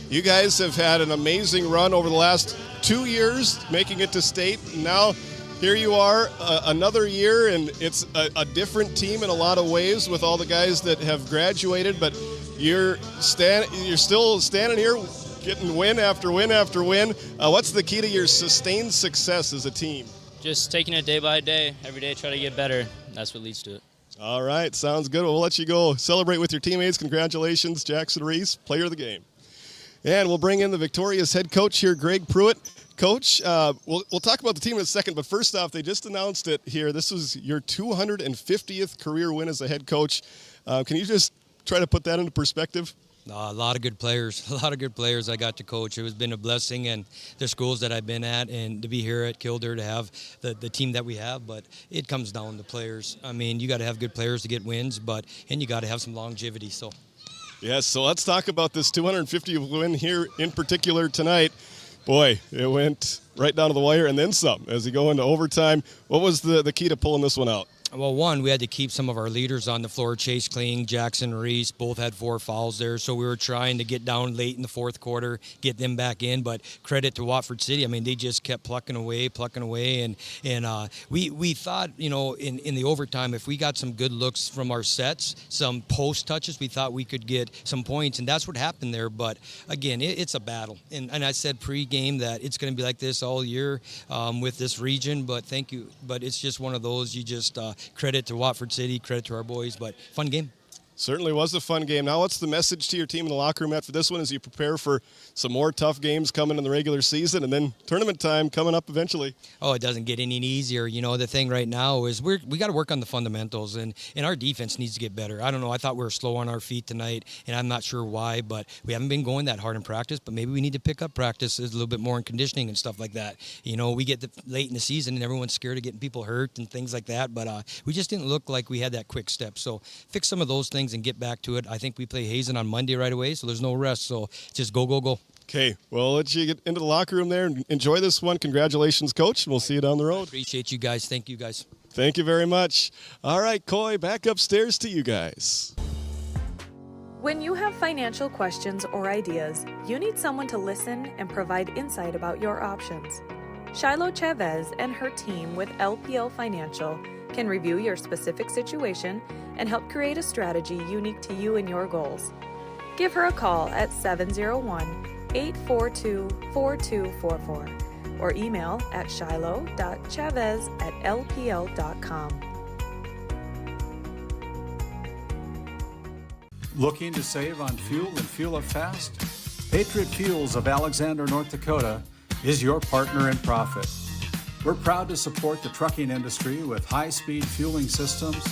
You guys have had an amazing run over the last 2 years, making it to state. Now here you are, another year, and it's a different team in a lot of ways with all the guys that have graduated, but you're still standing here getting win after win after win. What's the key to your sustained success as a team? Just taking it day by day, every day try to get better. That's what leads to it. All right, sounds good. We'll let you go celebrate with your teammates. Congratulations, Jackson Reese, player of the game. And we'll bring in the victorious head coach here, Greg Pruitt. Coach, we'll talk about the team in a second, but first off, they just announced it here. This was your 250th career win as a head coach. Can you just try to put that into perspective? A lot of good players, I got to coach. It has been a blessing, and the schools that I've been at, and to be here at Killdeer to have the team that we have, but it comes down to players. I mean, you got to have good players to get wins, and you got to have some longevity. So, yes, so let's talk about this 250th win here in particular tonight. Boy, it went right down to the wire and then some as you go into overtime. What was the key to pulling this one out? Well, one, we had to keep some of our leaders on the floor. Chase Kling, Jackson Reese, both had 4 fouls there. So we were trying to get down late in the fourth quarter, get them back in. But credit to Watford City. I mean, they just kept plucking away. And we thought, in the overtime, if we got some good looks from our sets, some post touches, we thought we could get some points. And that's what happened there. But, again, it's a battle. And I said pregame that it's going to be like this all year with this region. But thank you. But it's just one of those you just credit to Watford City, credit to our boys, but fun game. Certainly was a fun game. Now, what's the message to your team in the locker room after this one as you prepare for some more tough games coming in the regular season and then tournament time coming up eventually? Oh, it doesn't get any easier. The thing right now is we got to work on the fundamentals, and our defense needs to get better. I don't know. I thought we were slow on our feet tonight, and I'm not sure why, but we haven't been going that hard in practice, but maybe we need to pick up practices a little bit more in conditioning and stuff like that. We get late in the season, and everyone's scared of getting people hurt and things like that, but we just didn't look like we had that quick step. So fix some of those things and get back to it. I think we play Hazen on Monday right away, so there's no rest. So just go. Okay, well, let you get into the locker room there and enjoy this one. Congratulations, Coach, and we'll see you down the road. Appreciate you guys. Thank you, guys. Thank you very much. All right, Coy, back upstairs to you guys. When you have financial questions or ideas, you need someone to listen and provide insight about your options. Shiloh Chavez and her team with LPL Financial can review your specific situation and help create a strategy unique to you and your goals. Give her a call at 701-842-4244 or email at shiloh.chavez@lpl.com. Looking to save on fuel and fuel up fast? Patriot Fuels of Alexander, North Dakota is your partner in profit. We're proud to support the trucking industry with high-speed fueling systems,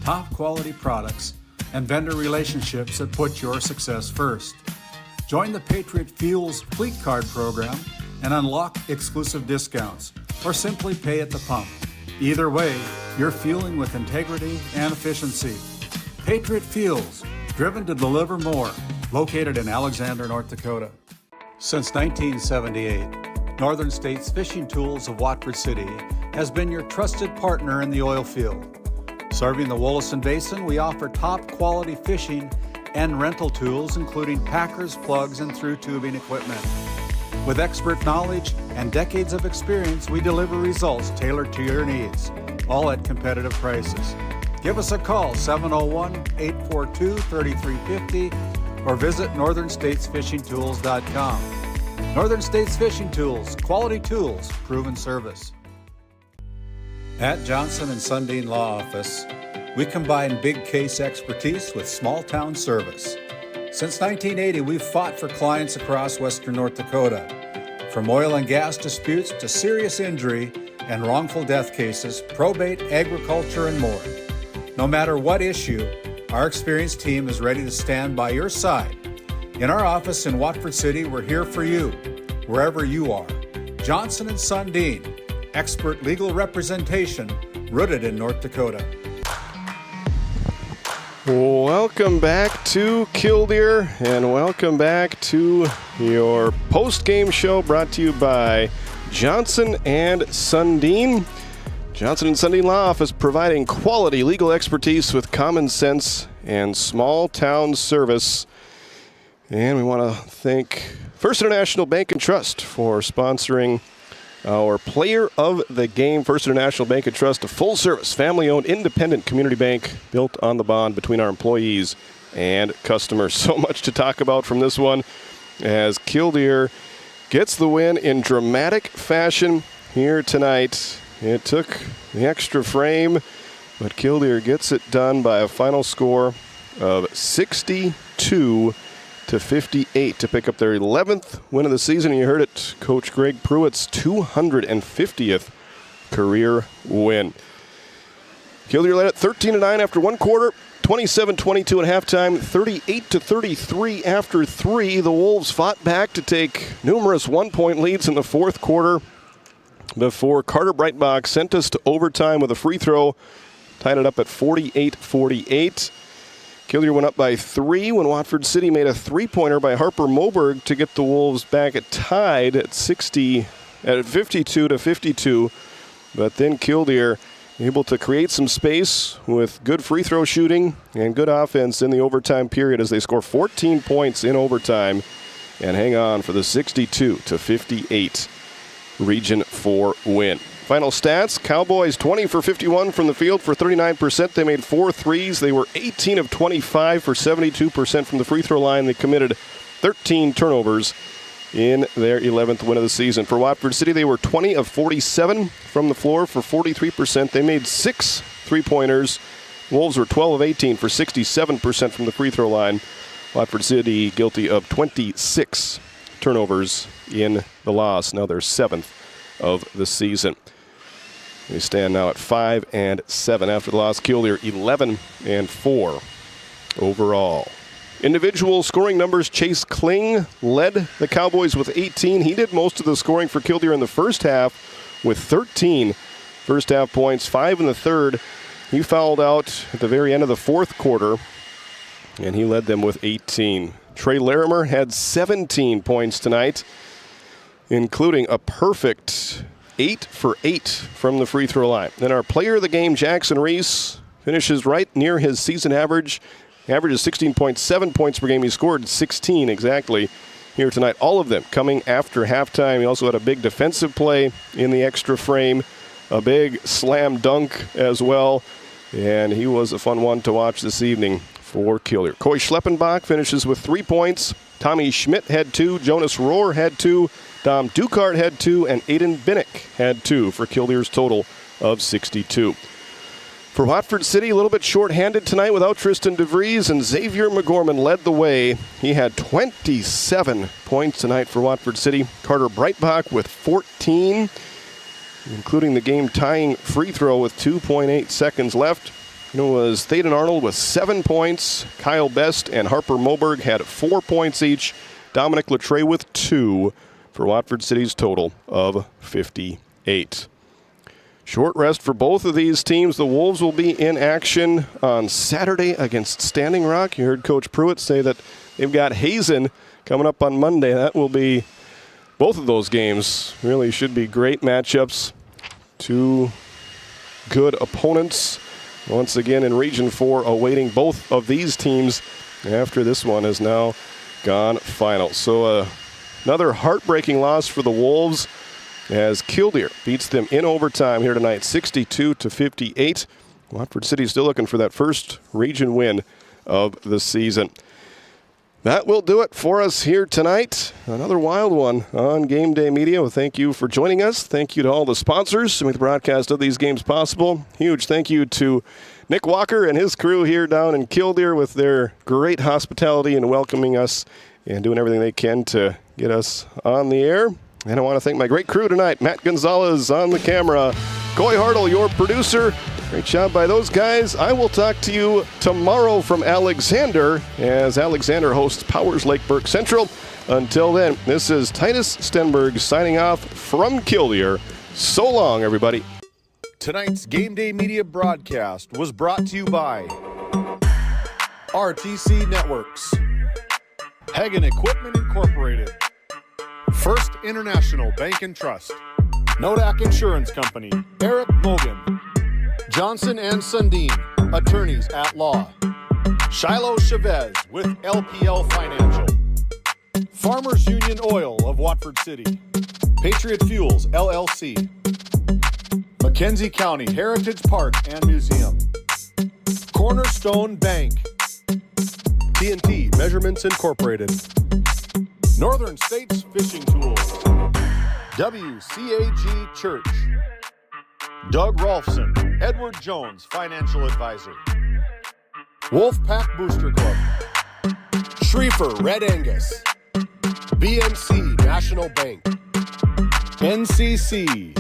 top-quality products, and vendor relationships that put your success first. Join the Patriot Fuels Fleet Card program and unlock exclusive discounts, or simply pay at the pump. Either way, you're fueling with integrity and efficiency. Patriot Fuels, driven to deliver more, located in Alexander, North Dakota. Since 1978, Northern States Fishing Tools of Watford City has been your trusted partner in the oil field. Serving the Wollaston Basin, we offer top-quality fishing and rental tools, including packers, plugs, and through tubing equipment. With expert knowledge and decades of experience, we deliver results tailored to your needs, all at competitive prices. Give us a call, 701-842-3350, or visit northernstatesfishingtools.com. Northern States Fishing Tools, quality tools, proven service. At Johnson and Sundin Law Office, we combine big case expertise with small town service. Since 1980, we've fought for clients across western North Dakota. From oil and gas disputes to serious injury and wrongful death cases, probate, agriculture, and more. No matter what issue, our experienced team is ready to stand by your side. In our office in Watford City, we're here for you, wherever you are. Johnson and Sundin, expert legal representation rooted in North Dakota. Welcome back to Killdeer, and welcome back to your post-game show brought to you by Johnson and Sundin. Johnson and Sundin Law Office, providing quality legal expertise with common sense and small town service. And we want to thank First International Bank and Trust for sponsoring our player of the game. First International Bank and Trust, a full-service, family-owned, independent community bank built on the bond between our employees and customers. So much to talk about from this one as Killdeer gets the win in dramatic fashion here tonight. It took the extra frame, but Killdeer gets it done by a final score of 62-58 to pick up their 11th win of the season. And you heard it, Coach Greg Pruitt's 250th career win. Killdeer led at 13-9 after one quarter, 27-22 at halftime, 38-33 after three. The Wolves fought back to take numerous one-point leads in the fourth quarter before Carter Breitbach sent us to overtime with a free throw, tied it up at 48-48. Killdeer went up by three when Watford City made a three-pointer by Harper Moberg to get the Wolves back at tied at 52-52. But then Killdeer able to create some space with good free throw shooting and good offense in the overtime period as they score 14 points in overtime and hang on for the 62-58 Region 4 win. Final stats, Cowboys 20 for 51 from the field for 39%. They made 4 threes. They were 18 of 25 for 72% from the free throw line. They committed 13 turnovers in their 11th win of the season. For Watford City, they were 20 of 47 from the floor for 43%. They made 6 three-pointers. Wolves were 12 of 18 for 67% from the free throw line. Watford City guilty of 26 turnovers in the loss. Now their 7th of the season. They stand now at 5-7 after the loss. Killdeer 11-4 overall. Individual scoring numbers, Chase Kling led the Cowboys with 18. He did most of the scoring for Killdeer in the first half with 13 first half points, 5 in the third. He fouled out at the very end of the fourth quarter, and he led them with 18. Trey Larimer had 17 points tonight, including a perfect 8 for 8 from the free throw line. Then our player of the game, Jackson Reese, finishes right near his season average. Average is 16.7 points per game. He scored 16 exactly here tonight. All of them coming after halftime. He also had a big defensive play in the extra frame, a big slam dunk as well, and he was a fun one to watch this evening for Killdeer. Coy Schleppenbach finishes with 3 points. Tommy Schmidt had 2. Jonas Rohr had 2. Dom Dukart had 2. And Aiden Binnick had 2 for Killdeer's total of 62. For Watford City, a little bit short-handed tonight without Tristan DeVries, and Xavier McGorman led the way. He had 27 points tonight for Watford City. Carter Breitbach with 14, including the game-tying free throw with 2.8 seconds left. It was Thaden Arnold with 7 points. Kyle Best and Harper Moberg had 4 points each. Dominic Latre with 2 for Watford City's total of 58. Short rest for both of these teams. The Wolves will be in action on Saturday against Standing Rock. You heard Coach Pruitt say that they've got Hazen coming up on Monday. That will be, both of those games really should be great matchups. 2 good opponents once again in Region 4, awaiting both of these teams after this one has now gone final. So another heartbreaking loss for the Wolves as Killdeer beats them in overtime here tonight, 62-58. Watford City still looking for that first region win of the season. That will do it for us here tonight. Another wild one on Game Day Media. Well, thank you for joining us. Thank you to all the sponsors who make the broadcast of these games possible. Huge thank you to Nick Walker and his crew here down in Killdeer with their great hospitality and welcoming us and doing everything they can to get us on the air. And I want to thank my great crew tonight. Matt Gonzalez on the camera. Coy Hartle, your producer. Great job by those guys. I will talk to you tomorrow from Alexander as Alexander hosts Powers Lake Burke Central. Until then, this is Titus Stenberg signing off from Killdeer. So long, everybody. Tonight's Game Day Media broadcast was brought to you by RTC Networks, Hagen Equipment Incorporated, First International Bank and Trust, Nodak Insurance Company, Eric Mogan, Johnson and Sundin, attorneys at law, Shiloh Chavez with LPL Financial, Farmers Union Oil of Watford City, Patriot Fuels LLC, Mackenzie County Heritage Park and Museum, Cornerstone Bank, TNT Measurements Incorporated, Northern States Fishing Tools, WCAG Church, Doug Rolfson, Edward Jones Financial Advisor, Wolfpack Booster Club, Schriefer Red Angus, BNC National Bank, NCC,